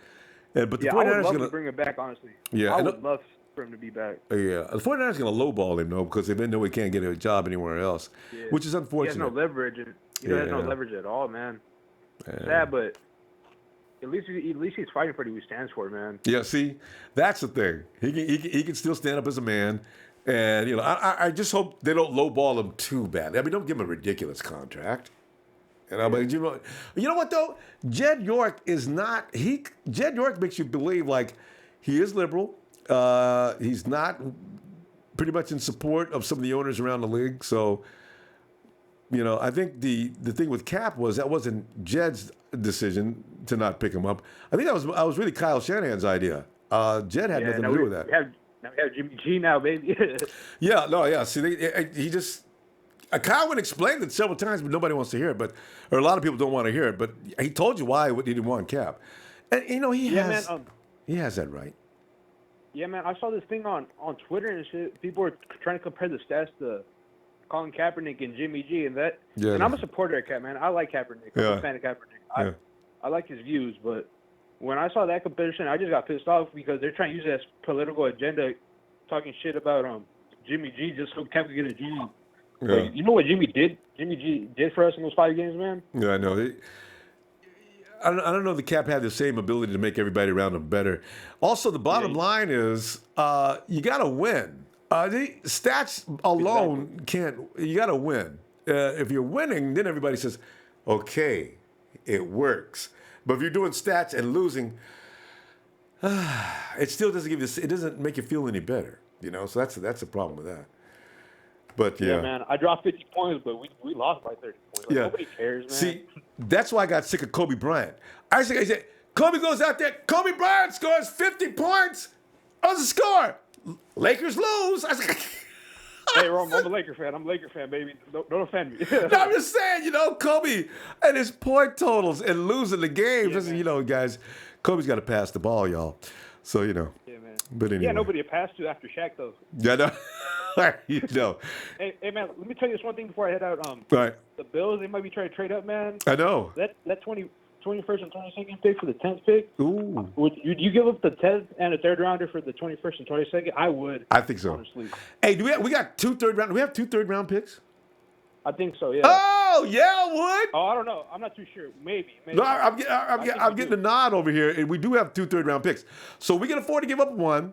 But the 49ers I would love to bring him back, honestly. Yeah, I would love for him to be back. Yeah, the 49ers going to lowball him, though, because they know he can't get a job anywhere else, which is unfortunate. He has no leverage. He has no leverage at all, man. Sad, but at least he's fighting for what he stands for, man. Yeah, see, that's the thing. He can still stand up as a man, and I just hope they don't lowball him too bad. Don't give him a ridiculous contract. But you know what though? Jed York is not. Jed York makes you believe like he is liberal. He's not pretty much in support of some of the owners around the league. So I think the thing with Cap was that wasn't Jed's decision to not pick him up. I think that was really Kyle Shanahan's idea. Jed had nothing to do with that. Now we have Jimmy G now, baby. Yeah. See, he just Kyle would explain it several times, but nobody wants to hear it. Or a lot of people don't want to hear it. But he told you why he didn't want Cap, and he has that right. Yeah, man. I saw this thing on Twitter and shit. People were trying to compare the stats to Colin Kaepernick and Jimmy G, and I'm a supporter of Cap, man. I like Kaepernick. I'm a fan of Kaepernick. I like his views, but when I saw that comparison, I just got pissed off because they're trying to use it as political agenda, talking shit about Jimmy G just so Cap could get a G. Yeah. Like, you know what Jimmy G did for us in those 5 games, man? Yeah, I know. I don't know if the Cap had the same ability to make everybody around him better. Also, the bottom line is you got to win. The stats alone can't. You got to win. If you're winning, then everybody says, "Okay, it works." But if you're doing stats and losing, it still doesn't give you. It doesn't make you feel any better. So that's the problem with that. But yeah, man, I dropped 50 points, but we lost by 30 points. Like, nobody cares, man. See, that's why I got sick of Kobe Bryant. I said, Kobe goes out there. Kobe Bryant scores 50 points. What's the score? Lakers lose. I was like, hey, Ron, I'm a Laker fan. I'm a Laker fan, baby. Don't offend me. No, I'm just saying, Kobe and his point totals and losing the games. Yeah, guys, Kobe's got to pass the ball, y'all. So, Yeah, man. But anyway. Yeah, nobody passed to after Shaq, though. Yeah, no. Hey, man, let me tell you this one thing before I head out. Right. The Bills, they might be trying to trade up, man. I know. That 21st and 22nd pick for the 10th pick. Ooh. Would you give up the 10th and a third rounder for the 21st and 22nd? I would. I think so. Honestly. Hey, we got 2 third round? Do we have 2 third round picks? I think so, yeah. Oh, yeah, I would. Oh, I don't know. I'm not too sure. Maybe. No, I'm getting a nod over here, and we do have 2 third round picks. So we can afford to give up one.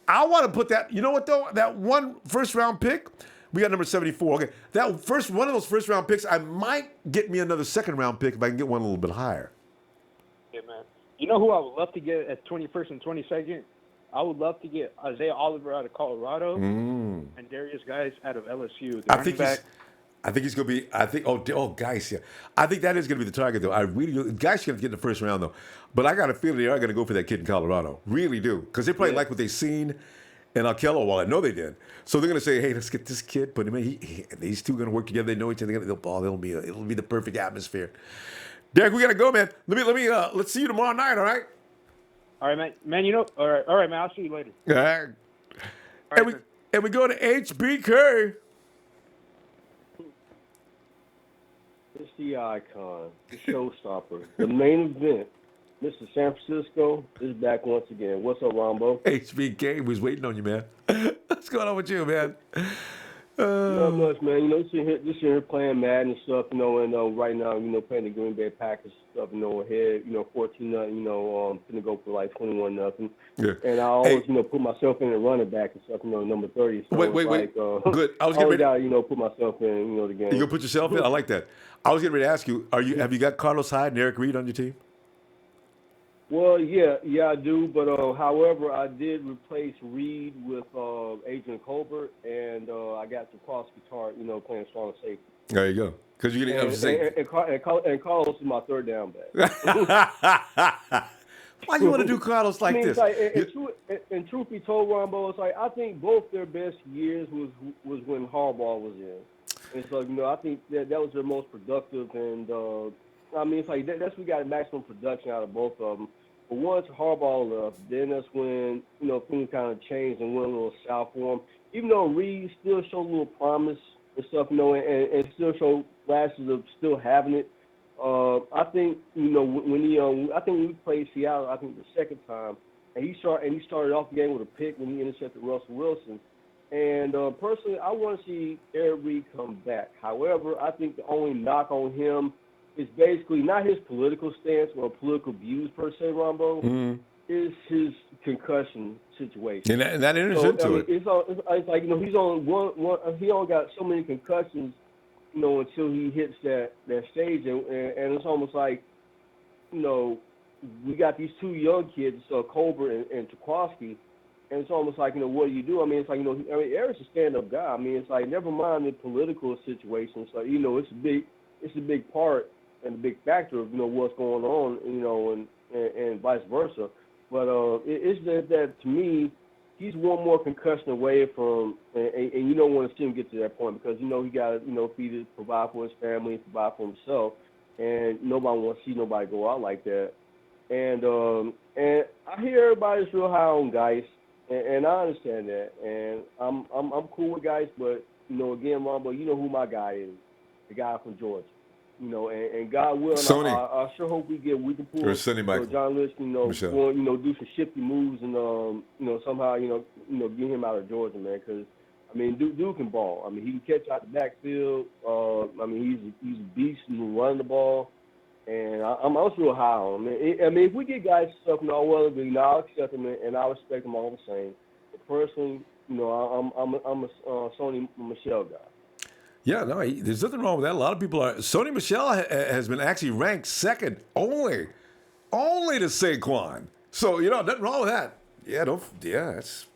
I want to put that. You know what though? That one first round pick, we got number 74. Okay, that one of those first round picks, I might get me another second round pick if I can get one a little bit higher. Yeah, man. You know who I would love to get at 21st and 22nd? I would love to get Isaiah Oliver out of Colorado and Darius Guice out of LSU. I think he's going to be. Guice. Yeah, I think that is going to be the target though. I really do. Guice going to get in the first round though, but I got a feeling they are going to go for that kid in Colorado. Really do, because they probably like what they've seen in Okello. Well, I know they did. So they're going to say, "Hey, let's get this kid, put him in. These two going to work together. They know each other. It'll be the perfect atmosphere." Derek, we got to go, man. Let's see you tomorrow night. All right. All right, man. All right, man. I'll see you later. All right. And we go to HBK. It's the icon, the showstopper, the main event. Mr. San Francisco is back once again. What's up, Ronbo? HBK was waiting on you, man. What's going on with you, man? Not much, man. Just here playing Madden and stuff, and right now, playing the Green Bay Packers stuff, ahead, 14-0, gonna go for like 21-0. Yeah. And I always, put myself in the running back and stuff, number 30. So wait. Good. I was getting ready to, put myself in, the game. You gonna put yourself in? I like that. I was getting ready to ask you, have you got Carlos Hyde and Eric Reid on your team? Well, yeah, I do. But however, I did replace Reed with Adrian Colbert, and I got the cross guitar, playing strong safety. There you go. Because you're and Carlos is my third down back. Why you want to do Carlos like this? Like, and truth be told, Ronbo, it's like I think both their best years was when Harbaugh was in. And so, I think that was their most productive, and it's like that's we got maximum production out of both of them. But once Harbaugh left, then that's when things kind of changed and went a little south for him. Even though Reed still showed a little promise and stuff, and still showed flashes of still having it. I think when we played Seattle, I think the second time, and he started off the game with a pick when he intercepted Russell Wilson. And personally, I want to see Eric Reid come back. However, I think the only knock on him is basically not his political stance or political views per se, Ronbo, is his concussion situation. And that enters into it. It's like he's on one. He only got so many concussions, until he hits that stage, and it's almost like, we got these two young kids, Colbert and Tukowski. And it's almost like, what do you do? I mean, it's like, Eric's a stand-up guy. I mean, it's like, never mind the political situation. So, it's a big part and a big factor of, what's going on, and vice versa. But it's just that, to me, he's one more concussion away from, and you don't want to see him get to that point because, he got to, feed it, provide for his family, provide for himself. And nobody wants to see nobody go out like that. And I hear everybody's real high on Geis. And I understand that, and I'm cool with guys, but again, Ronbo, you know who my guy is, the guy from Georgia, and God willing, I sure hope we can pull John Lynch, do some shifty moves and somehow get him out of Georgia, man, because I mean dude can ball. I mean he can catch out the backfield. I mean he's a beast and running the ball. And I'm also real high on him. I mean, if we get guys stuff, I'll accept him and I respect him all the same. But personally, I'm a Sony Michel guy. Yeah, no, there's nothing wrong with that. A lot of people are. Sony Michel has been actually ranked second only to Saquon. So nothing wrong with that. It's.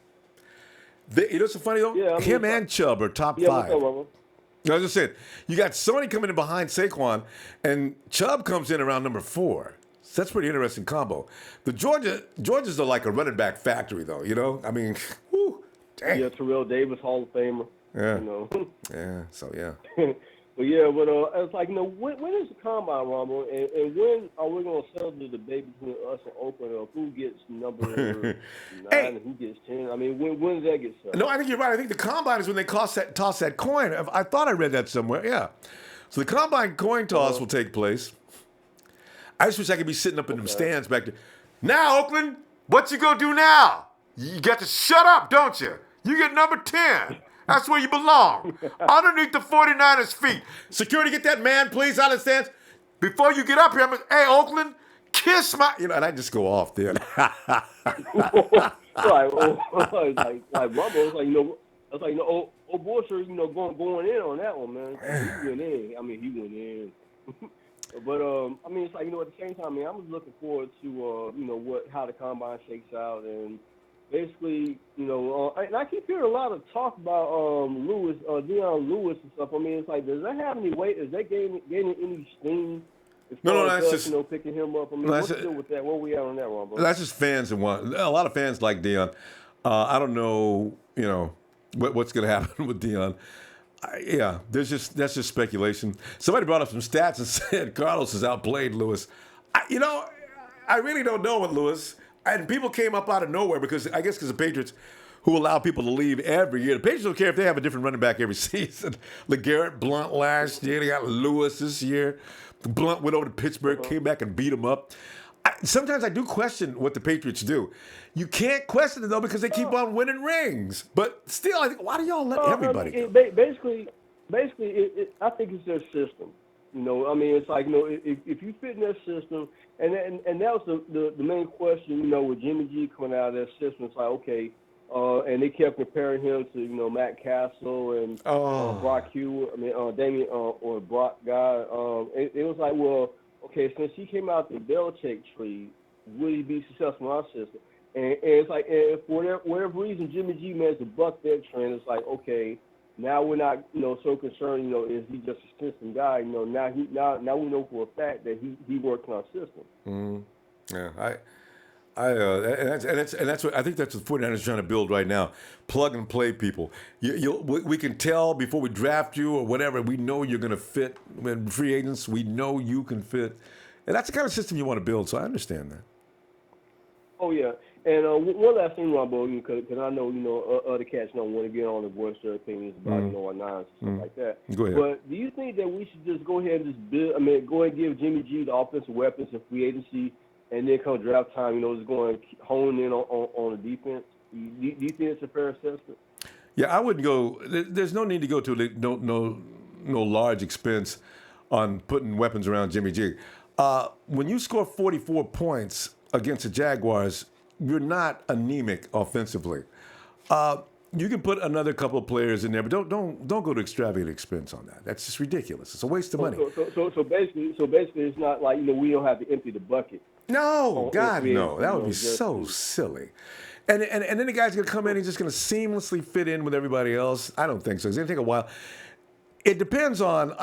It's funny though. Yeah, him and Chubb are top 5. I just said, you got Sony coming in behind Saquon, and Chubb comes in around number 4. So that's a pretty interesting combo. The Georgia's are like a running back factory, though. I mean, whoo, dang. Yeah, Terrell Davis, Hall of Famer. Yeah. Yeah. So yeah. But it's like when is the combine, Ronbo, and when are we gonna settle the debate between us and Oakland of who gets number 9 and who gets 10? I mean, when does that get settled? No, I think you're right. I think the combine is when they toss that coin. I thought I read that somewhere. Yeah. So the combine coin toss will take place. I just wish I could be sitting up in them stands back there. Now, Oakland, what you gonna do now? You got to shut up, don't you? You get number 10. That's where you belong. Underneath the 49ers' feet. Security, get that man, please, out of the stands. Before you get up here, hey, Oakland, kiss my... and I just go off there. Like Rumble, it's like, old Bullshit, going in on that one, man. He went in. I mean, he went in. But, I mean, it's like, at the same time, I'm just looking forward to, how the combine shakes out and... Basically, and I keep hearing a lot of talk about Deion Lewis and stuff. I mean, it's like, does that have any weight? Is that gaining any steam? No, that's just picking him up. I mean, what's the deal with that? Where we at on that one, bro? That's just fans and a lot of fans like Deion. I don't know, what's going to happen with Deion. That's just speculation. Somebody brought up some stats and said Carlos has outplayed Lewis. I really don't know with Lewis. And people came up out of nowhere because the Patriots, who allow people to leave every year, the Patriots don't care if they have a different running back every season. LeGarrette Blount last year, they got Lewis this year. Blount went over to Pittsburgh, came back and beat him up. Sometimes I do question what the Patriots do. You can't question it though because they keep on winning rings. But still, I think, why do y'all let everybody go? Basically, I think it's their system. I mean, it's like, if you fit in their system, and that was the main question, with Jimmy G coming out of their system. It's like, okay, and they kept comparing him to, Matt Castle and Brock Hugh, Damien or Brock guy. It was like, well, okay, since he came out the Belichick tree, will he be successful in our system? And it's like, and for whatever reason, Jimmy G managed to buck that trend. It's like, okay, now we're not, so concerned, is he just a system guy? Now we know for a fact that he worked in our system. Mm-hmm. Yeah, and that's what I think that's what 49ers are trying to build right now. Plug and play people. We can tell before we draft you or whatever. We know you're going to fit. When free agents, we know you can fit, and that's the kind of system you want to build. So I understand that. Oh yeah. And one last thing, Ronbo, because I know, other cats don't want to get on and voice their opinions about, our nines and stuff like that. Go ahead. But do you think that we should just go ahead and just go ahead and give Jimmy G the offensive weapons and free agency, and then come draft time, just going hone in on the defense? Do you think it's a fair assessment? Yeah, I wouldn't go. There's no need to go to no large expense on putting weapons around Jimmy G. When you score 44 points against the Jaguars, you're not anemic offensively. You can put another couple of players in there, but don't go to extravagant expense on that. That's just ridiculous. It's a waste of money. So basically, it's not like we don't have to empty the bucket. No, God, no. That would be so silly. And then the guy's going to come in and just going to seamlessly fit in with everybody else. I don't think so. It's going to take a while. It depends on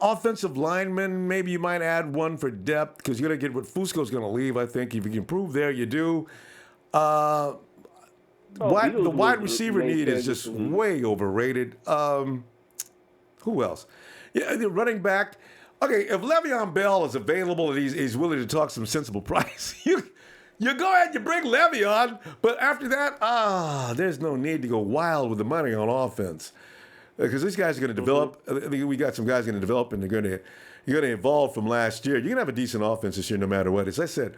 offensive linemen. Maybe you might add one for depth because you're going to get what Fusco's going to leave, I think. If you can improve there, you do. The wide receiver need is just way overrated. Who else? Yeah, the running back. Okay, if Le'Veon Bell is available and he's willing to talk some sensible price, you go ahead and you bring Le'Veon. But after that, there's no need to go wild with the money on offense because these guys are going to develop. I think we got some guys going to develop, and you're going to evolve from last year. You're going to have a decent offense this year, no matter what. As I said,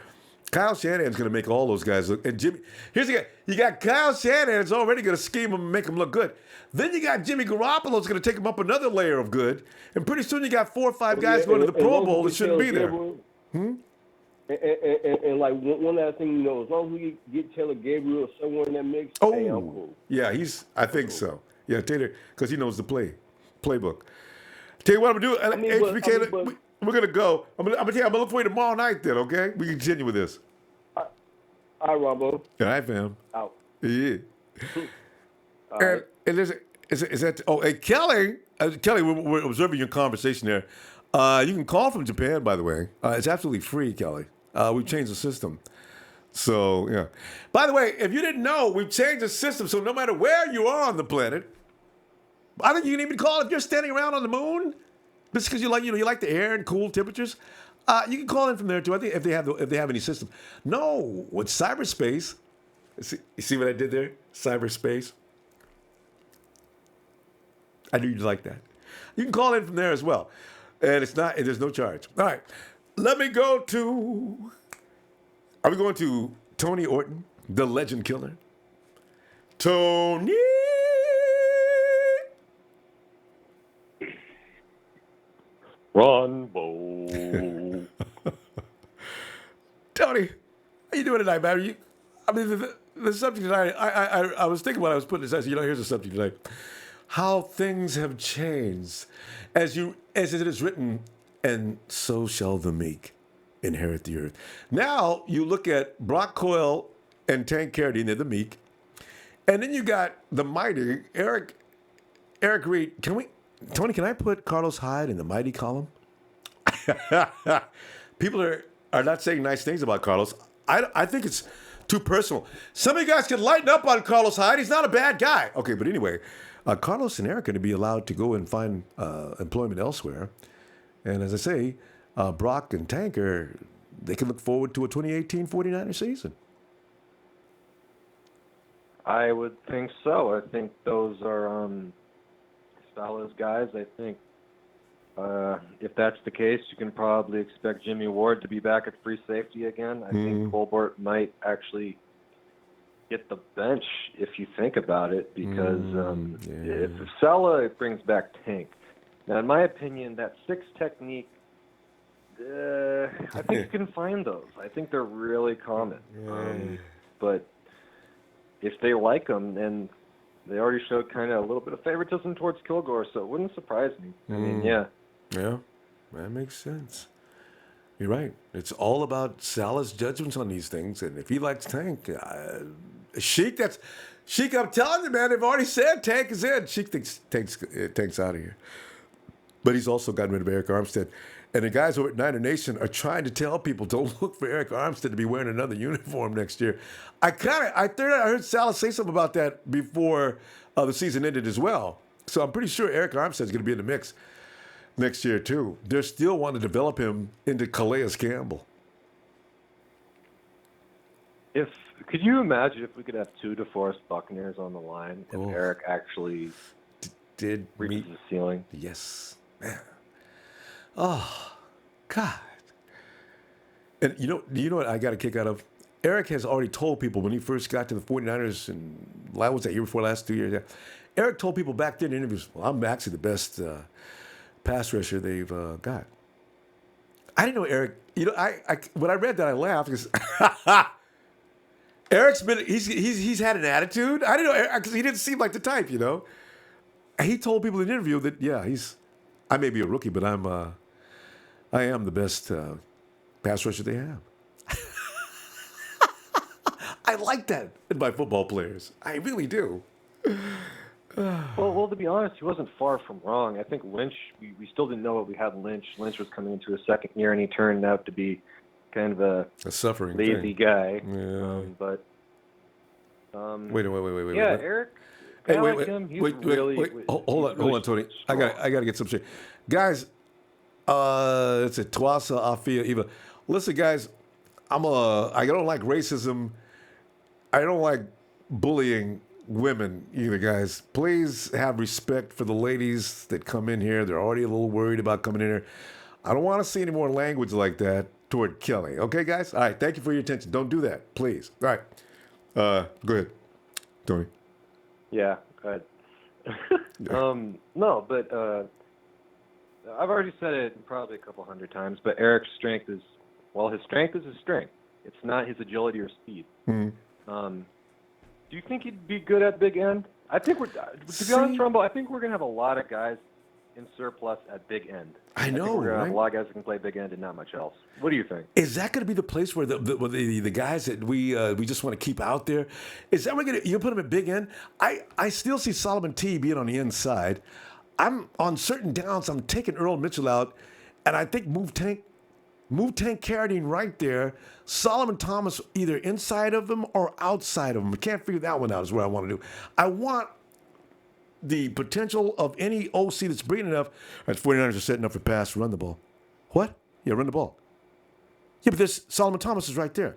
Kyle Shanahan's going to make all those guys look. And Jimmy, here's the guy. You got Kyle Shanahan that's already going to scheme them and make them look good. Then you got Jimmy Garoppolo's going to take him up another layer of good. And pretty soon you got 4 or 5 guys going to the Pro Bowl that shouldn't be there. And like one last thing, as long as we get Taylor Gabriel or someone in that mix, hey, I'm cool. Yeah, I think so. Yeah, Taylor, because he knows the playbook. Tell you what I'm going to do. We're going to go. I'm going to look for you tomorrow night then, okay? We can continue with this. All right, Ronbo. All right, fam. Out. Yeah. And Kelly, we're observing your conversation there. You can call from Japan, by the way. It's absolutely free, Kelly. We've changed the system. So, yeah. By the way, if you didn't know, we've changed the system, so no matter where you are on the planet, I think you can even call if you're standing around on the moon, just because you like the air and cool temperatures. You can call in from there too. I think if they have any system. No, with cyberspace. You see what I did there? Cyberspace. I knew you'd like that. You can call in from there as well, and there's no charge. All right, let me go to. Are we going to Tony Orton, the legend killer? Tony. Ronbo. Tony, how you doing tonight, man? The subject tonight, I was thinking when I was putting this out, here's the subject tonight. How things have changed. As it is written, and so shall the meek inherit the earth. Now you look at Brock Coyle and Tank Carradine, they're the meek. And then you got the mighty Eric Reid. Tony, can I put Carlos Hyde in the mighty column? People are not saying nice things about Carlos. I think it's too personal. Some of you guys can lighten up on Carlos Hyde. He's not a bad guy. Okay, but anyway, Carlos and Eric are going to be allowed to go and find employment elsewhere. And as I say, Brock and Tank they can look forward to a 2018 49er season. I would think so. I think those are Salah's guys. I think if that's the case, you can probably expect Jimmy Ward to be back at free safety again. I think Colbert might actually get the bench if you think about it, because if Salah brings back Tank, now in my opinion, that 6 technique, I think you can find those. I think they're really common. But if they like them, and they already showed kind of a little bit of favoritism towards Kilgore, so it wouldn't surprise me. I mean, yeah, that makes sense. You're right. It's all about Salah's judgments on these things, and if he likes Tank, Sheik, I'm telling you, man, they've already said Tank is in. Sheik thinks Tank's out of here. But he's also gotten rid of Eric Armstead. And the guys over at Niner Nation are trying to tell people, don't look for Eric Armstead to be wearing another uniform next year. I heard Salah say something about that before the season ended as well. So I'm pretty sure Eric Armstead's going to be in the mix next year too. They still want to develop him into Calais Campbell. Could you imagine if we could have 2 DeForest Buccaneers on the line if Eric actually did reach the ceiling? Yes, man. Oh, God. And you know what I got a kick out of? Eric has already told people when he first got to the 49ers, and that was that year before last 2 years. Yeah. Eric told people back then in interviews, well, I'm actually the best pass rusher they've got. I didn't know Eric. I when I read that, I laughed because Eric's been he's had an attitude. I didn't know because he didn't seem like the type, you know. And he told people in an interview that I may be a rookie, but I am the best pass rusher they have. I like that in my football players. I really do. Well, to be honest, he wasn't far from wrong. I think Lynch, we still didn't know what we had Lynch. Lynch was coming into his second year, and he turned out to be kind of a suffering lazy guy. Yeah. Wait. Yeah, Eric. Hey, Hold on, Tony. I gotta get some shit. Guys, it's a Tuasa Afia Eva. Listen, guys, I don't like racism. I don't like bullying women either, guys. Please have respect for the ladies that come in here. They're already a little worried about coming in here. I don't want to see any more language like that toward Kelly. Okay, guys? All right, thank you for your attention. Don't do that, please. All right. Go ahead, Tony. Yeah, go ahead. No, but I've already said it probably a couple hundred times, but Eric's strength is his strength is his strength. It's not his agility or speed. Mm-hmm. Do you think he'd be good at big end? I think to be honest, Ronbo, I think we're going to have a lot of guys in surplus at big end. I know, think we're going to have right? a lot of guys that can play big end and not much else. What do you think? Is that going to be the place where the guys that we just want to keep out there? Is that you put them at big end? I still see Solomon T being on the inside. I'm on certain downs. I'm taking Earl Mitchell out, and I think move Tank Carradine right there. Solomon Thomas either inside of him or outside of him. I can't figure that one out. Is what I want to do. I want the potential of any OC that's brilliant enough. All right, 49ers are setting up for pass. Run the ball. What? Yeah, run the ball. Yeah, but this Solomon Thomas is right there.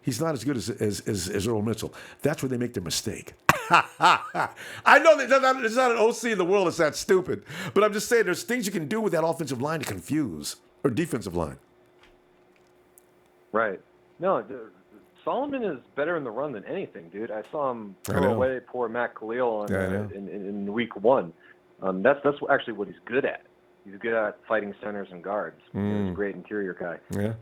He's not as good as Earl Mitchell. That's where they make their mistake. I know there's not an OC in the world that's that stupid, but I'm just saying there's things you can do with that offensive line to confuse, or defensive line. Right. No, Solomon is better in the run than anything, dude. I saw him throw away poor Matt Coyle in week 1. That's actually what he's good at. He's good at fighting centers and guards. He's a great interior guy. Yeah.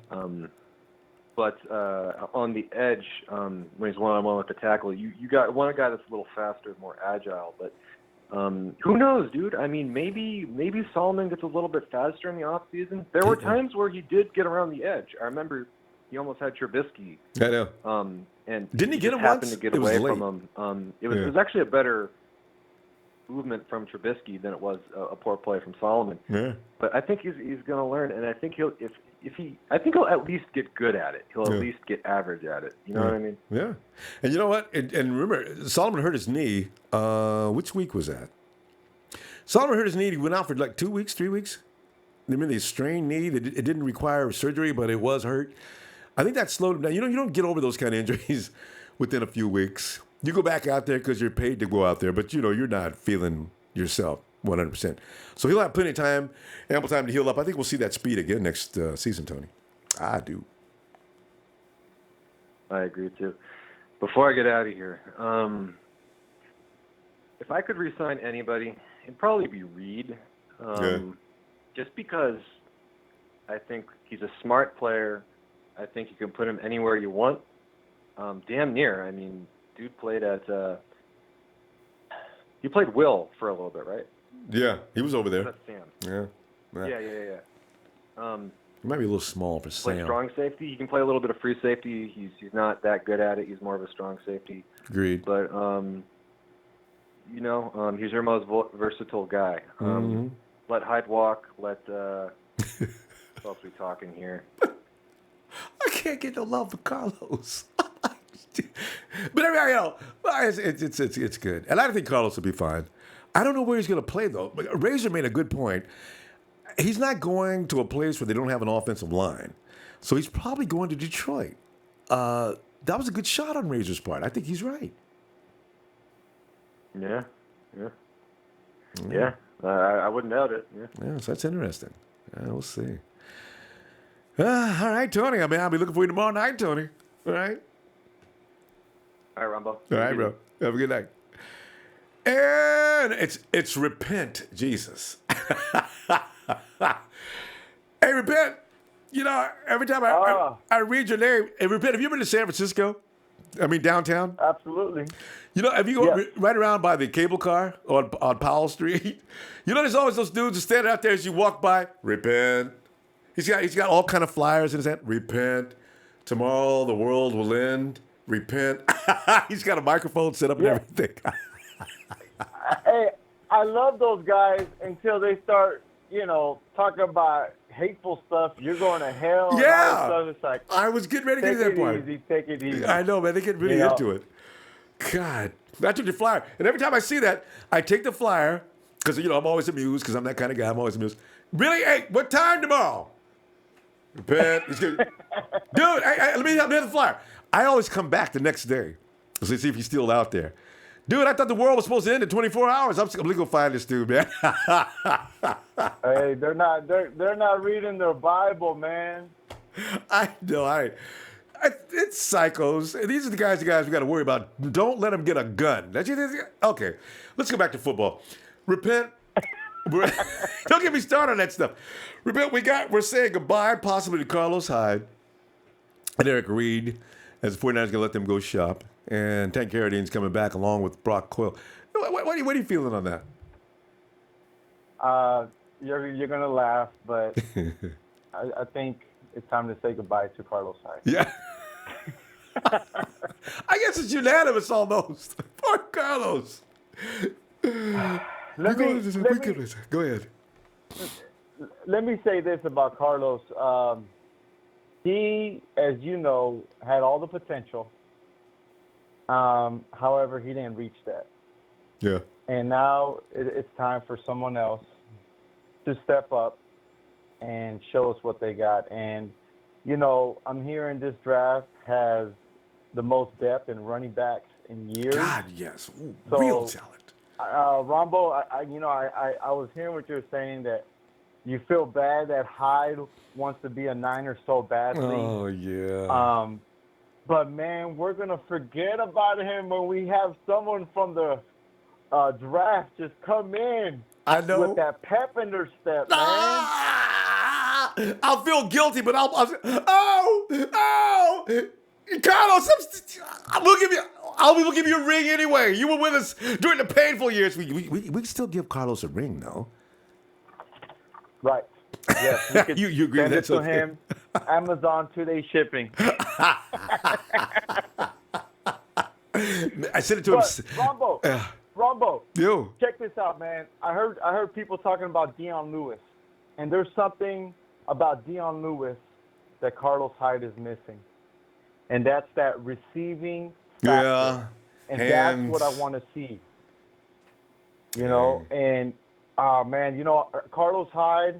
But on the edge, when he's one-on-one with the tackle, you want a guy that's a little faster, more agile. But who knows, dude? I mean, maybe Solomon gets a little bit faster in the offseason. There were times where he did get around the edge. I remember he almost had Trubisky. I know. And didn't he get him happened once? to get away from him. It was actually a better movement from Trubisky than it was a poor play from Solomon. Yeah. But I think he's going to learn, and I think he'll at least get good at it. He'll at least get average at it. You know what I mean? Yeah. And you know what? And remember, Solomon hurt his knee. Which week was that? Solomon hurt his knee. He went out for like 2 weeks, 3 weeks. Remember the strained knee? It didn't require surgery, but it was hurt. I think that slowed him down. You don't get over those kind of injuries within a few weeks. You go back out there because you're paid to go out there, but you're not feeling yourself 100%. So he'll have plenty of time, ample time to heal up. I think we'll see that speed again next season, Tony. I do. I agree too. Before I get out of here, if I could re-sign anybody, it'd probably be Reid. Just because I think he's a smart player. I think you can put him anywhere you want. Damn near. I mean, dude played at he played Will for a little bit, right? Yeah, he was over there. That's Sam. Yeah. He might be a little small for Play Sam. strong safety. He can play a little bit of free safety. He's not that good at it. He's more of a strong safety. Agreed. But he's your most versatile guy. Let Hyde walk. Let what else we talking here? I can't get no love for Carlos. But everybody else, it's good. And I think Carlos will be fine. I don't know where he's going to play, though. Razor made a good point. He's not going to a place where they don't have an offensive line. So he's probably going to Detroit. That was a good shot on Razor's part. I think he's right. Yeah. I wouldn't doubt it. Yeah, so that's interesting. We'll see. All right, Tony. I'll be looking for you tomorrow night, Tony. All right? All right, Ronbo. All right, bro. Have a good night. And it's repent, Jesus. Hey, repent. Every time I read your name, hey, repent. Have you been to San Francisco? I mean, downtown? Absolutely. You know, have you go right around by the cable car on Powell Street? You know, there's always those dudes who stand out there as you walk by. Repent. He's got all kind of flyers in his hand. Repent. Tomorrow the world will end. Repent. He's got a microphone set up and everything. Hey, I love those guys until they start, talking about hateful stuff. You're going to hell. And all this stuff. It's like, I was getting ready to get to that point. Take it easy. I know, man. They get really into it. God, I took the flyer, and every time I see that, I take the flyer because I'm always amused because I'm that kind of guy. I'm always amused. Really? Hey, what time tomorrow? Repent. Dude, let me have the flyer. I always come back the next day to see if he's still out there. Dude, I thought the world was supposed to end in 24 hours. I'm going to go find this dude, man. Hey, they're not reading their Bible, man. I know. It's psychos. These are the guys we got to worry about. Don't let them get a gun. Okay, let's go back to football. Repent. Don't get me started on that stuff. Repent. We're saying goodbye possibly to Carlos Hyde and Eric Reid as the 49ers going to let them go shop. And Tank Carradine's coming back along with Brock Coyle. What are you feeling on that? You're going to laugh, but I think it's time to say goodbye to Carlos Hyde. Yeah. I guess it's unanimous almost. Poor Carlos. Go ahead. Let me say this about Carlos. He, as you know, had all the potential. However, he didn't reach that. Yeah. And now it's time for someone else to step up and show us what they got. And, I'm hearing this draft has the most depth in running backs in years. God, yes. Ooh, so, real talent. Ronbo, I was hearing what you were saying, that you feel bad that Hyde wants to be a Niner so badly. Oh, yeah. But, man, we're going to forget about him when we have someone from the draft just come in. I know. With that pep in their step, man. I'll feel guilty, but I'll Carlos, we'll give you a ring anyway. You were with us during the painful years. We still give Carlos a ring, though. Right. Yes. We could you agree send that's it to okay. him. Amazon 2-day shipping. I sent it to him. Ronbo. Yo. Check this out, man. I heard people talking about Dion Lewis, and there's something about Dion Lewis that Carlos Hyde is missing, and that's that receiving factor. Yeah. And hands. That's what I want to see. And Carlos Hyde,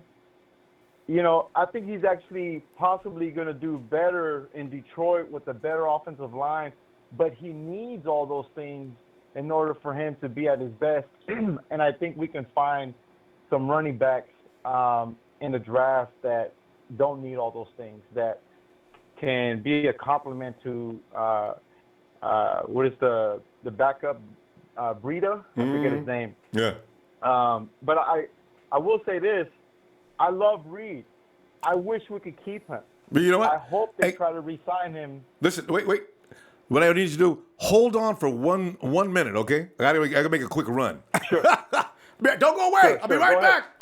I think he's actually possibly going to do better in Detroit with a better offensive line, but he needs all those things in order for him to be at his best. And I think we can find some running backs in the draft that don't need all those things, that can be a complement to what is the backup, Breida? I forget his name. Yeah. But I will say this. I love Reid. I wish we could keep him. But you know what? I hope they try to re-sign him. Listen, wait. What I need you to do, hold on for one minute, okay? I gotta make a quick run. Sure. Don't go away. I'll be right back.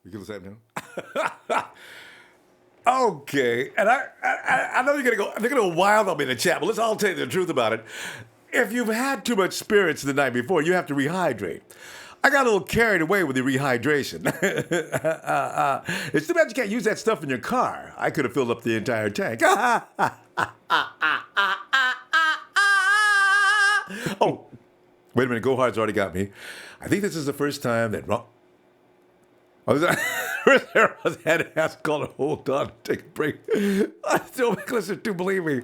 You can listen now. Okay, and I know they're gonna go wild on me in the chat, but I'll tell you the truth about it. If you've had too much spirits the night before, you have to rehydrate. I got a little carried away with the rehydration. It's too bad you can't use that stuff in your car. I could have filled up the entire tank. Oh, wait a minute. Go Hard's already got me. I think this is the first time that I had to ask caller, hold on, take a break. I still make listeners to believe me.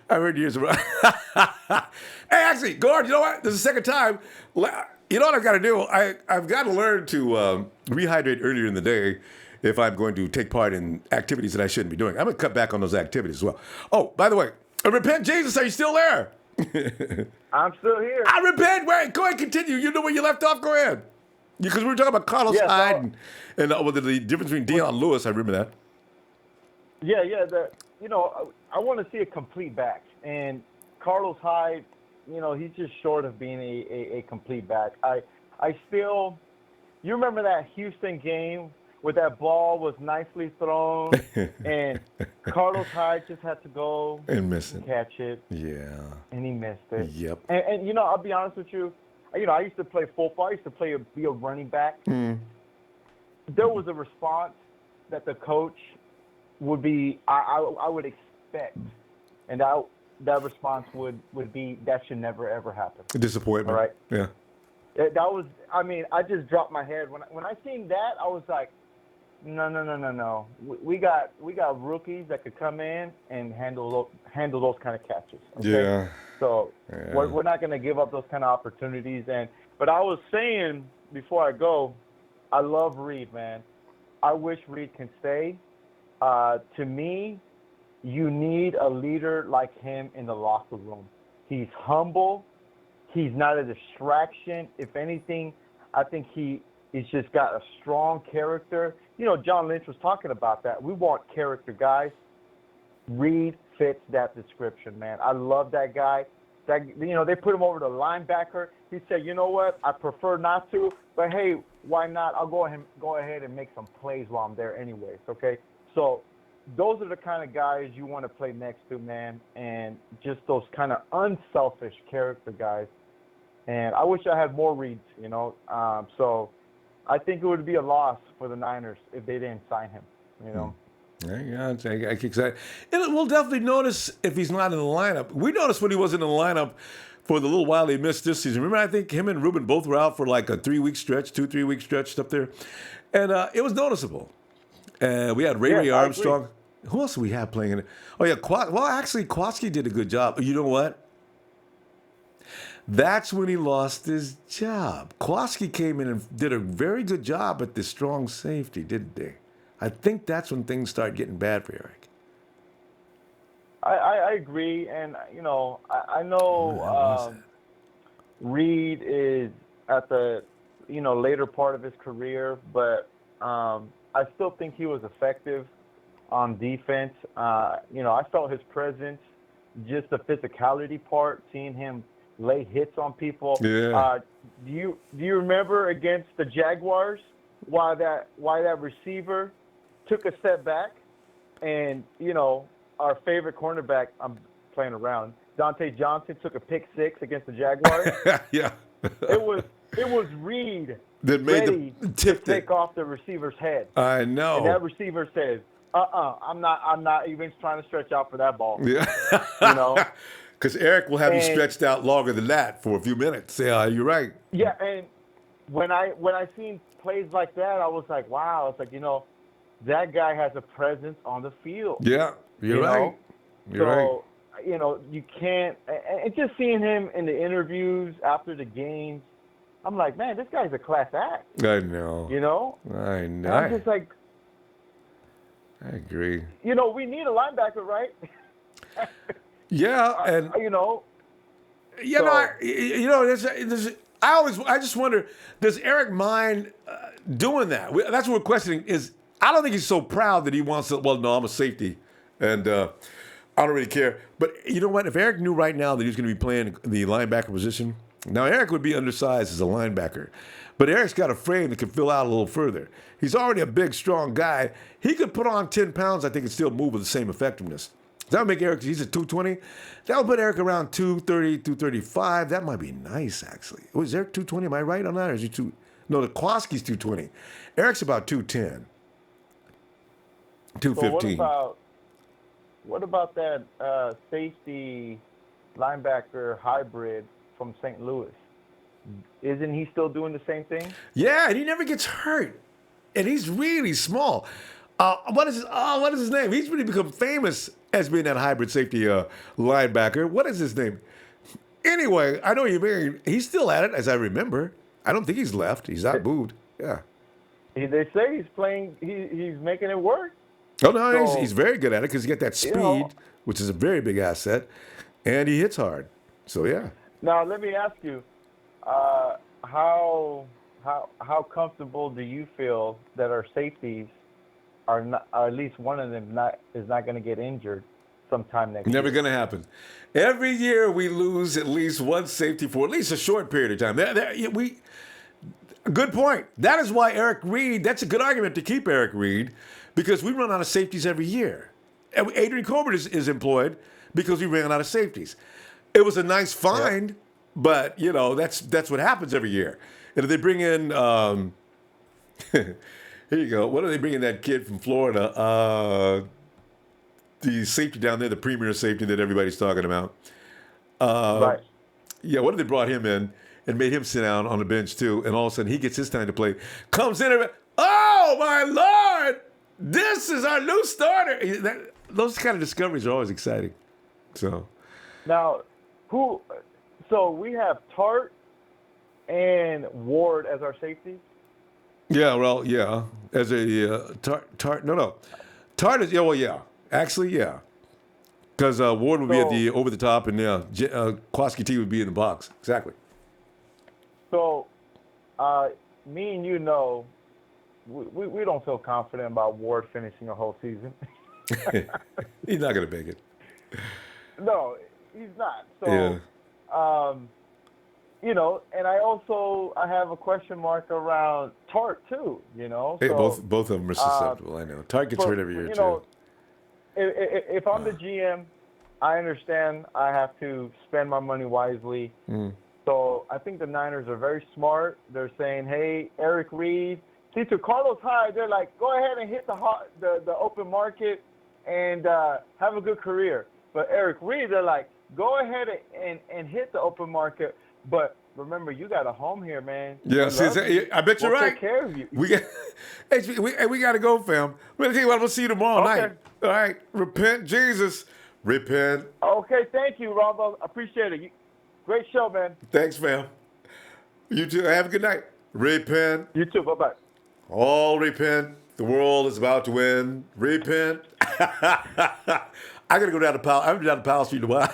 I heard years ago. Hey, actually, Gord, you know what? This is the second time. You know what I've got to do? I've got to learn to rehydrate earlier in the day if I'm going to take part in activities that I shouldn't be doing. I'm going to cut back on those activities as well. Oh, by the way, repent, Jesus, are you still there? I'm still here. I repent. Wait, go ahead, continue. You know where you left off. Go ahead. Because we were talking about Carlos Hyde and the difference between Deion Lewis. I remember that. Yeah. I want to see a complete back. And Carlos Hyde, he's just short of being a complete back. I still, you remember that Houston game where that ball was nicely thrown and Carlos Hyde just had to go and miss it, catch it. Yeah. And he missed it. Yep. And I'll be honest with you. I used to play football. I used to be a running back. Mm. There was a response that the coach would be, I would expect, and that response would be, that should never, ever happen. Disappointment. All right? Yeah. That was, I just dropped my head. When I seen that, I was like, no. We got rookies that could come in and handle those kind of catches. Okay? Yeah. So we're not going to give up those kind of opportunities. But I was saying before I go, I love Reid, man. I wish Reid can stay. To me, you need a leader like him in the locker room. He's humble. He's not a distraction. If anything, I think he's just got a strong character. John Lynch was talking about that. We want character guys. Reid fits that description, man. I love that guy. They put him over to linebacker. He said, you know what? I prefer not to, but hey, why not? I'll go ahead and make some plays while I'm there anyways, okay? So those are the kind of guys you want to play next to, man, and just those kind of unselfish character guys. And I wish I had more Reids, So I think it would be a loss for the Niners if they didn't sign him, Yeah, I get excited. And we'll definitely notice if he's not in the lineup. We noticed when he wasn't in the lineup for the little while he missed this season. Remember, I think him and Ruben both were out for like a 3-week stretch, 3-week stretch up there. And it was noticeable. We had Ray Armstrong. Who else do we have playing in it? Oh, yeah. Actually, Kowalski did a good job. You know what? That's when he lost his job. Kowalski came in and did a very good job at the strong safety, didn't they? I think that's when things start getting bad for Eric. I agree, and I know Reid is at the later part of his career, but I still think he was effective on defense. I felt his presence, just the physicality part, seeing him lay hits on people. Yeah. Do you remember against the Jaguars why that receiver took a step back, and our favorite cornerback, I'm playing around, Dante Johnson took a pick six against the Jaguars. Yeah. It was Reid that made ready to take off the receiver's head. I know. And that receiver says, I'm not even trying to stretch out for that ball. Yeah. Because Eric will have you stretched out longer than that for a few minutes. Yeah, you're right. Yeah, and when I seen plays like that, I was like, wow. It's like, that guy has a presence on the field. Yeah, you're right. You're right. You can't – and just seeing him in the interviews after the games, I'm like, man, this guy's a class act. I know. I know. And I'm just like – I agree. We need a linebacker, right? Yeah, and I just wonder, does Eric mind doing that? That's what we're questioning. I don't think he's so proud that he wants to. Well, no, I'm a safety, and I don't really care. But you know what? If Eric knew right now that he was going to be playing the linebacker position, Now, Eric would be undersized as a linebacker, but Eric's got a frame that can fill out a little further. He's already a big, strong guy. He could put on 10 pounds, I think, and still move with the same effectiveness. That would make Eric, he's at 220. That would put Eric around 230, 235. That might be nice, actually. Was Eric 220? Am I right on that? Or is he No, the Kowalski's 220. Eric's about 210. 215. So what about that safety linebacker hybrid from St. Louis? Isn't he still doing the same thing? Yeah, and he never gets hurt. And he's really small. What is his name? He's really become famous as being that hybrid safety linebacker. What is his name? Anyway, I know he's still at it, as I remember. I don't think he's left. He's not moved. Yeah. They say he's playing. He's making it work. Oh no, he's very good at it because he got that speed, which is a very big asset, and he hits hard. So yeah. Now let me ask you, how comfortable do you feel that our safeties are not, or at least one of them is not going to get injured sometime next year? Never going to happen. Every year we lose at least one safety for at least a short period of time. Good point. That is why Eric Reid, that's a good argument to keep Eric Reid, because we run out of safeties every year. Adrian Colbert is employed because we ran out of safeties. It was a nice find, but, that's what happens every year. And if they bring in, here you go, what are they bringing that kid from Florida? The safety down there, the premier safety that everybody's talking about. Right. Yeah, what if they brought him in and made him sit down on the bench too, and all of a sudden he gets his time to play, comes in and, oh my Lord, this is our new starter. Those kind of discoveries are always exciting. So now, so we have Tart and Ward as our safeties? Yeah, well, yeah. As a Tart, no. Tart is, actually, yeah. Because Ward would be at the over the top, and Kowalski T would be in the box. Exactly. So, me and we don't feel confident about Ward finishing a whole season. He's not going to make it. No, he's not. So, yeah. And I have a question mark around Tart too. Hey, so, both of them are susceptible. I know. Tart gets hurt every year too. If I'm the GM, I understand I have to spend my money wisely. So I think the Niners are very smart. They're saying, hey, Eric Reid. See, to Carlos Hyde, they're like, go ahead and hit the open market and have a good career. But Eric Reid, they're like, go ahead and hit the open market. But remember, you got a home here, man. Yeah, I bet you're right. Take care of you. We got to go, fam. We'll tell you what, we'll see you tomorrow night. All right, repent, Jesus. Repent. Okay, thank you, Ronbo. Appreciate it. Great show, man. Thanks, fam. You too. Have a good night. Repent. You too. Bye-bye. All repent. The world is about to win. Repent. I got to go down to Powell. I'm down to Powell Street tomorrow.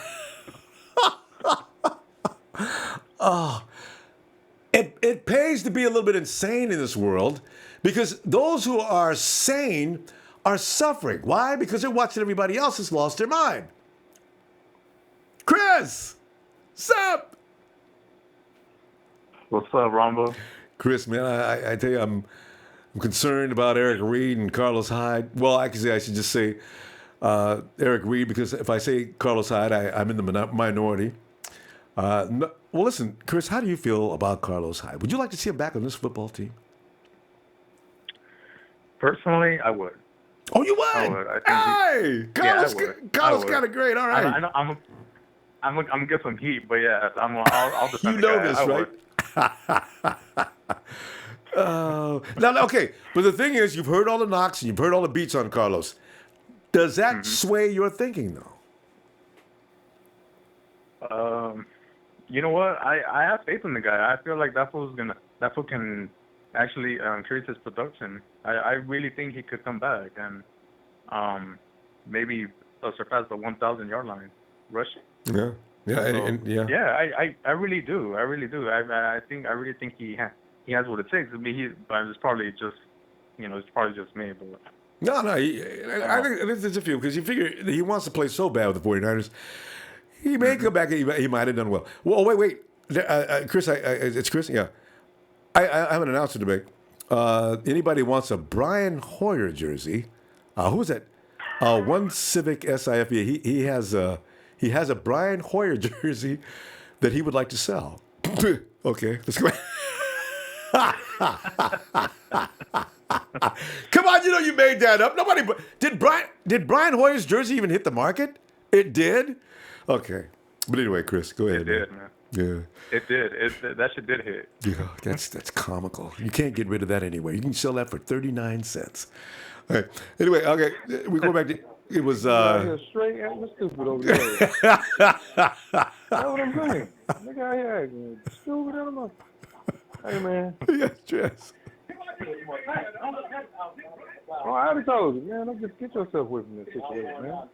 It pays to be a little bit insane in this world, because those who are sane are suffering. Why? Because they're watching everybody else has lost their mind. Chris, what's up? What's up, Ronbo? Chris, man, I tell you, I'm concerned about Eric Reid and Carlos Hyde. Well, actually, I should just say Eric Reid, because if I say Carlos Hyde, I'm in the minority. Well, listen, Chris, how do you feel about Carlos Hyde? Would you like to see him back on this football team? Personally, I would. Oh, you would? I would. I think Carlos got it great. All right. I know, I'm gonna get some heat, but yeah, I'll defend you the know guy. this, right? Now, okay, but the thing is, you've heard all the knocks and you've heard all the beats on Carlos. Does that sway your thinking, though? You know what? I have faith in the guy. I feel like that fool can actually increase his production. I really think he could come back and maybe surpass the 1,000-yard line rushing. Yeah, I really do. I really think he has what it takes. I mean, but it's probably just me. But no, I think it's a few, because you figure he wants to play so bad with the 49ers. He may come back. He might have done well. Well, wait. Chris, it's Chris. Yeah, I have an announcement to make. Anybody wants a Brian Hoyer jersey? Who's that? One Civic SIFE. He has a Brian Hoyer jersey that he would like to sell. Okay, let's go. Come on, you know you made that up. Nobody did. Brian Hoyer's jersey even hit the market? It did. Okay, but anyway, Chris, go ahead. It did, man. Yeah, it did. That shit did hit. Yeah, that's comical. You can't get rid of that anyway. You can sell that for 39 cents. All right. Anyway, okay, we go back to it was. Straight, you're stupid over there. That's what I'm saying. Nigga out here acting stupid in a month. Hey man. Yes, Trez. Oh, I already told you, man. Don't just get yourself away from this situation, man.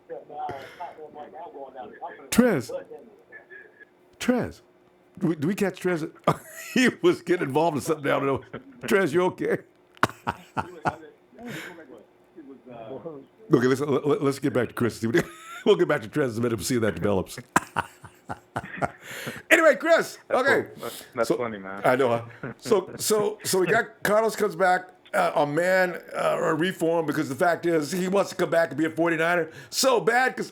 Trez. Do we catch Trez? He was getting involved in something down there. Trez, you okay? Okay, let's get back to Chris. We'll get back to Trez in a minute and see how that develops. Anyway, Chris. Okay, that's funny, man. I know. Huh? So we got Carlos comes back on man or reform because the fact is he wants to come back and be a 49er so bad because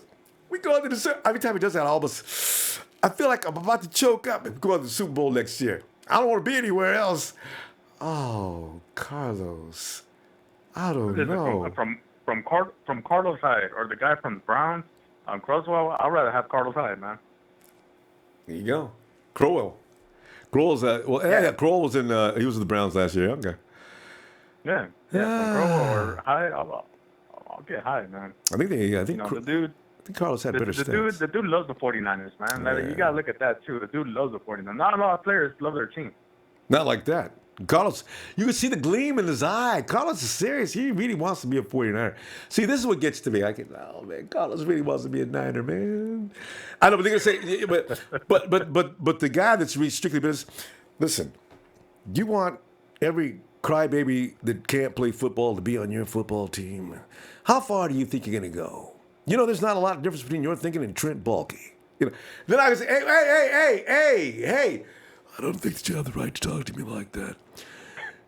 we go into the every time he does that, I feel like I'm about to choke up and go to the Super Bowl next year. I don't want to be anywhere else. Oh, Carlos, I don't know. From Carlos Hyde or the guy from the Browns, Croswell, I'd rather have Carlos Hyde, man. There you go. Crowell. Crowell's Crowell was in he was in the Browns last year. Okay. Yeah. Crowell or Hyde, I'll get Hyde, man. I think the dude. I think Carlos had better stats. The dude loves the 49ers, man. Like, you gotta look at that too. The dude loves the 49ers. Not a lot of players love their team. Not like that. Carlos, you can see the gleam in his eye. Carlos is serious. He really wants to be a 49er. See, this is what gets to me. Man, Carlos really wants to be a Niner, man. I know, but they're gonna say, but the guy that's really strictly business. Listen, you want every crybaby that can't play football to be on your football team. How far do you think you're gonna go? You know, there's not a lot of difference between your thinking and Trent Baalke. You know, then I can say, hey. I don't think that you have the right to talk to me like that.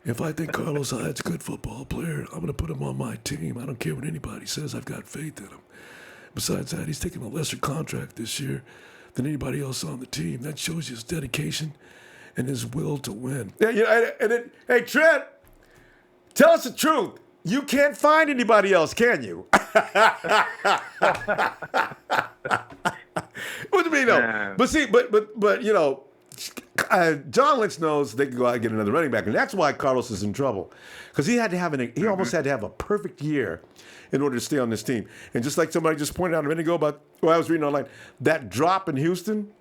If I think Carlos Hyde's a good football player, I'm going to put him on my team. I don't care what anybody says. I've got faith in him. Besides that, he's taking a lesser contract this year than anybody else on the team. That shows you his dedication and his will to win. Yeah, hey, Trent, tell us the truth. You can't find anybody else, can you? What do you mean, though? Yeah. But see, but you know, John Lynch knows they can go out and get another running back, and that's why Carlos is in trouble, because he almost had to have a perfect year in order to stay on this team. And just like somebody just pointed out a minute ago about, I was reading online, that drop in Houston,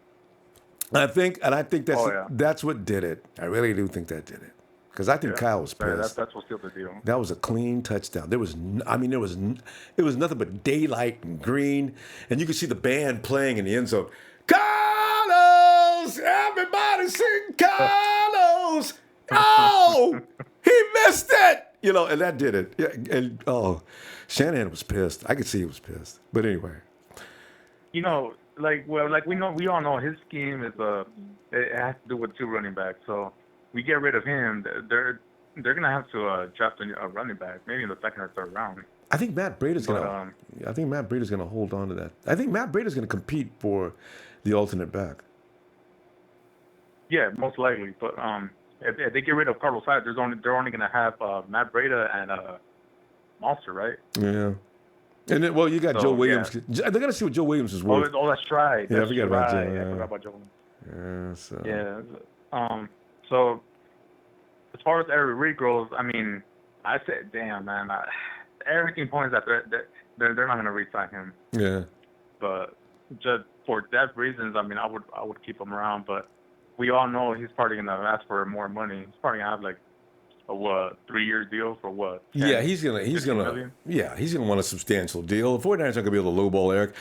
I think that's what did it. I really do think that did it, because I think Kyle was pissed. That's what sealed the deal. That was a clean touchdown. It was nothing but daylight and green, and you could see the band playing in the end zone. Carlos! Everybody sing Carlos! Oh! He missed it! You know, and that did it. Yeah, and Shanahan was pissed. I could see he was pissed. But anyway. You know, we all know his scheme is it has to do with two running backs. So we get rid of him, they're gonna have to draft a running back, maybe in the second or third round. I think Matt Breida's gonna hold on to that. I think Matt Breida's gonna compete for the alternate back. Yeah, most likely. But if they get rid of Carlos Hyde, they're only gonna have Matt Breida and Monster, right? Yeah. And then, you got Joe Williams. Yeah. They're gonna see what Joe Williams is worth. Oh, that's right. Yeah, I forgot about Joe. I forgot about Joe. Yeah. So. Yeah. So as far as Eric Reid goes, I mean, I said, damn, man. Everything points that they're not gonna re-sign him. Yeah. But just for that reasons, I mean, I would keep him around. But we all know he's probably gonna ask for more money. He's probably gonna have like a 3-year deal for what? 10, yeah, he's gonna want a substantial deal. The 49ers aren't gonna be able to lowball Eric.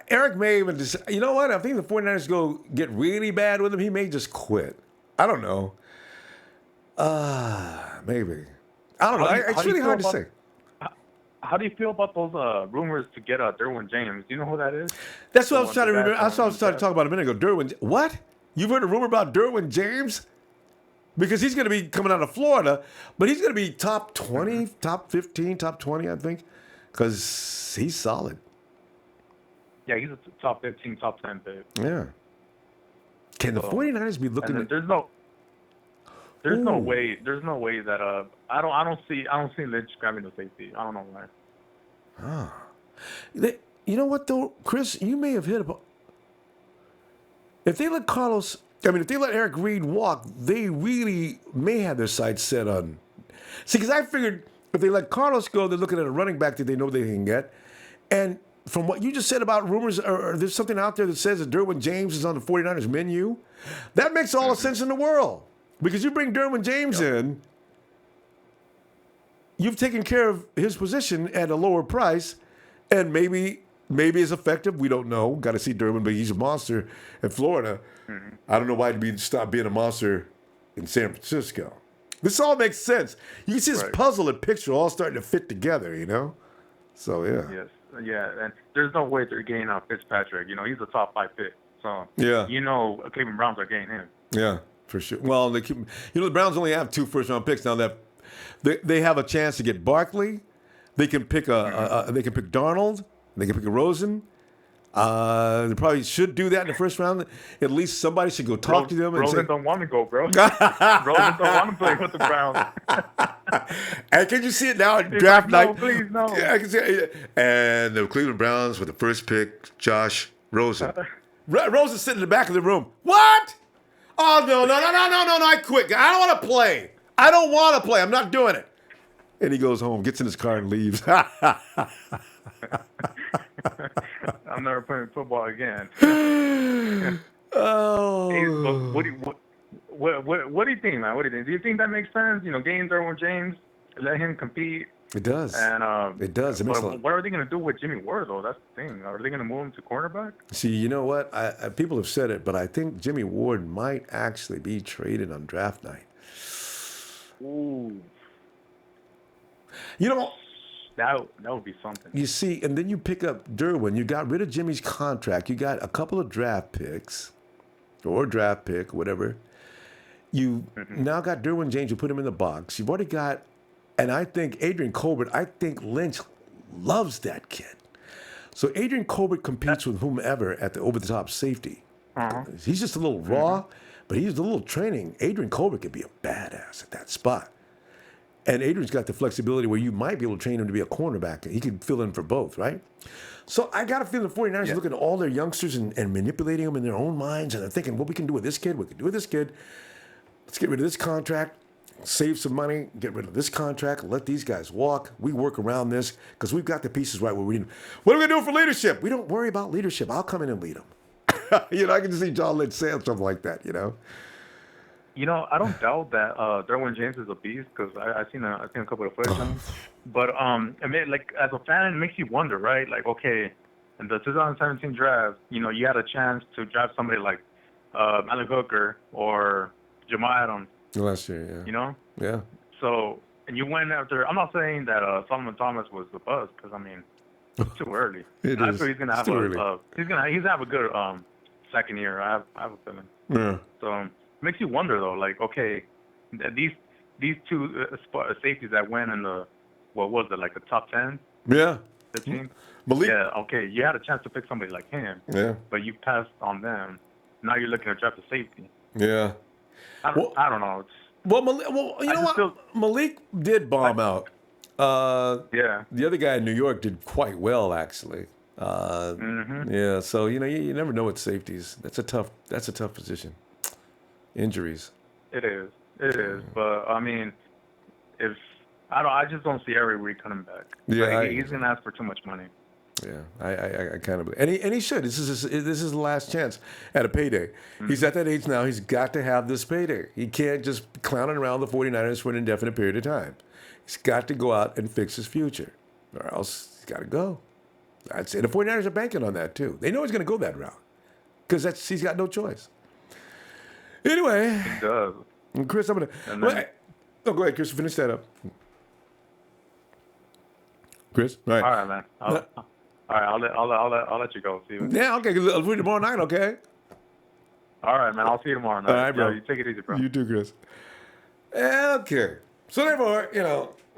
Eric may even you know what? I think the 49ers go get really bad with him. He may just quit. I don't know. Maybe. I don't know. It's really hard to say. How do you feel about those rumors to get Derwin James? Do you know who that is? That's what I was trying to remember. That's what I was trying to talk about a minute ago. Derwin, what? You've heard a rumor about Derwin James? Because he's going to be coming out of Florida, but he's going to be top 20, top 15, top 20, I think, because he's solid. Yeah, he's a top 15, top 10 pick. Yeah. Can the 49ers be looking at... There's no way that I don't see Lynch grabbing the safety. I don't know why. You know what though, Chris? You may have hit upon... If they let Eric Reid walk, they really may have their sights set on... See, because I figured if they let Carlos go, they're looking at a running back that they know they can get. And from what you just said about rumors, or there's something out there that says that Derwin James is on the 49ers menu, that makes all the sense in the world. Because you bring Derwin James in, you've taken care of his position at a lower price, and maybe it's effective. We don't know. Got to see Derwin, but he's a monster in Florida. I don't know why he'd stop being a monster in San Francisco. This all makes sense. You can see this puzzle and picture all starting to fit together, you know? So, yeah. Yes. Yeah, and there's no way they're getting Fitzpatrick. You know, he's a top 5 pick. So, yeah. You know, Cleveland Browns are getting him. Yeah, for sure. Well, the Browns only have 2 first-round picks now. That they have a chance to get Barkley. They can pick they can pick Darnold. They can pick a Rosen. They probably should do that in the first round. At least somebody should go talk to them. Rosen don't want to go, bro. Rosen don't want to play with the Browns. And can you see it now at draft night? No, please, no. Yeah, I can see it. And the Cleveland Browns with the first pick, Josh Rosen. Rosen's sitting in the back of the room. What? Oh, no, I quit. I don't want to play. I'm not doing it. And he goes home, gets in his car, and leaves. I'm never playing football again. Oh. Hey, what do you think, man? What do you think? Do you think that makes sense? You know, getting Derwin James, let him compete. It does. And it does. It makes a lot. What are they going to do with Jimmy Ward, though? That's the thing. Are they going to move him to cornerback? See, you know what? People have said it, but I think Jimmy Ward might actually be traded on draft night. Ooh. You know, that would be something. You see, and then you pick up Derwin. You got rid of Jimmy's contract. You got a couple of draft picks, or draft pick, whatever. You now got Derwin James. You put him in the box. You've already got, and I think Adrian Colbert. I think Lynch loves that kid. So Adrian Colbert competes with whomever at the over-the-top safety. He's just a little raw, but he's a little training. Adrian Colbert could be a badass at that spot. And Adrian's got the flexibility where you might be able to train him to be a cornerback. He can fill in for both, right? So I got a feeling the 49ers are looking at all their youngsters and manipulating them in their own minds. And they're thinking, what we can do with this kid, we can do with this kid. Let's get rid of this contract, save some money, get rid of this contract, let these guys walk. We work around this because we've got the pieces right where we need them. What are we going to do for leadership? We don't worry about leadership. I'll come in and lead them. I can just see John Lynch saying something like that, You know, I don't doubt that Derwin James is a beast because I've seen a couple of footage. But I mean, like as a fan, it makes you wonder, right? Like, okay, in the 2017 draft, you had a chance to draft somebody like Malik Hooker or Jamal Adams. Last year, yeah. Yeah. So, and you went after. I'm not saying that Solomon Thomas was the buzz because I mean, it's too early. He's gonna have he's gonna have a good second year. I have a feeling. Yeah. So. Makes you wonder though, like, okay, these 2 safeties that went in the, what was it, like the top 10? Yeah. 15? Malik. Yeah, okay, you had a chance to pick somebody like him. Yeah. But you passed on them. Now you're looking to draft a safety. Yeah. I don't know. You know what? Malik did bomb out. Yeah. The other guy in New York did quite well, actually. Yeah. So you never know with safeties. That's a tough position. Injuries. It is. But I mean, I just don't see Eric Reid coming back. Yeah, he's gonna ask for too much money. Yeah, I kind of, and he should. This is the last chance at a payday. He's at that age now. He's got to have this payday. He can't just be clowning around the 49ers for an indefinite period of time. He's got to go out and fix his future, or else he's got to go. I'd say the 49ers are banking on that too. They know he's going to go that route because he's got no choice. Anyway, it does. Chris, I'm gonna. Go ahead, Chris. Finish that up. Chris, all right. All right, man. All right, I'll let you go. See you. Yeah, okay. I'll see you tomorrow night. Okay. All right, man. I'll see you tomorrow, man. All right, bro. Yeah, you take it easy, bro. You too, Chris. Okay. So therefore,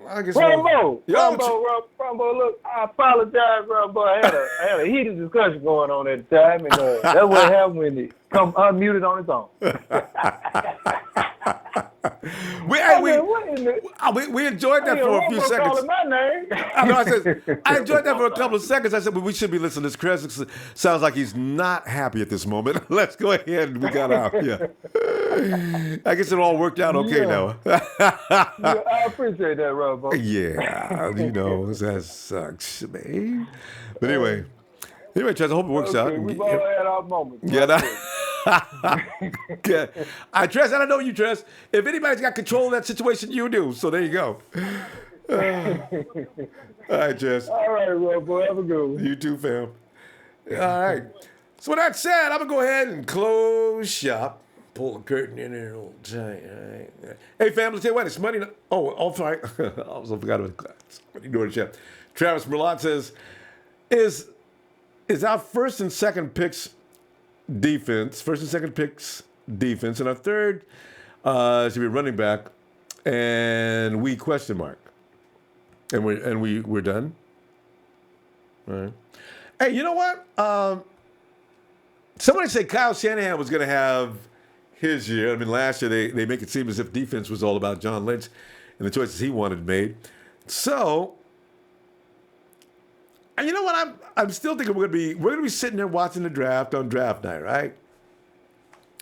I guess. Ronbo, Yo, Ronbo, look, I apologize, Ronbo. I had a heated discussion going on at the time, and that's what happened when it come unmuted on its own. We enjoyed that for a few seconds. Calling my name. I enjoyed that for a couple of seconds. I said, well, we should be listening to Chris. It sounds like he's not happy at this moment. Let's go ahead and we got out. Yeah. I guess it all worked out okay now. I appreciate that, Ronbo. Yeah, that sucks, man. But anyway, Trez, I hope it works out. We've all had our moments. Yeah. Good. Trez, I don't know you, Trez. If anybody's got control of that situation, you do. So there you go. All right, Trez. All right, Ronbo. Have a good one. You too, fam. All right. So with that said, I'm going to go ahead and close shop. Pull the curtain in there a little tight. All right. Hey, fam, let's tell you what. It's Monday night. Oh, sorry. I also forgot about class. What are you doing, Chef? Travis Merlot says, is our first and second picks defense, and our third should be running back, and we question mark. And we're done. All right. Hey, you know what? Somebody said Kyle Shanahan was going to have his year. I mean, last year they make it seem as if defense was all about John Lynch and the choices he wanted made. So, and you know what? I'm still thinking we're gonna be sitting there watching the draft on draft night, right?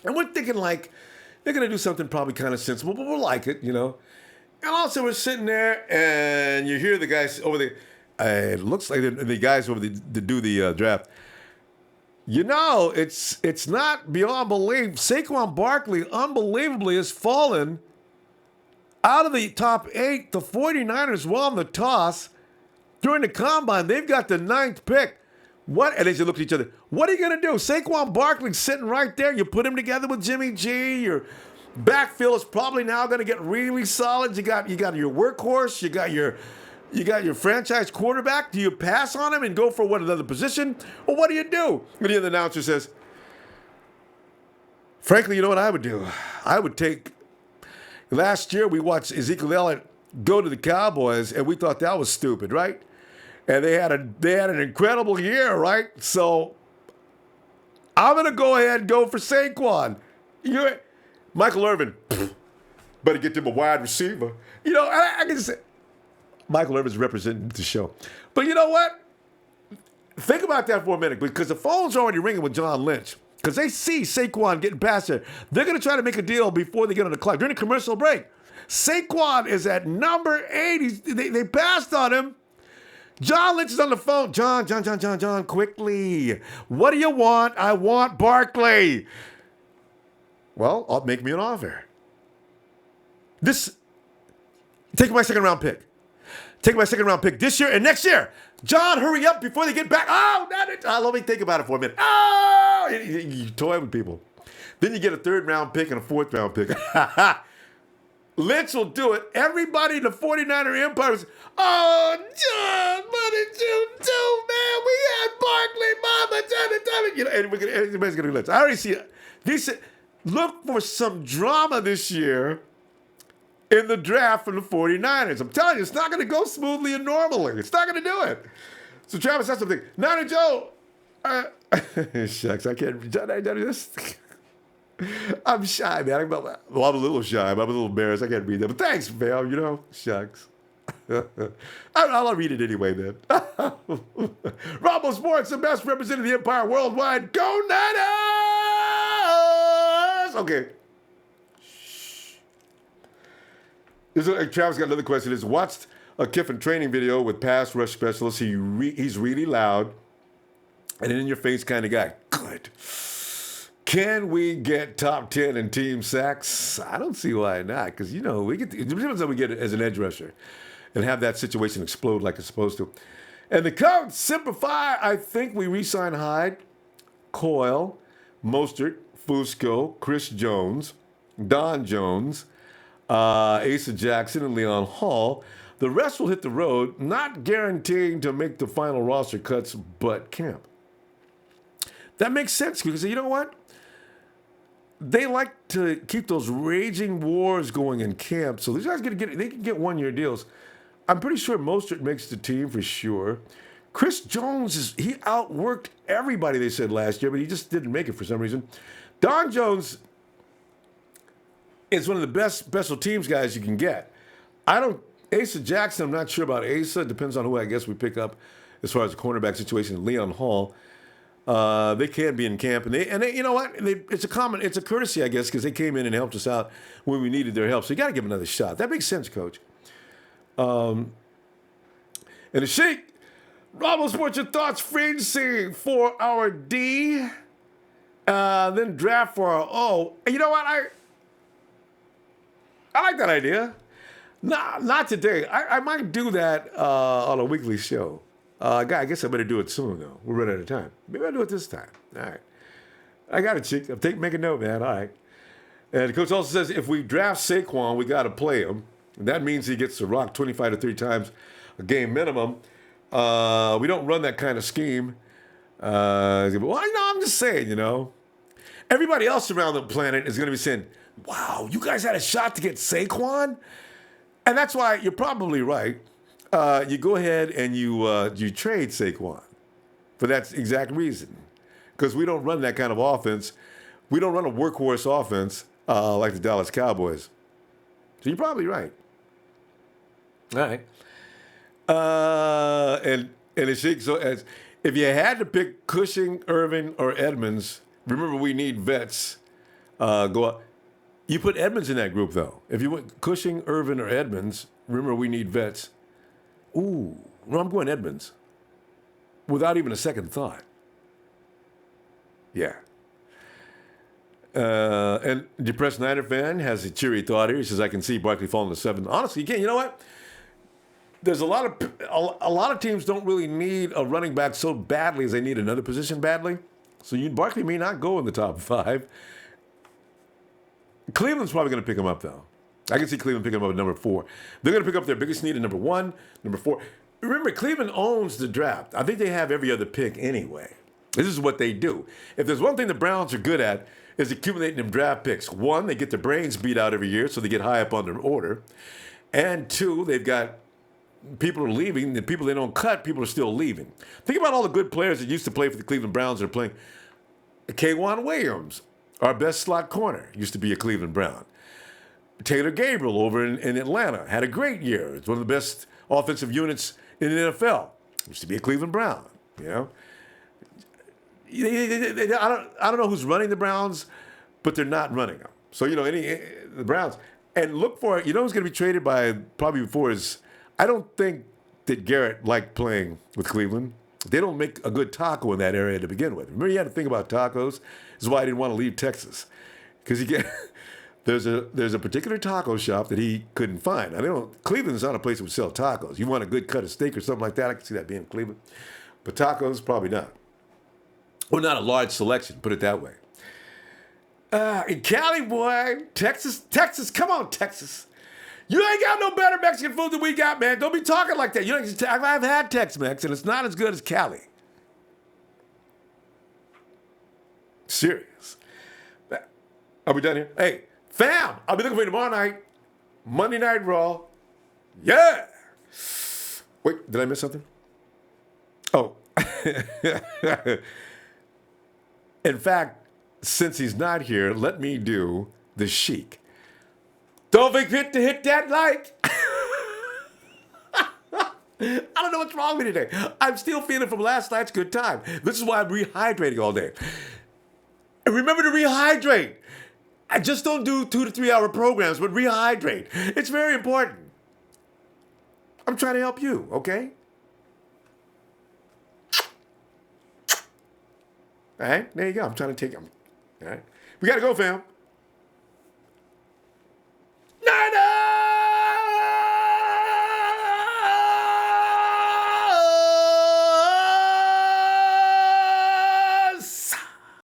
And we're thinking like they're gonna do something probably kind of sensible, but we'll like it, And also we're sitting there and you hear the guys over there. It looks like the guys over there to do the draft. It's not beyond belief. Saquon Barkley unbelievably has fallen out of the top 8. The 49ers won the toss during the combine. They've got the 9th pick. What? And they just look at each other. What are you going to do? Saquon Barkley's sitting right there. You put him together with Jimmy G. Your backfield is probably now going to get really solid. You got your workhorse. You got your franchise quarterback. Do you pass on him and go for another position? Or what do you do? And the announcer says, frankly, you know what I would do? I would take, last year we watched Ezekiel Elliott go to the Cowboys, and we thought that was stupid, right? And they had an incredible year, right? So I'm going to go ahead and go for Saquon. Michael Irvin, better get them a wide receiver. I can say, Michael Irvin's representing the show. But you know what? Think about that for a minute, because the phone's already ringing with John Lynch. Because they see Saquon getting past there. They're going to try to make a deal before they get on the clock. During the commercial break, Saquon is at number 8. They passed on him. John Lynch is on the phone. John, quickly. What do you want? I want Barkley. Well, make me an offer. Take my second round pick. Take my second round pick this year and next year. John, hurry up before they get back. Let me think about it for a minute. You toy with people. Then you get a 3rd round pick and a 4th round pick. Lynch will do it. Everybody in the 49er empire is, John, what did you do, man? We had Barkley, Mama, and everybody's going to be Lynch. I already see it. Look for some drama this year in the draft from the 49ers. I'm telling you, it's not going to go smoothly and normally. It's not going to do it. So, Travis, that's something. Nana Joe. Shucks, I can't. I'm shy, man. I'm a little shy. I'm a little embarrassed. I can't read that. But thanks, man. Shucks. I'll read it anyway, then. Ronbo Sports, the best representing the Empire worldwide. Go Niners! Okay. Travis got another question. He's watched a Kiffin training video with pass rush specialists. He's really loud and an in-your-face kind of guy. Good. Can we get top 10 in team sacks? I don't see why not, because, it depends on we get it as an edge rusher and have that situation explode like it's supposed to. And the Cubs simplify. I think we re-sign Hyde, Coyle, Mostert, Fusco, Chris Jones, Don Jones, Asa Jackson, and Leon Hall. The rest will hit the road, not guaranteeing to make the final roster cuts, but camp. That makes sense, because you know what? they like to keep those raging wars going in camp. So these guys they can get 1-year deals. I'm pretty sure Mostert makes the team for sure. Chris Jones he outworked everybody they said last year, but he just didn't make it for some reason. Don Jones is one of the best special teams guys you can get. Asa Jackson, I'm not sure about Asa. It depends on who I guess we pick up as far as the cornerback situation. Leon Hall. They can be in camp, and they you know what? It's a courtesy, I guess, because they came in and helped us out when we needed their help. So you got to give them another shot. That makes sense, Coach. And the Sheik, Ronbo Sports, your thoughts, free agency for our D, then draft for our O. And you know what? I like that idea. Not today. I might do that on a weekly show. I guess I better do it soon, though. We're running out of time. Maybe I'll do it this time. All right. I got it, Chick. Make a note, man. All right. And the coach also says if we draft Saquon, we got to play him. And that means he gets to rock 25 to 30 times a game minimum. We don't run that kind of scheme. Well, I'm just saying, Everybody else around the planet is going to be saying, wow, you guys had a shot to get Saquon? And that's why you're probably right. You go ahead and you trade Saquon for that exact reason. Because we don't run that kind of offense. We don't run a workhorse offense like the Dallas Cowboys. So you're probably right. All right. And it's so if you had to pick Cushing, Irvin, or Edmonds, remember we need vets. Go up. You put Edmonds in that group though. If you went Cushing, Irvin, or Edmonds, remember we need vets. Ooh, no, I'm going Edmonds. Without even a second thought. Yeah. And Depressed Niner fan has a cheery thought here. He says, I can see Barkley falling to 7. Honestly, you can't. You know what? There's a lot of teams don't really need a running back so badly as they need another position badly. So Barkley may not go in the top 5. Cleveland's probably going to pick him up, though. I can see Cleveland picking him up at number 4. They're going to pick up their biggest need at number 1, number 4. Remember, Cleveland owns the draft. I think they have every other pick anyway. This is what they do. If there's one thing the Browns are good at, is accumulating them draft picks. 1, they get their brains beat out every year, so they get high up on their order. And 2, they've got people are leaving. The people they don't cut, people are still leaving. Think about all the good players that used to play for the Cleveland Browns that are playing. K'Wan Williams, our best slot corner, used to be a Cleveland Brown. Taylor Gabriel over in Atlanta had a great year. It's one of the best offensive units in the NFL. Used to be a Cleveland Brown, I don't know who's running the Browns, but they're not running them. So, the Browns. And look for it. Who's going to be traded by probably before is, I don't think that Garrett liked playing with Cleveland. They don't make a good taco in that area to begin with. Remember, you had to think about tacos. This is why I didn't want to leave Texas. Because there's a particular taco shop that he couldn't find. Cleveland's not a place that would sell tacos. You want a good cut of steak or something like that, I can see that being in Cleveland. But tacos, probably not. Or not a large selection, put it that way. In Cali, boy, Texas, come on, Texas. You ain't got no better Mexican food than we got, man. Don't be talking like that. I've had Tex-Mex, and it's not as good as Cali. Serious. Are we done here? Hey, fam, I'll be looking for you tomorrow night. Monday Night Raw. Yeah. Wait, did I miss something? Oh. In fact, since he's not here, let me do the Sheik. Don't forget to hit that like. I don't know what's wrong with me today. I'm still feeling from last night's good time. This is why I'm rehydrating all day. And remember to rehydrate. I just don't do 2 to 3 hour programs, but rehydrate. It's very important. I'm trying to help you, okay? All right, there you go. I'm trying to take them. All right. We got to go, fam.